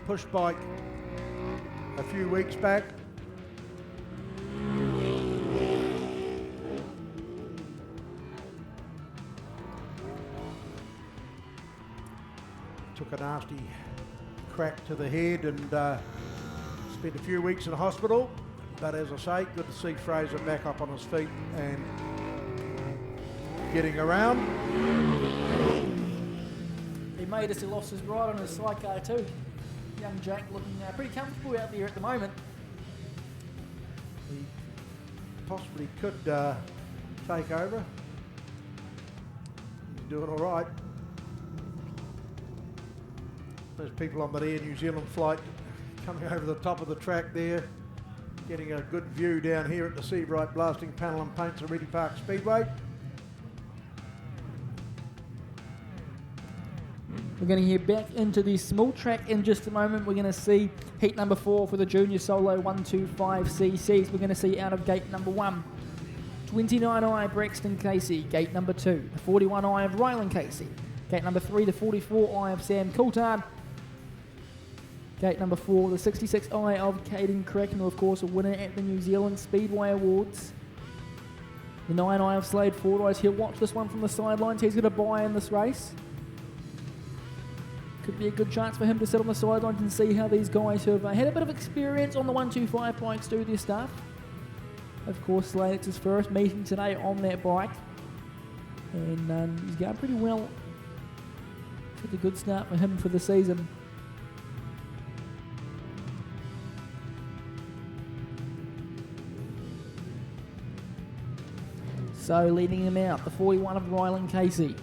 push bike a few weeks back. Took a nasty crack to the head and spent a few weeks in hospital. But as I say, good to see Fraser back up on his feet and getting around. He made us, he lost his ride on his sidecar too. Young Jake looking pretty comfortable out there at the moment. He possibly could take over. He's doing all right. There's people on that Air New Zealand flight coming over the top of the track there, getting a good view down here at the Silverite Blasting Panel and Paints Oreti Park Speedway. We're going to head back into the small track in just a moment. We're going to see heat number 4 for the junior solo 125cc's. We're going to see out of gate number 1, 29i Braxton Casey. Gate number 2, the 41i of Rylan Casey. Gate number 3, the 44i of Sam Coulthard. Gate number 4, the 66i of Caden Kraken, who of course a winner at the New Zealand Speedway Awards. The 9i of Slade Fordyce. He'll watch this one from the sidelines. He's going to buy in this race. Could be a good chance for him to sit on the sidelines and see how these guys who have had a bit of experience on the 125 bikes do their stuff. Of course, Slade, it's his first meeting today on that bike. And he's going pretty well. It's a good start for him for the season. So leading him out, the 41 of Rylan Casey.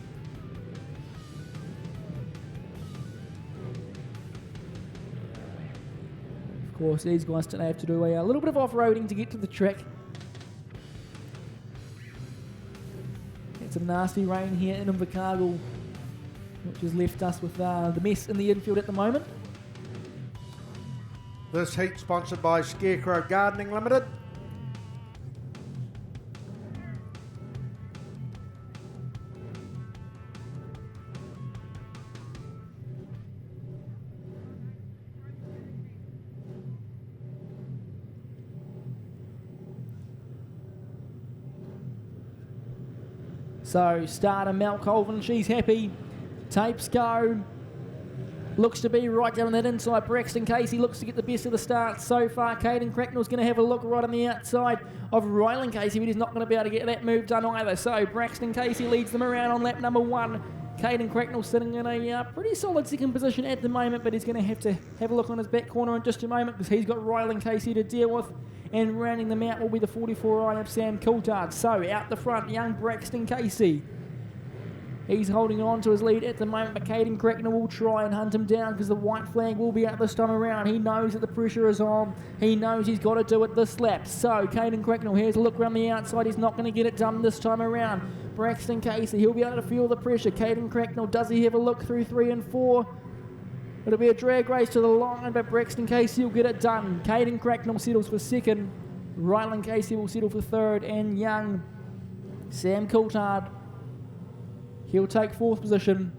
Of course, these guys today have to do a little bit of off-roading to get to the track. some nasty rain here in Invercargill, which has left us with the mess in the infield at the moment. This heat sponsored by Scarecrow Gardening Limited. So starter Mel Colvin, she's happy. Tapes go. Looks to be right down on that inside. Braxton Casey looks to get the best of the start so far. Caden Cracknell's going to have a look right on the outside of Ryland Casey, but he's not going to be able to get that move done either. So Braxton Casey leads them around on lap number 1. Caden Cracknell sitting in a pretty solid second position at the moment, but he's going to have a look on his back corner in just a moment because he's got Ryland Casey to deal with. And rounding them out will be the 44i of Sam Coulthard. So out the front, young Braxton Casey. He's holding on to his lead at the moment, but Caden Cracknell will try and hunt him down because the white flag will be out this time around. He knows that the pressure is on. He knows he's got to do it this lap. So Caden Cracknell, here's a look around the outside. He's not going to get it done this time around. Braxton Casey, he'll be able to feel the pressure. Caden Cracknell, does he have a look through 3 and 4? It'll be a drag race to the line, but Braxton Casey will get it done. Caden Cracknell settles for second. Ryland Casey will settle for third. And young Sam Coulthard, he'll take 4th position.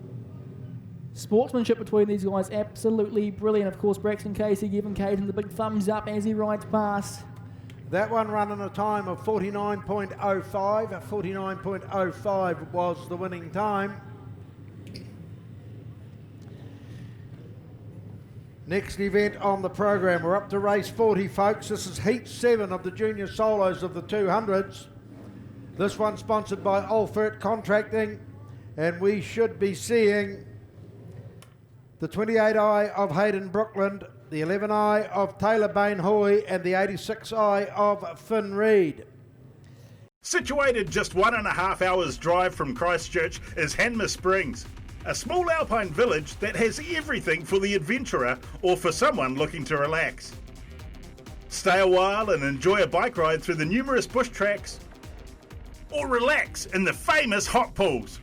Sportsmanship between these guys, absolutely brilliant. Of course, Braxton Casey giving Caden the big thumbs up as he rides past. That one running a time of 49.05. 49.05 was the winning time. Next event on the program, we're up to race 40, folks. This is heat 7 of the junior solos of the 200s. This one sponsored by Oreti Contracting, and we should be seeing the 28i of Hayden Brookland, the 11i of Taylor Bain Hoy, and the 86i of Finn Reid. Situated just 1.5 hours drive from Christchurch is Hanmer Springs, a small alpine village that has everything for the adventurer or for someone looking to relax. Stay a while and enjoy a bike ride through the numerous bush tracks, or relax in the famous hot pools.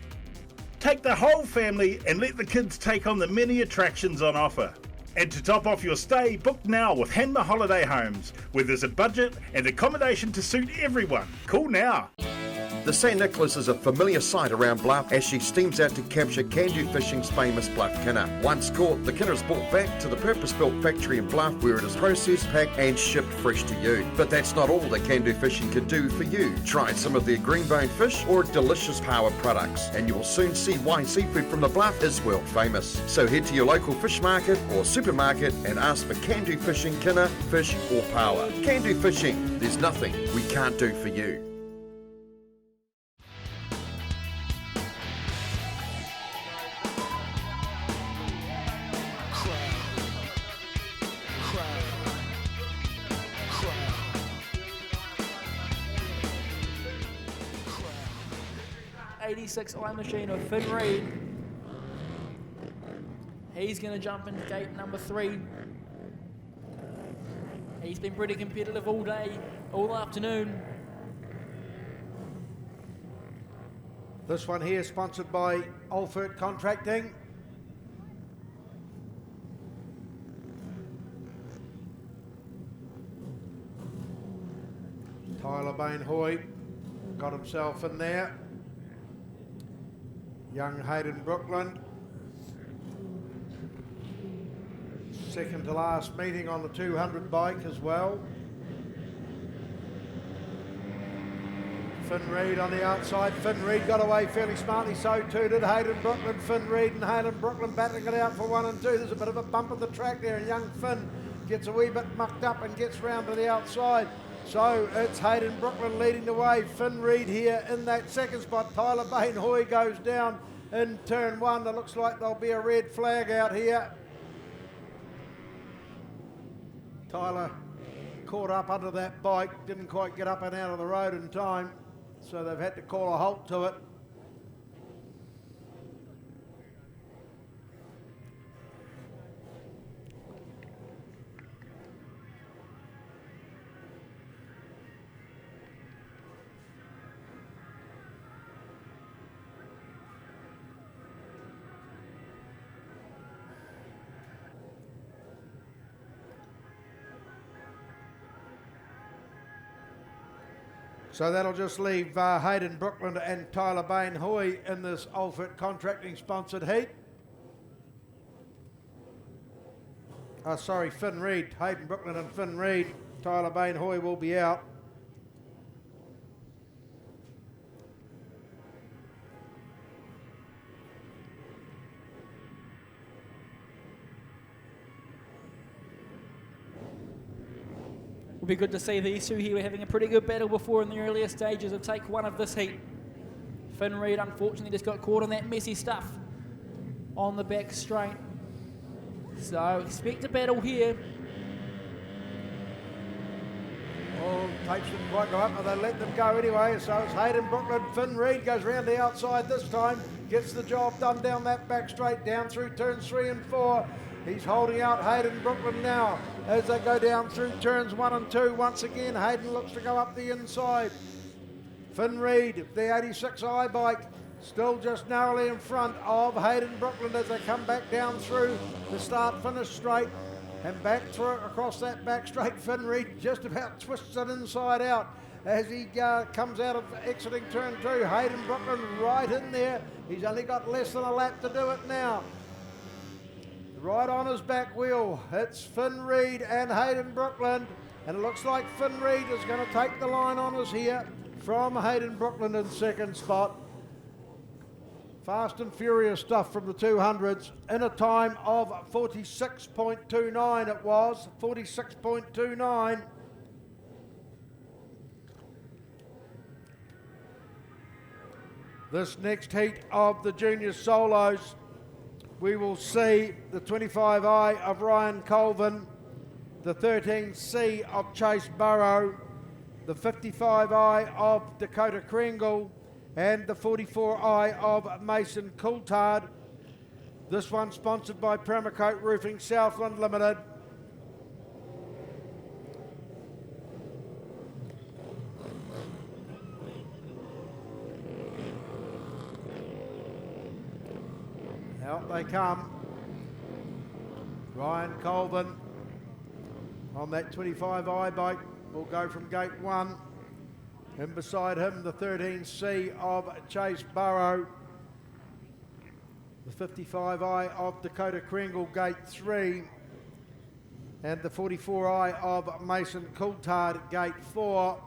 Take the whole family and let the kids take on the many attractions on offer. And to top off your stay, book now with Hanmer Holiday Homes, where there's a budget and accommodation to suit everyone. Call now. The St Nicholas is a familiar sight around Bluff as she steams out to capture Can-Do Fishing's famous Bluff kinner. Once caught, the kinner is brought back to the purpose-built factory in Bluff where it is processed, packed and shipped fresh to you. But that's not all that Can-Do Fishing can do for you. Try some of their green-boned fish or delicious power products and you will soon see why seafood from the Bluff is world famous. So head to your local fish market or supermarket and ask for Can-Do Fishing kinner, fish or power. Can-Do Fishing, there's nothing we can't do for you. I machine of Finn Reid. He's going to jump into gate number 3. He's been pretty competitive all day, all afternoon. This one here sponsored by Oreti Contracting. Tyler Bain Hoy got himself in there. Young Hayden Brookland, second to last meeting on the 200 bike as well. Finn Reid on the outside. Finn Reid got away fairly smartly, so too did Hayden Brookland. Finn Reid and Hayden Brookland battling it out for 1 and 2. There's a bit of a bump at the track there, and young Finn gets a wee bit mucked up and gets round to the outside. So it's Hayden Brookland leading the way. Finn Reid here in that second spot. Tyler Bain Hoy goes down in turn 1. It looks like there'll be a red flag out here. Tyler caught up under that bike, didn't quite get up and out of the road in time, so they've had to call a halt to it. So that'll just leave Hayden Brooklyn and Tyler Bain Hoy in this Alford Contracting sponsored heat. Finn Reid, Hayden Brooklyn and Finn Reid. Tyler Bain Hoy will be out. Will be good to see these two here. We're having a pretty good battle before in the earlier stages of take one of this heat. Finn Reid unfortunately just got caught on that messy stuff on the back straight. So expect a battle here. Oh, tapes didn't quite go up, but they let them go anyway. So it's Hayden Brooklyn. Finn Reid goes round the outside this time. Gets the job done down that back straight, down through turns 3 and 4. He's holding out Hayden Brooklyn now as they go down through turns 1 and 2. Once again, Hayden looks to go up the inside. Finn Reid, the 86i bike, still just narrowly in front of Hayden Brooklyn as they come back down through the start-finish straight and back through across that back straight. Finn Reid just about twists it inside out as he comes out of exiting turn 2. Hayden Brooklyn right in there. He's only got less than a lap to do it now. Right on his back wheel, it's Finn Reid and Hayden Brooklyn, and it looks like Finn Reid is going to take the line on us here from Hayden Brooklyn in second spot. Fast and furious stuff from the 200s in a time of 46.29 it was, 46.29. This next heat of the junior solos, we will see the 25i of Ryan Colvin, the 13C of Chase Burrow, the 55i of Dakota Kringle, and the 44i of Mason Coulthard. This one sponsored by Pramacoat Roofing Southland Limited. Out they come. Ryan Colvin on that 25i bike will go from gate 1. And beside him, the 13C of Chase Burrow. The 55i of Dakota Kringle, gate 3. And the 44i of Mason Coulthard, gate 4.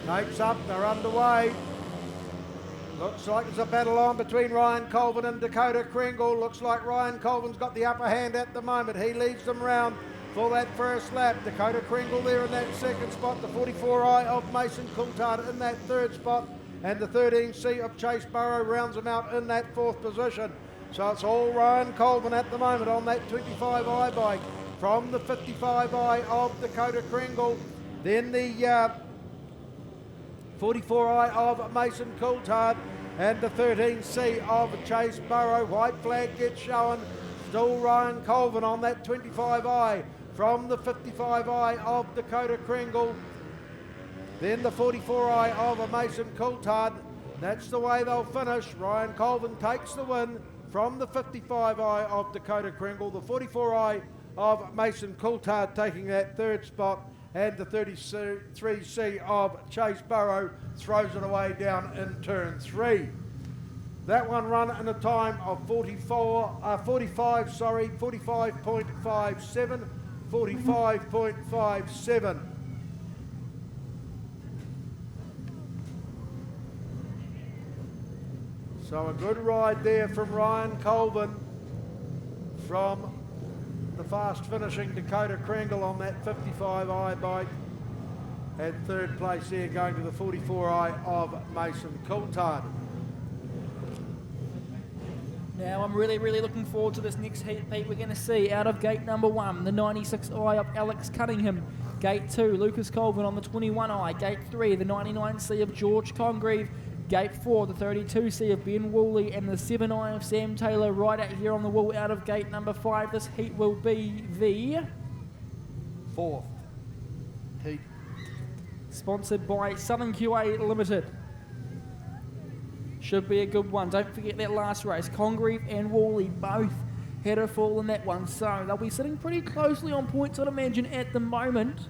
Tapes up, they're underway. Looks like there's a battle on between Ryan Colvin and Dakota Kringle. Looks like Ryan Colvin's got the upper hand at the moment. He leads them round for that first lap. Dakota Kringle there in that second spot. The 44i of Mason Coulthard in that third spot. And the 13C of Chase Burrow rounds them out in that fourth position. So it's all Ryan Colvin at the moment on that 25i bike. From the 55i of Dakota Kringle. Then the 44i of Mason Coulthard and the 13C of Chase Burrow. White flag gets shown. Still Ryan Colvin on that 25i from the 55i of Dakota Kringle. Then the 44i of Mason Coulthard. That's the way they'll finish. Ryan Colvin takes the win from the 55i of Dakota Kringle. The 44i of Mason Coulthard taking that third spot. And the 33C of Chase Burrow throws it away down in turn 3. That one run in a time of 45.57. 45.57. So a good ride there from Ryan Colvin from the fast finishing Dakota Kringle on that 55i bike. And third place there going to the 44i of Mason Coulthard. Now I'm really looking forward to this next heat. We're going to see out of gate number 1, the 96i of Alex Cunningham. Gate 2, Lucas Colvin on the 21i. Gate 3, the 99C of George Congreve. Gate 4, the 32C of Ben Woolley, and the 7i of Sam Taylor right out here on the wall out of gate number 5. This heat will be the fourth heat. Sponsored by Southern QA Limited. Should be a good one. Don't forget that last race. Congreve and Woolley both had a fall in that one, so they'll be sitting pretty closely on points, I'd imagine, at the moment.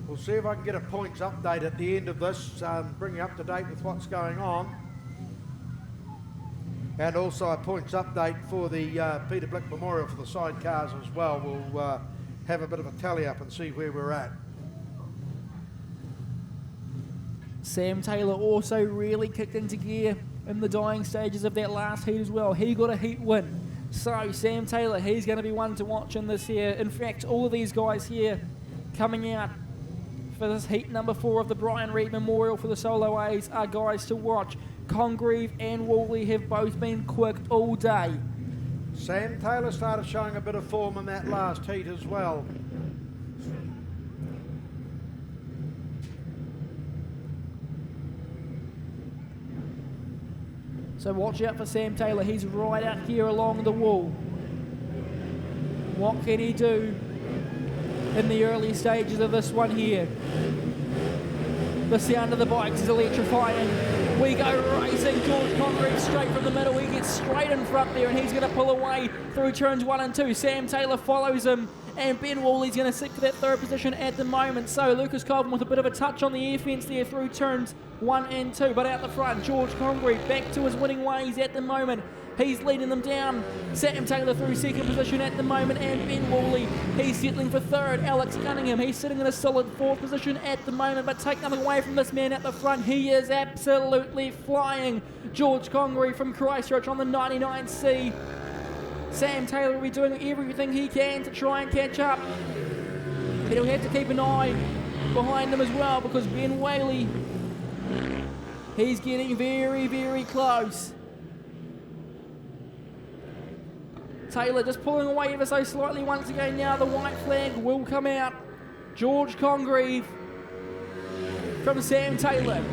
We'll see if I can get a points update at the end of this, bring you up to date with what's going on. And also a points update for the Peter Blick Memorial for the sidecars as well. We'll have a bit of a tally up and see where we're at. Sam Taylor also really kicked into gear in the dying stages of that last heat as well. He got a heat win. So Sam Taylor, he's going to be one to watch in this here. In fact, all of these guys here coming out for this heat number 4 of the Brian Reid Memorial for the Solo A's are guys to watch. Congreve and Woolley have both been quick all day. Sam Taylor started showing a bit of form in that last heat as well. So watch out for Sam Taylor. He's right out here along the wall. What can he do in the early stages of this one here? The sound of the bikes is electrifying. We go racing. George Congreve straight from the middle. He gets straight in front there and he's going to pull away through turns 1 and 2. Sam Taylor follows him and Ben Woolley's going to sit for that third position at the moment. So Lucas Colvin with a bit of a touch on the air fence there through turns 1 and 2. But out the front, George Congreve back to his winning ways at the moment. He's leading them down. Sam Taylor through second position at the moment, and Ben Woolley, he's settling for third. Alex Cunningham, he's sitting in a solid fourth position at the moment, but take nothing away from this man at the front. He is absolutely flying. George Congreve from Christchurch on the 99C. Sam Taylor will be doing everything he can to try and catch up. But he'll have to keep an eye behind him as well, because Ben Whaley, he's getting very, very close. Taylor just pulling away ever so slightly once again now. The white flag will come out. George Congreve from Sam Taylor.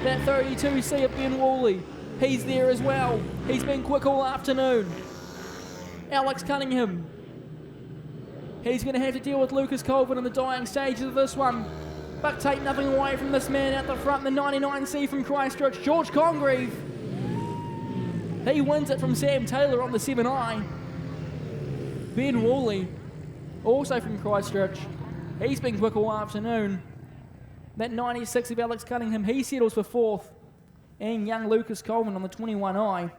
That 32C of Ben Woolley, he's there as well. He's been quick all afternoon. Alex Cunningham, he's going to have to deal with Lucas Colvin in the dying stages of this one. But take nothing away from this man out the front, the 99C from Christchurch, George Congreve. He wins it from Sam Taylor on the 7i. Ben Woolley, also from Christchurch, he's been quick all afternoon. That 96 of Alex Cunningham, he settles for fourth. And young Lucas Colvin on the 21i.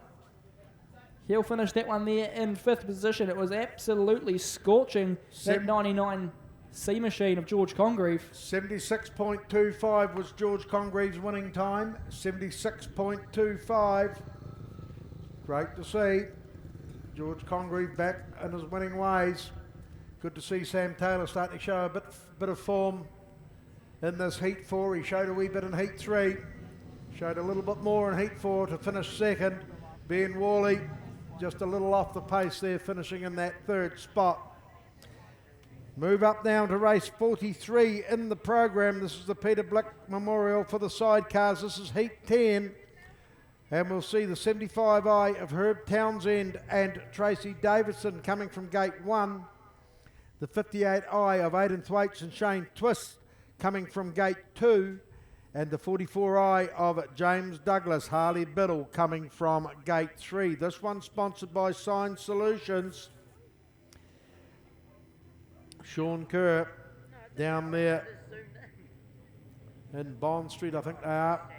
He'll finish that one there in fifth position. It was absolutely scorching, that 99C machine of George Congreve. 76.25 was George Congreve's winning time. 76.25. Great to see George Congreve back in his winning ways. Good to see Sam Taylor starting to show a bit of form in this Heat 4. He showed a wee bit in Heat 3. Showed a little bit more in Heat 4 to finish second. Ben Woolley just a little off the pace there, finishing in that third spot. Move up now to race 43 in the program. This is the Peter Blick Memorial for the sidecars. This is Heat 10. And we'll see the 75i of Herb Townsend and Tracy Davidson coming from gate 1. The 58i of Aidan Thwaites and Shane Twist coming from gate 2. And the 44i of James Douglas, Harley Biddle coming from gate 3. This one sponsored by Sign Solutions. Sean Kerr down there in Bond Street, I think they are.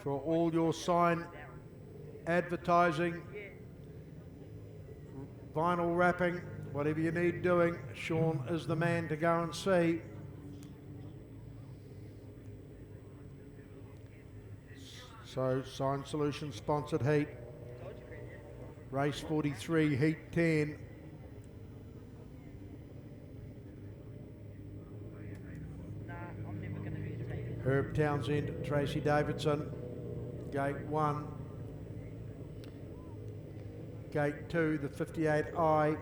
For all your sign advertising, vinyl wrapping, whatever you need doing, Sean is the man to go and see. So, Sign Solutions sponsored heat. Race 43, Heat 10. Herb Townsend, Tracy Davidson. Gate 1. Gate 2, the 58i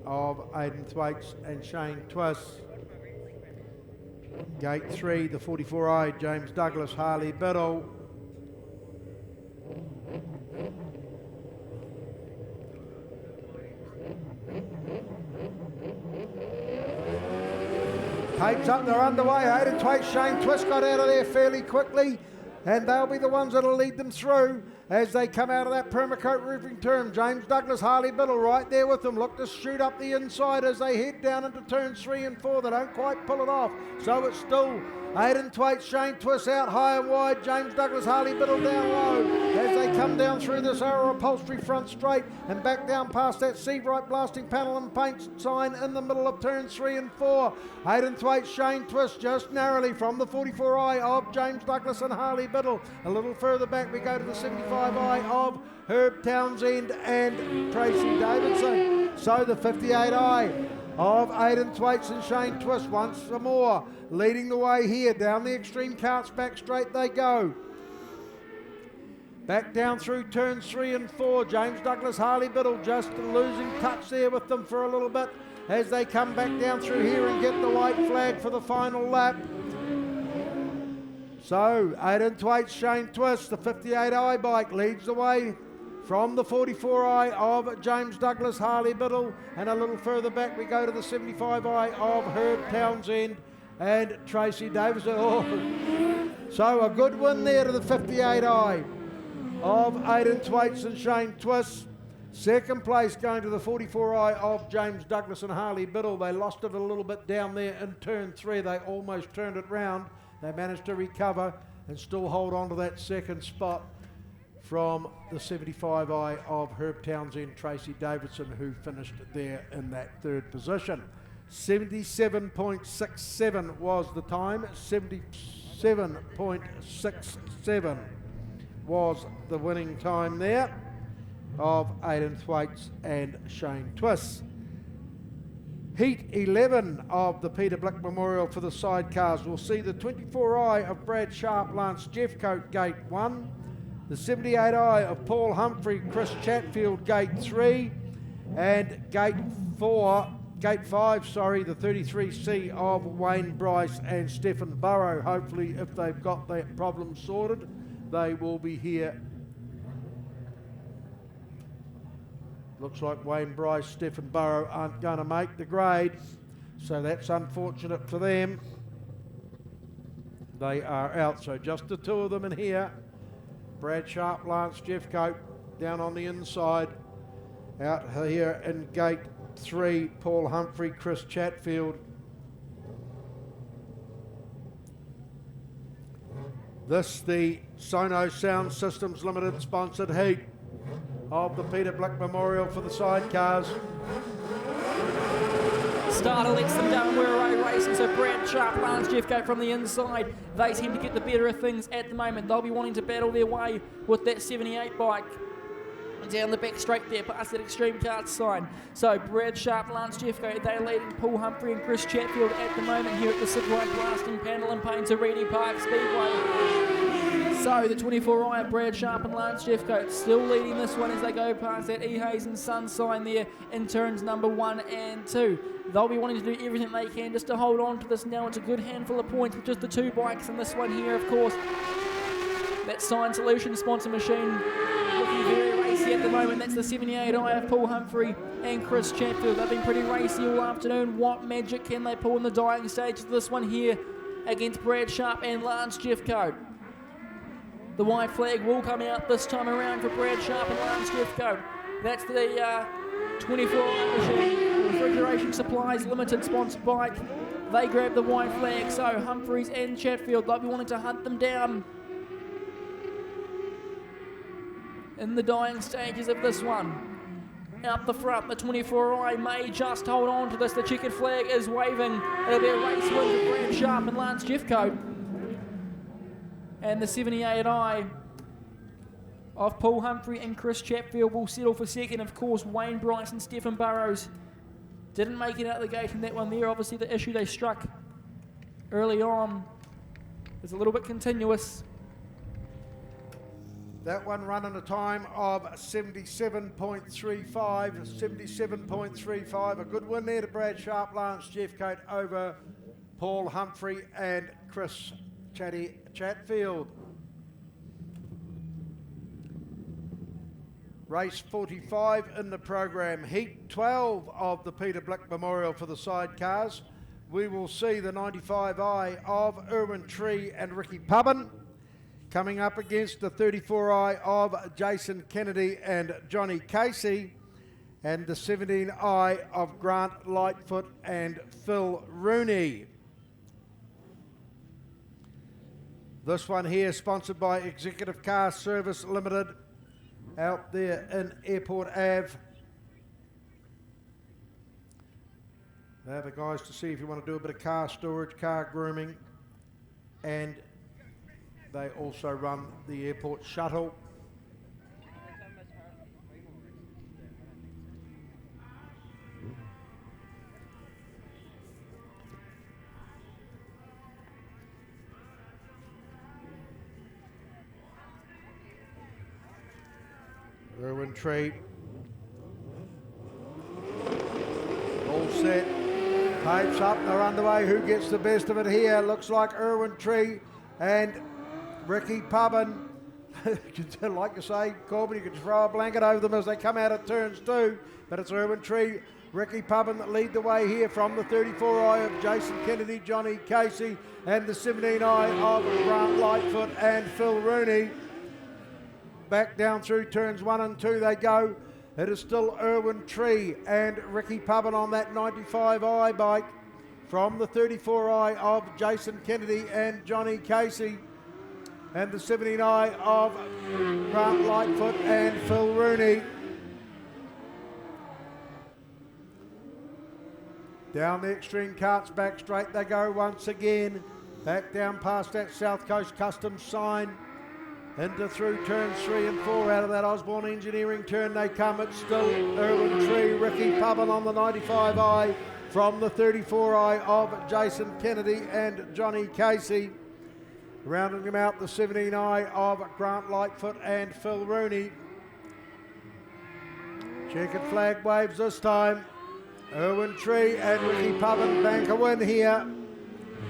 of Aidan Thwaites and Shane Twist. Gate 3, the 44i, James Douglas, Harley Biddle. Pates up, they're underway. Hayden Twaite, Shane Twist got out of there fairly quickly, and they'll be the ones that'll lead them through as they come out of that Permacoat roofing turn. James Douglas, Harley Biddle right there with them. Look to shoot up the inside as they head down into turns 3 and 4. They don't quite pull it off, so it's still Hayden Twaite, Shane Twist out high and wide. James Douglas, Harley Biddle down low as they come down through this Arrow Upholstery front straight and back down past that Seabright Blasting Panel and Paint sign in the middle of turns 3 and 4. Hayden Twaite, Shane Twist just narrowly from the 44i of James Douglas and Harley Biddle. A little further back we go to the 75i of Herb Townsend and Tracy Davidson. So the 58i of Aidan Thwaites and Shane Twist once more leading the way here down the extreme carts, back straight they go. Back down through turns 3 and 4. James Douglas, Harley Biddle just losing touch there with them for a little bit as they come back down through here and get the white flag for the final lap. So Aidan Thwaites, Shane Twist, the 58i bike leads the way from the 44i of James Douglas, Harley Biddle, and a little further back we go to the 75i of Herb Townsend and Tracy Davison. Oh. So a good win there to the 58i of Aidan Thwaites and Shane Twist. Second place going to the 44i of James Douglas and Harley Biddle. They lost it a little bit down there in turn 3. They almost turned it round. They managed to recover and still hold on to that second spot from the 75i of Herb Townsend, Tracy Davidson, who finished there in that third position. 77.67 was the time. 77.67 was the winning time there of Aidan Thwaites and Shane Twist. Heat 11 of the Peter Blick Memorial for the sidecars will see the 24i of Brad Sharp, Lance Jeffcoat, Gate 1. The 78i of Paul Humphrey, Chris Chatfield, Gate 3. And Gate 5, the 33C of Wayne Bryce and Stephen Burrow. Hopefully, if they've got that problem sorted, they will be here. Looks like Wayne Bryce, Stephen Burrow aren't going to make the grade, so that's unfortunate for them. They are out, so just the two of them in here. Brad Sharp, Lance Jeffcoat down on the inside. Out here in Gate 3, Paul Humphrey, Chris Chatfield. This the Sono Sound Systems Limited sponsored heat of the Peter Blick Memorial for the sidecars. Starter lets them down Werroway Racing, so Brad Sharp, Lance Jeffcoat from the inside. They seem to get the better of things at the moment. They'll be wanting to battle their way with that 78 bike. Down the back straight there, past that extreme cart sign. So Brad Sharp, Lance Jeffcoat, they're leading Paul Humphrey and Chris Chatfield at the moment here at the Sidecar Blasting Panel and Paints Oreti Park Speedway. So the 24i of Brad Sharp and Lance Jeffcoat still leading this one as they go past that E. Hayes and Sun sign there in turns number 1 and 2. They'll be wanting to do everything they can just to hold on to this now. It's a good handful of points with just the two bikes, and this one here, of course, that Sign Solution sponsor machine looking very racy at the moment. That's the 78i of Paul Humphrey and Chris Chatfield. They've been pretty racy all afternoon. What magic can they pull in the dying stages of this one here against Brad Sharp and Lance Jeffcoat? The white flag will come out this time around for Brad Sharp and Lance Jeffcoat. That's the 24i machine, Refrigeration Supplies Limited sponsored bike. They grab the white flag, so Humphreys and Chatfield, they'll be wanting to hunt them down in the dying stages of this one. Out the front, the 24i may just hold on to this. The checkered flag is waving. It'll be a race win for Brad Sharp and Lance Jeffcoat. And the 78i of Paul Humphrey and Chris Chatfield will settle for second. Of course, Wayne Bryce and Stephen Burrows didn't make it out the gate in that one there. Obviously, the issue they struck early on is a little bit continuous. That one running a time of 77.35. A good win there to Brad Sharp, Lance Jeffcoat over Paul Humphrey and Chris Chatfield. Race 45 in the program. Heat 12 of the Peter Blick Memorial for the sidecars we will see the 95i of Erwin Tree and Ricky Pubbin coming up against the 34i of Jason Kennedy and Johnny Casey, and the 17i of Grant Lightfoot and Phil Rooney. This one here sponsored by Executive Car Service Limited out there in Airport Ave. They're the guys to see if you want to do a bit of car storage, car grooming, and they also run the airport shuttle. Erwin Tree. All set. Tapes up, they're underway. Who gets the best of it here? Looks like Erwin Tree and Ricky Pubbin. Like you say, Corbin, you can throw a blanket over them as they come out of turns two. But it's Erwin Tree, Ricky Pubbin that lead the way here from the 34i of Jason Kennedy, Johnny Casey, and the 17i of Grant Lightfoot and Phil Rooney. Back down through turns 1 and 2 they go. It is still Erwin Tree and Ricky Pubbin on that 95i bike from the 34i of Jason Kennedy and Johnny Casey, and the 17i of Grant Lightfoot and Phil Rooney. Down the extreme carts, back straight they go once again. Back down past that South Coast Customs sign. Into through turns 3 and 4 out of that Osborne Engineering turn they come. It's still Erwin Tree, Ricky Pubbin on the 95i from the 34i of Jason Kennedy and Johnny Casey. Rounding them out, the 17i of Grant Lightfoot and Phil Rooney. Checkered flag waves this time. Erwin Tree and Ricky Pubbin bank a win here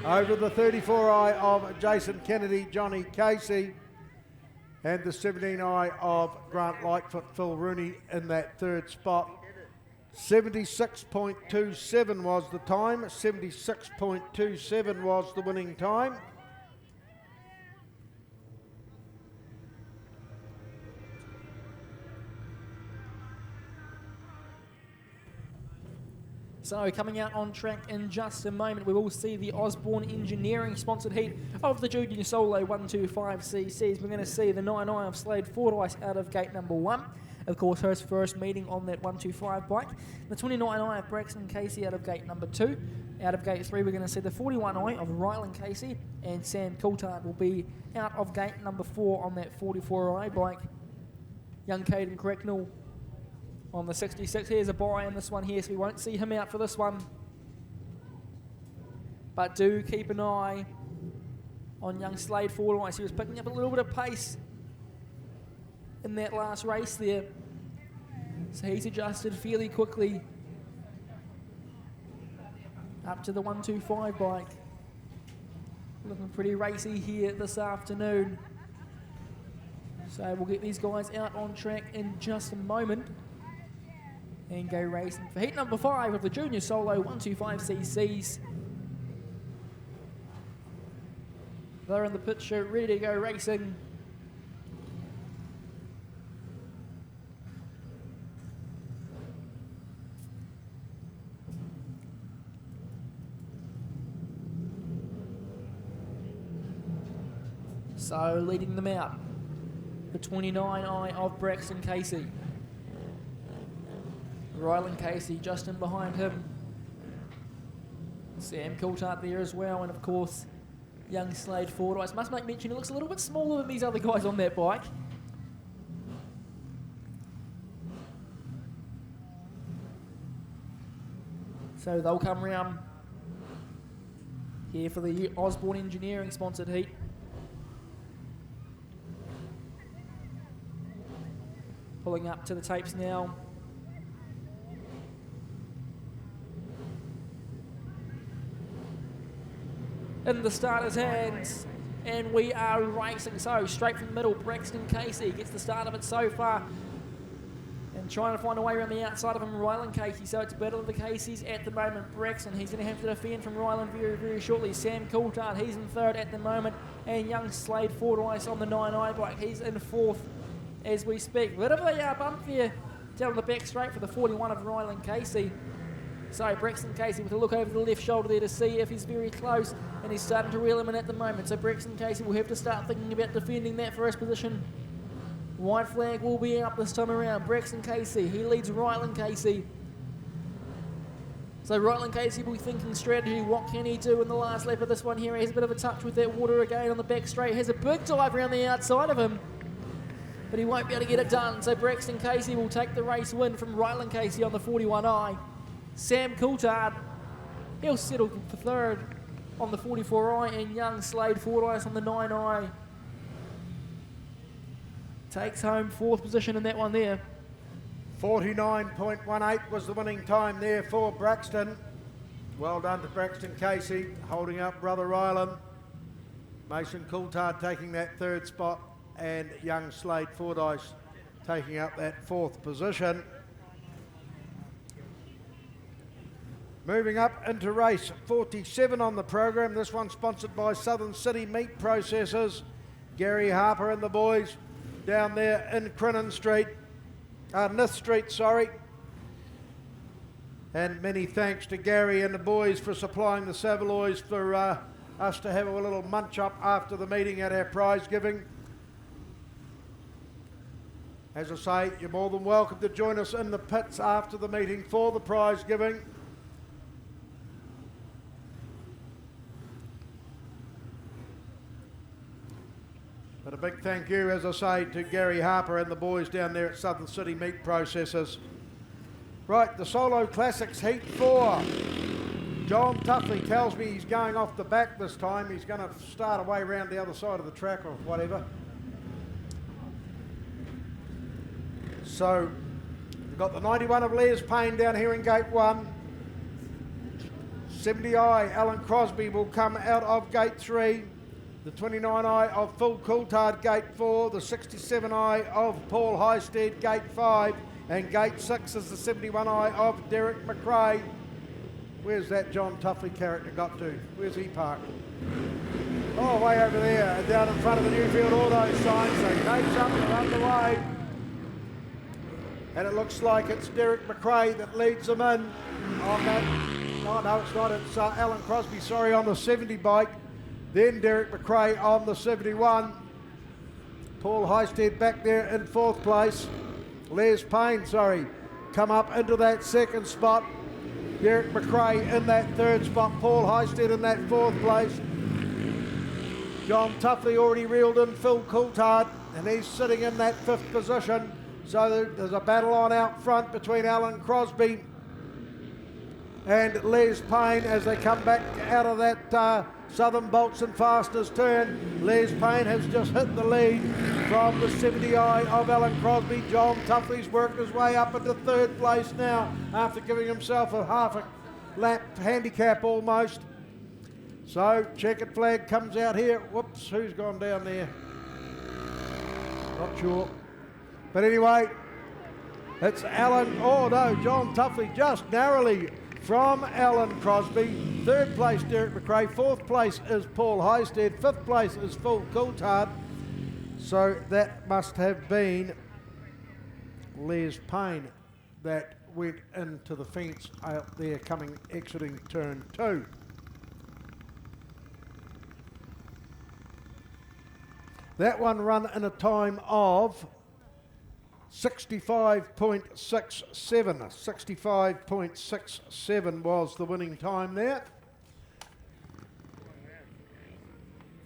over the 34i of Jason Kennedy, Johnny Casey, and the 17i of Grant Lightfoot, Phil Rooney in that third spot. 76.27 was the time. 76.27 was the winning time. So coming out on track in just a moment, we will see the Osborne Engineering sponsored heat of the Junior Solo 125cc's. We're going to see the 9i of Slade Fordyce out of gate number 1. Of course, her first meeting on that 125 bike. The 29i of Braxton Casey out of gate number 2. Out of gate 3, we're going to see the 41i of Ryland Casey, and Sam Coulthard will be out of gate number 4 on that 44i bike. Young Caden Cracknell on the 66. Here's a buy in this one here, so we won't see him out for this one. But do keep an eye on young Slade Fordyce. He was picking up a little bit of pace in that last race there. So he's adjusted fairly quickly up to the 125 bike. Looking pretty racy here this afternoon. So we'll get these guys out on track in just a moment and go racing for heat number 5 of the Junior Solo 125cc's. They're in the pit show, ready to go racing. So leading them out, the 29i of Braxton Casey. Ryland Casey just in behind him. Sam Coulthard there as well, and of course, young Slade Fordyce. Must make mention, he looks a little bit smaller than these other guys on that bike. So they'll come round here for the Osborne Engineering sponsored heat. Pulling up to the tapes now. In the starter's hands, and we are racing. So straight from the middle, Braxton Casey gets the start of it so far. And trying to find a way around the outside of him, Ryland Casey. So it's battle of the Caseys at the moment. Braxton, he's going to have to defend from Ryland very, very shortly. Sam Coulthard, he's in third at the moment. And young Slade Fordyce on the 9i bike. He's in fourth as we speak. Bit of a bump there down the back straight for the 41 of Ryland Casey. So Braxton Casey with a look over the left shoulder there to see if he's very close. And he's starting to reel him in at the moment. So Braxton Casey will have to start thinking about defending that first position. White flag will be up this time around. Braxton Casey, he leads Ryland Casey. So Ryland Casey will be thinking strategy. What can he do in the last lap of this one here? He has a bit of a touch with that water again on the back straight. Has a big dive around the outside of him, but he won't be able to get it done. So Braxton Casey will take the race win from Ryland Casey on the 41i. Sam Coulthard, he'll settle for third on the 44i, and young Slade Fordyce on the 9i. Takes home fourth position in that one there. 49.18 was the winning time there for Braxton. Well done to Braxton Casey, holding up brother Ryland. Mason Coulthard taking that third spot, and young Slade Fordyce taking up that fourth position. Moving up into race 47 on the program. This one sponsored by Southern City Meat Processors. Gary Harper and the boys down there in Nith Street, sorry. And many thanks to Gary and the boys for supplying the Savaloys for us to have a little munch up after the meeting at our prize giving. As I say, you're more than welcome to join us in the pits after the meeting for the prize giving. But a big thank you, as I say, to Gary Harper and the boys down there at Southern City Meat Processors. Right, the Solo Classics Heat 4. John Tuffley tells me he's going off the back this time. He's going to start away around the other side of the track or whatever. So, we've got the 91 of Les Payne down here in Gate 1. 70i Alan Crosby will come out of Gate 3. The 29i of Phil Coulthard, Gate 4. The 67i of Paul Highstead, Gate 5. And Gate 6 is the 71i of Derek McRae. Where's that John Tuffley character got to? Where's he parked? Oh, way over there, and down in front of the Newfield Auto sign. So Gates up and underway. And it looks like it's Derek McRae that leads them in on that. Oh, no, it's not. It's Alan Crosby, sorry, on the 70 bike. Then Derek McRae on the 71. Paul Highstead back there in fourth place. Les Payne, sorry, come up into that second spot. Derek McRae in that third spot. Paul Highstead in that fourth place. John Tuffley already reeled in Phil Coulthard, and he's sitting in that fifth position. So there's a battle on out front between Alan Crosby and Les Payne as they come back out of that Southern Bolts and Fasters turn. Les Payne has just hit the lead from the 70i of Alan Crosby. John Tuffley's worked his way up into third place now after giving himself a half a lap handicap almost. So checkered flag comes out here. Whoops, who's gone down there? Not sure. But anyway, it's Alan, oh no, John Tuffley just narrowly from Alan Crosby. Third place, Derek McRae. Fourth place is Paul Highstead. Fifth place is Phil Coulthard. So that must have been Les Payne that went into the fence out there exiting turn 2. That one run in a time of 65.67. 65.67 was the winning time there.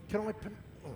Can I pin? Oh.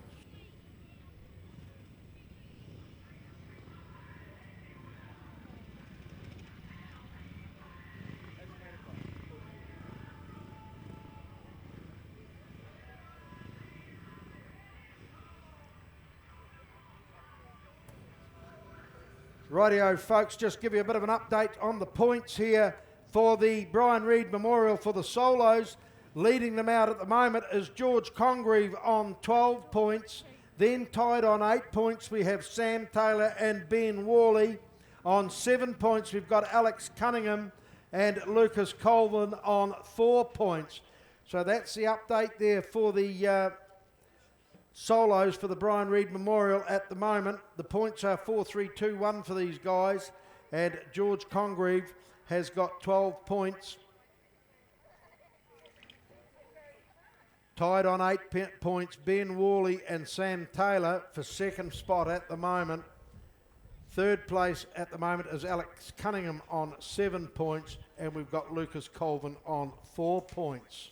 Rightio, folks, just give you a bit of an update on the points here for the Brian Reid Memorial for the solos. Leading them out at the moment is George Congreve on 12 points. Then tied on 8 points we have Sam Taylor and Ben Worley. On 7 points, we've got Alex Cunningham and Lucas Colvin on 4 points. So that's the update there for the solos for the Brian Reid Memorial at the moment. The points are 4-3-2-1 for these guys, and George Congreve has got 12 points. Tied on 8 points, Ben Worley and Sam Taylor for second spot at the moment. Third place at the moment is Alex Cunningham on 7 points, and we've got Lucas Colvin on 4 points.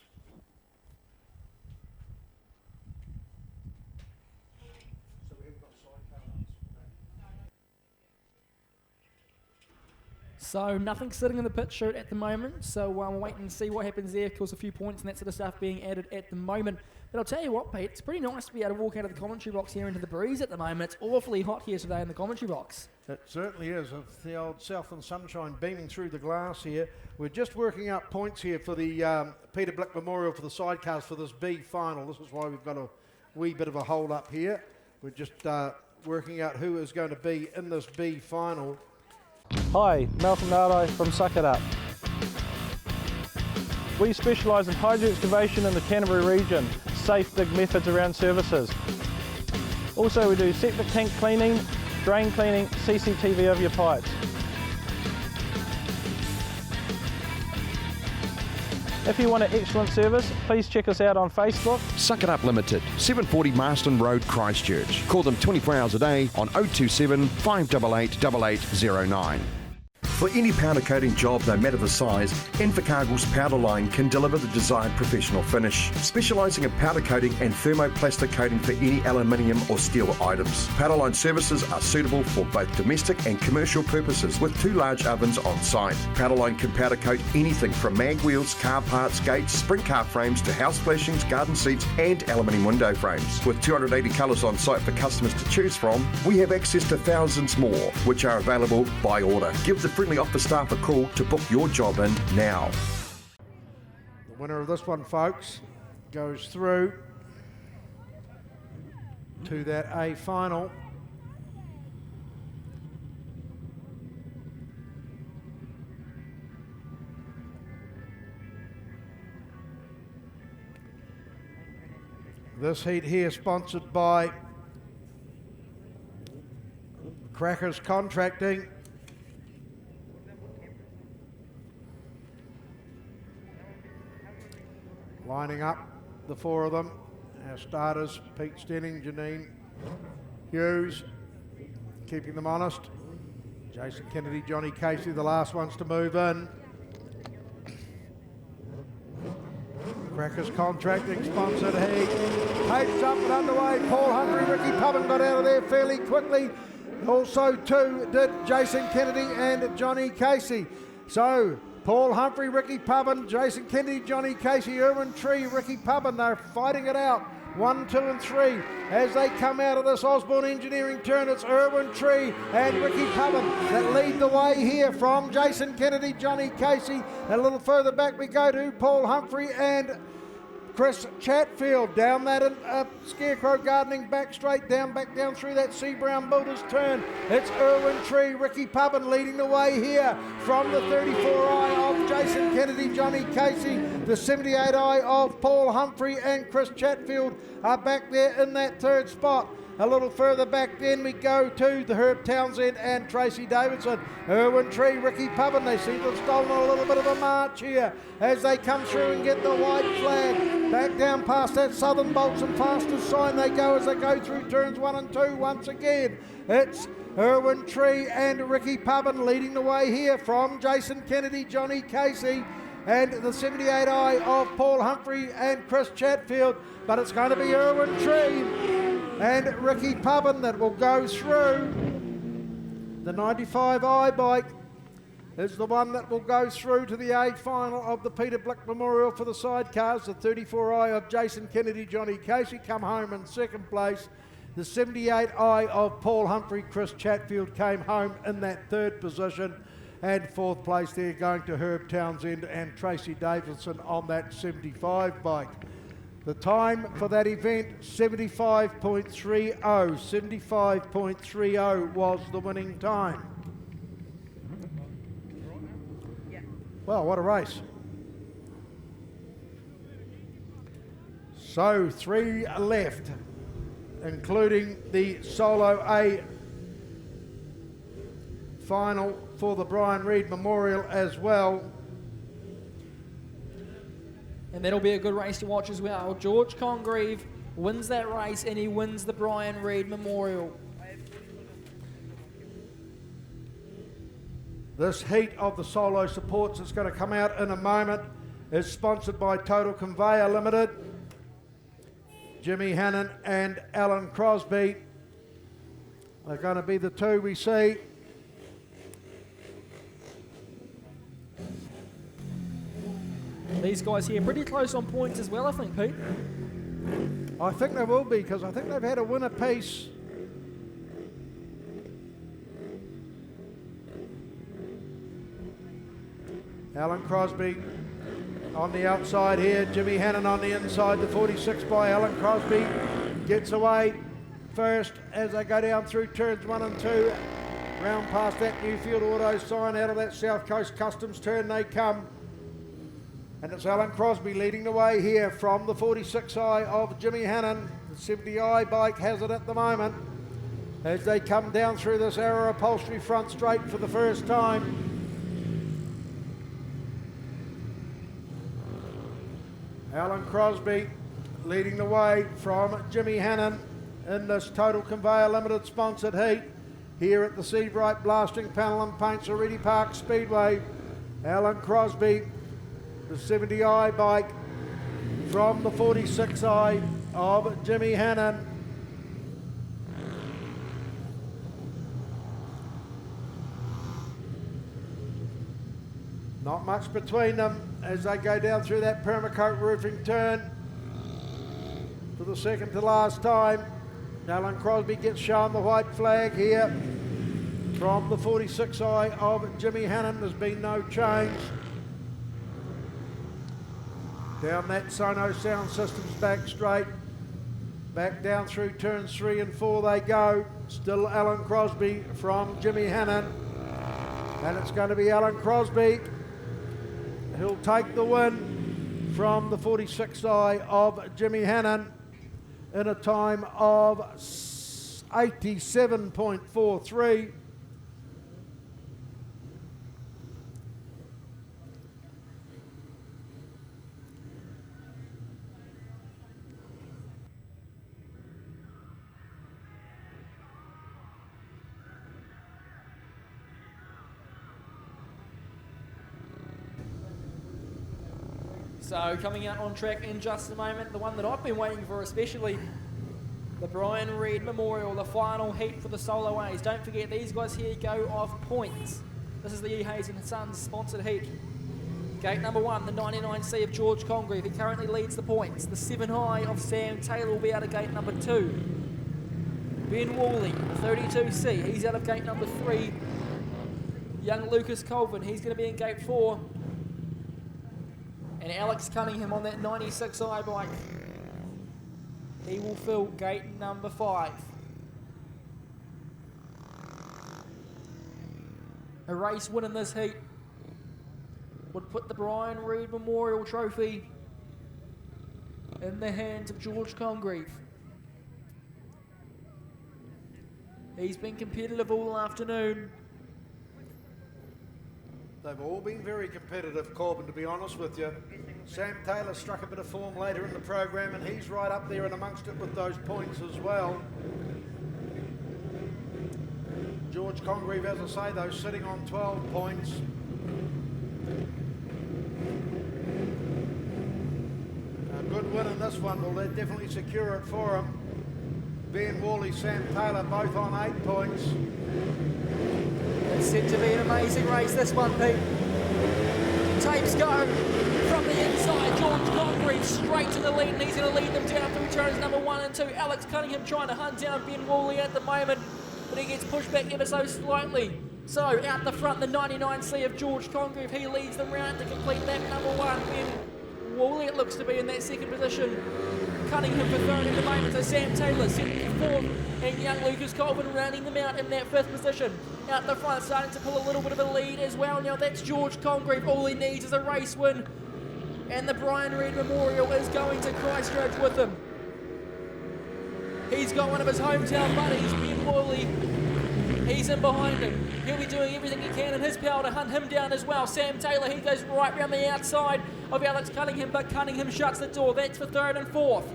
So nothing sitting in the pit chute at the moment, so we'll wait and see what happens there. Of course, a few points and that sort of stuff being added at the moment. But I'll tell you what, Pete, it's pretty nice to be able to walk out of the commentary box here into the breeze at the moment. It's awfully hot here today in the commentary box. It certainly is, with the old Southland sunshine beaming through the glass here. We're just working out points here for the Peter Blick Memorial for the sidecars for this B final. This is why we've got a wee bit of a hold up here. We're just working out who is going to be in this B final. Hi, Malcolm Nardo from Suck It Up. We specialise in hydro excavation in the Canterbury region, safe dig methods around services. Also we do septic tank cleaning, drain cleaning, CCTV of your pipes. If you want an excellent service, please check us out on Facebook. Suck It Up Limited, 740 Marston Road, Christchurch. Call them 24 hours a day on 027 588 8809. For any powder coating job, no matter the size, Invercargill's powder line can deliver the desired professional finish. Specialising in powder coating and thermoplastic coating for any aluminium or steel items. Powder line services are suitable for both domestic and commercial purposes with 2 large ovens on site. Powder line can powder coat anything from mag wheels, car parts, gates, sprint car frames to house flashings, garden seats and aluminium window frames. With 280 colours on site for customers to choose from, we have access to thousands more, which are available by order. Give the friendly office staff a call to book your job in now. The winner of this one, folks, goes through to that A final. This heat here sponsored by Crackers Contracting. Lining up, the 4 of them. Our starters, Pete Stenning, Janine Hughes, keeping them honest. Jason Kennedy, Johnny Casey, the last ones to move in. Crackers Contracting sponsored heat. Pace up and underway. Paul Humphrey, Ricky Pubbin got out of there fairly quickly. Also too did Jason Kennedy and Johnny Casey. So Paul Humphrey, Ricky Pubbin, Jason Kennedy, Johnny Casey, Irwin Tree, Ricky Pubbin, they're fighting it out. 1, 2 and 3 as they come out of this Osborne Engineering turn. It's Irwin Tree and Ricky Pubbin that lead the way here from Jason Kennedy, Johnny Casey. A little further back we go to Paul Humphrey and Chris Chatfield down that Scarecrow Gardening back straight down, back down through that Sea Brown Builders turn. It's Irwin Tree, Ricky Pubbin leading the way here from the 34i of Jason Kennedy, Johnny Casey. The 78i of Paul Humphrey and Chris Chatfield are back there in that third spot. A little further back then we go to the Herb Townsend and Tracy Davidson. Irwin Tree, Ricky Pubbin, they seem to have stolen a little bit of a march here as they come through and get the white flag. Back down past that Southern Bolts and fastest sign they go as they go through turns 1 and 2 once again. It's Irwin Tree and Ricky Pubbin leading the way here from Jason Kennedy, Johnny Casey and the 78i of Paul Humphrey and Chris Chatfield. But it's going to be Irwin Tree and Ricky Pubbin that will go through. The 95i bike is the one that will go through to the A final of the Peter Blick Memorial for the sidecars. The 34i of Jason Kennedy, Johnny Casey come home in second place. The 78i of Paul Humphrey, Chris Chatfield came home in that third position. And fourth place there going to Herb Townsend and Tracy Davidson on that 75 bike. The time for that event, 75.30. 75.30 was the winning time. Well, what a race. So 3 left, including the Solo A final for the Brian Reid Memorial as well. And that'll be a good race to watch as well. George Congreve wins that race and he wins the Brian Reid Memorial. This heat of the solo supports that's going to come out in a moment is sponsored by Total Conveyor Limited. Jimmy Hannon and Alan Crosby are going to be the two we see. These guys here pretty close on points as well, I think, Pete. I think they will be, because I think they've had a win apiece. Alan Crosby on the outside here, Jimmy Hannon on the inside, the 46 by Alan Crosby gets away first as they go down through turns 1 and 2, round past that Newfield Auto sign, out of that South Coast Customs turn they come. And it's Alan Crosby leading the way here from the 46i of Jimmy Hannon. The 70i bike has it at the moment as they come down through this Arrow Upholstery front straight for the first time. Alan Crosby leading the way from Jimmy Hannon in this Total Conveyor Limited sponsored heat here at the Seabright Blasting Panel and Paints Oreti Park Speedway. Alan Crosby, the 70i bike from the 46i of Jimmy Hannon. Not much between them as they go down through that Permacoat roofing turn for the second to last time. Alan Crosby gets shown the white flag here from the 46i of Jimmy Hannon. There's been no change. Down that Sono Sound Systems back straight. Back down through turns 3 and 4 they go. Still Alan Crosby from Jimmy Hannon. And it's going to be Alan Crosby. He'll take the win from the 46i of Jimmy Hannon in a time of 87.43. So coming out on track in just a moment, the one that I've been waiting for especially, the Brian Reid Memorial, the final heat for the Solo A's. Don't forget, these guys here go off points. This is the E. Hayes and Sons sponsored heat. Gate number 1, the 99C of George Congreve, he currently leads the points. The 7i of Sam Taylor will be out of gate number 2. Ben Woolley, the 32C, he's out of gate number 3. Young Lucas Colvin, he's going to be in gate 4. And Alex Cunningham on that 96i bike, he will fill gate number 5. A race win in this heat would put the Brian Reid Memorial Trophy in the hands of George Congreve. He's been competitive all afternoon. They've all been very competitive, Corbin, to be honest with you. Sam Taylor struck a bit of form later in the program, and he's right up there and amongst it with those points as well. George Congreve, as I say, though, sitting on 12 points. A good win in this one will definitely secure it for him. Ben Woolley, Sam Taylor, both on 8 points. It's set to be an amazing race, this one, Pete. Tapes go from the inside. George Congreve straight to the lead, and he's going to lead them down through turns number 1 and 2. Alex Cunningham trying to hunt down Ben Woolley at the moment, but he gets pushed back ever so slightly. So out the front, the 99C of George Congreve, he leads them round to complete lap number 1. Ben Woolley, it looks to be in that second position. Cunningham for third at the moment. So Sam Taylor sitting fourth, and young Lucas Colvin rounding them out in that fifth position. Out the front, starting to pull a little bit of a lead as well. Now that's George Congreve. All he needs is a race win, and the Brian Reid Memorial is going to Christchurch with him. He's got one of his hometown buddies, Ben Worley. He's in behind him. He'll be doing everything he can in his power to hunt him down as well. Sam Taylor, he goes right round the outside of Alex Cunningham, but Cunningham shuts the door. That's for third and fourth.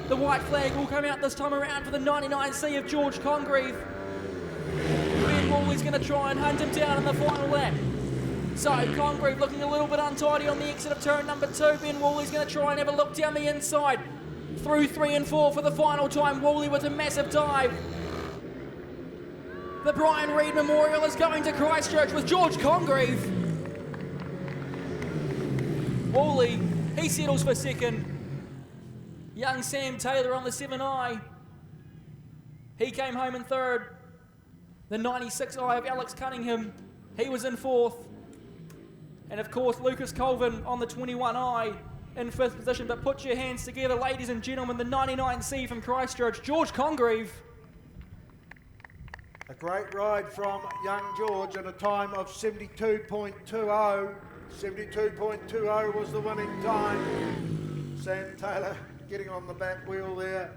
The white flag will come out this time around for the 99C of George Congreve. Ben Worley's going to try and hunt him down in the final lap. So Congreve looking a little bit untidy on the exit of turn number 2. Ben Worley's going to try and have a look down the inside. Through 3 and 4 for the final time. Worley with a massive dive. The Brian Reid Memorial is going to Christchurch with George Congreve. Worley, he settles for second. Young Sam Taylor on the 7i. He came home in third. The 96i of Alex Cunningham, he was in fourth. And of course, Lucas Colvin on the 21i in fifth position. But put your hands together, ladies and gentlemen, the 99C from Christchurch, George Congreve. A great ride from young George and a time of 72.20. 72.20 was the winning time. Sam Taylor getting on the back wheel there,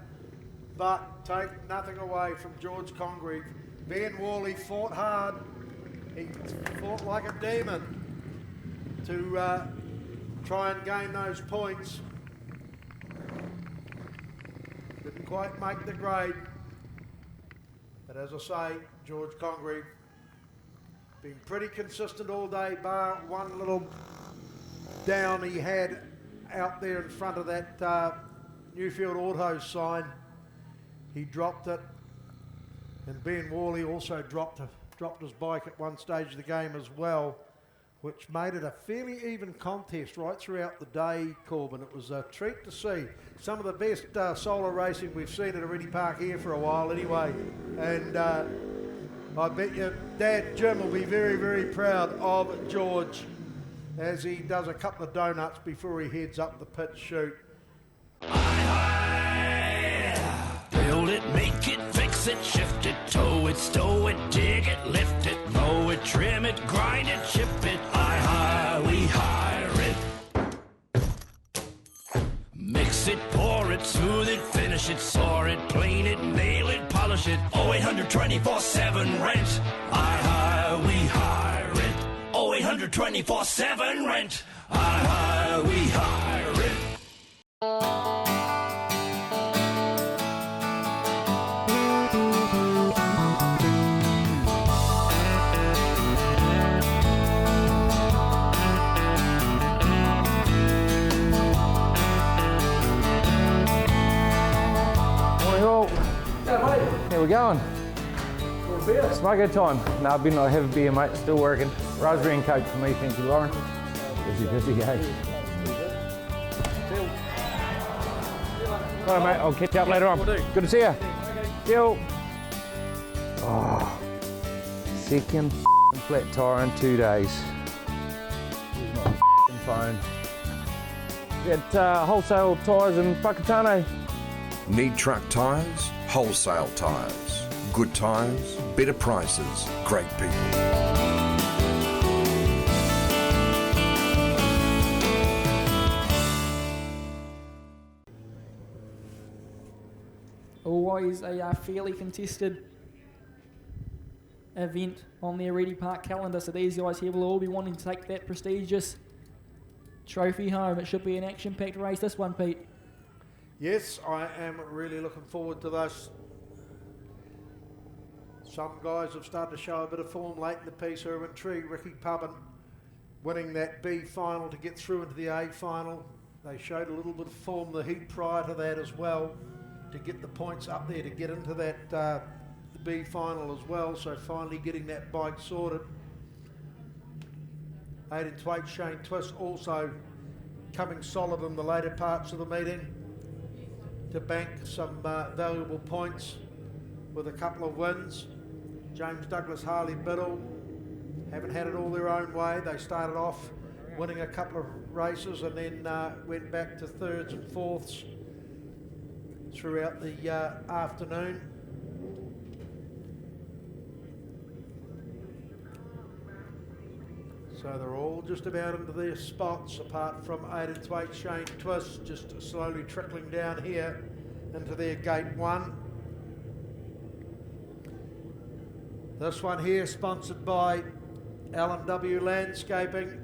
but take nothing away from George Congreve. Ben Worley fought hard. He fought like a demon to try and gain those points. Didn't quite make the grade. But as I say, George Congreve been pretty consistent all day, bar one little down he had out there in front of that Newfield Autos sign. He dropped it, and Ben Worley also dropped his bike at one stage of the game as well, which made it a fairly even contest right throughout the day, Corbin. It was a treat to see. Some of the best solo racing we've seen at Oreti Park here for a while anyway. And I bet your dad Jim will be very, very proud of George as he does a couple of donuts before he heads up the pit chute. Build it, make it, fix it, shift it, tow it, stow it, dig it, lift it, mow it, trim it, grind it, chip it. We hire it. Mix it, pour it, smooth it, finish it, saw it, clean it, nail it, polish it. 0800 24/7 rent. We hire it. 0800 24/7 rent. We hire it. How we going? Smoker time. No, I've been. I have a beer, mate. Still working. Raspberry and Coke for me, thank you, Lauren. Busy, eh? All right, mate. I'll catch you up later on. Good to see you. See you. Oh, second flat tyre in 2 days. Where's my phone? Get wholesale tyres in Whakatane. Need truck tyres? Wholesale tyres. Good tyres, better prices, great people. Always a fairly contested event on the Oreti Park calendar, so these guys here will all be wanting to take that prestigious trophy home. It should be an action-packed race, this one, Pete. Yes, I am really looking forward to this. Some guys have started to show a bit of form late in the piece. Irwin Tree, Ricky Pubbin winning that B final to get through into the A final. They showed a little bit of form the heat prior to that as well to get the points up there to get into that the B final as well. So finally getting that bike sorted. Aidan Thwaite, Shane Twist also coming solid in the later parts of the meeting to bank some valuable points with a couple of wins. James Douglas, Harley Biddle haven't had it all their own way. They started off winning a couple of races and then went back to thirds and fourths throughout the afternoon. So they're all just about into their spots, apart from 8 to 8 Shane Twist, just slowly trickling down here into their gate 1. This one here sponsored by L&W Landscaping.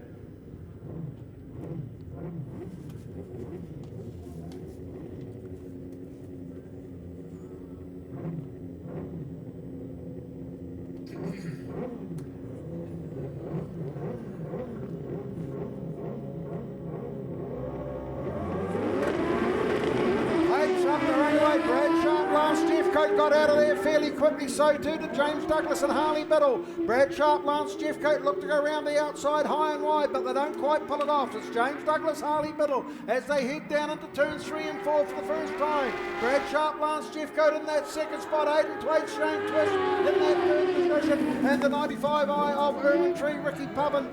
Got out of there fairly quickly, so too did James Douglas and Harley Biddle. Brad Sharp, Lance Jeffcoat look to go around the outside high and wide, but they don't quite pull it off. It's James Douglas, Harley Biddle as they head down into turns 3 and 4 for the first time. Brad Sharp, Lance Jeffcoat in that second spot, 8 and 8 Shane Twist in that third position, and the 95 eye of Erwin Tree, Ricky Pubbin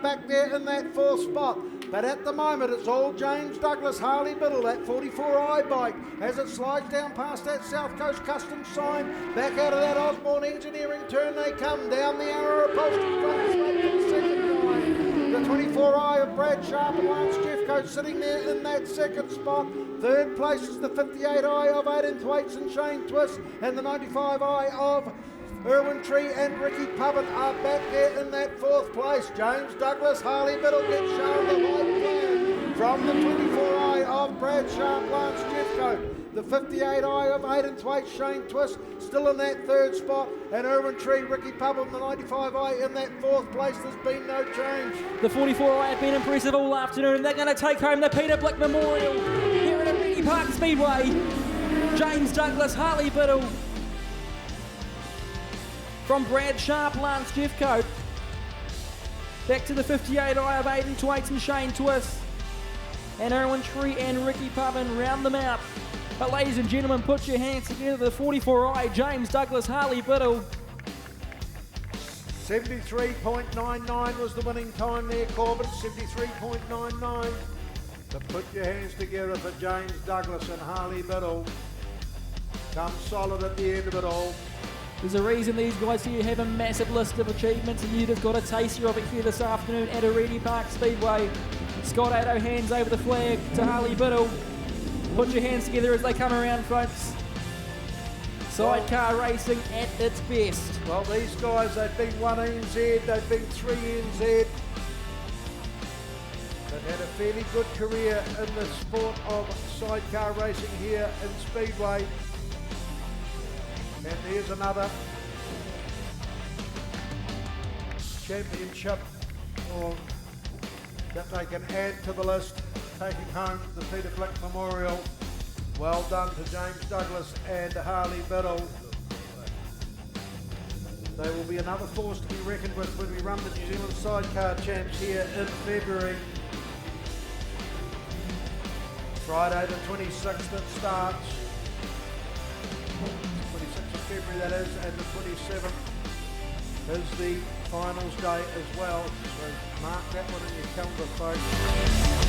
back there in that fourth spot. But at the moment, it's all James Douglas, Harley Biddle, that 44i bike, as it slides down past that South Coast Customs sign, back out of that Osborne Engineering turn they come, down the Arrow upholstery front straight to the second line. The 24i of Brad Sharp and Lance Jeffcoat sitting there in that second spot. Third place is the 58i of 8 and 8s and Shane Twist, and the 95i of Erwin Tree and Ricky Pubbin are back there in that fourth place. James Douglas, Harley Biddle gets shown the white flag from the 24i of Brad Sharp, Lance Jeffcoat. The 58i of 8 and 8 Shane Twist still in that third spot, and Erwin Tree, Ricky Pubbin, the 95i in that fourth place. There's been no change. The 44i have been impressive all afternoon, and they're going to take home the Peter Blick Memorial here at Oreti Park Speedway. James Douglas, Harley Biddle, from Brad Sharp, Lance Jeffcoat, back to the 58i of 8 and 8 and Shane Twist, and Erwin Tree and Ricky Pubbin round them out. But ladies and gentlemen, put your hands together. The 44i, James Douglas, Harley Biddle. 73.99 was the winning time there, Corbin. 73.99. So put your hands together for James Douglas and Harley Biddle. Come solid at the end of it all. There's a reason these guys here have a massive list of achievements, and you just got a taster of it here this afternoon at Oreti Park Speedway. Scott Addo hands over the flag to Harley Biddle. Put your hands together as they come around, folks. Sidecar racing at its best. Well, these guys, they've been 1 NZ, they've been 3 NZ. They've had a fairly good career in the sport of sidecar racing here in Speedway. And here's another championship that they can add to the list, taking home the Peter Blick Memorial. Well done to James Douglas and Harley Biddle. They will be another force to be reckoned with when we run the New Zealand Sidecar Champs here in February. Friday the 26th it starts. 26th of February that is, and the 27th is the finals day as well. So mark that one in your calendar, folks.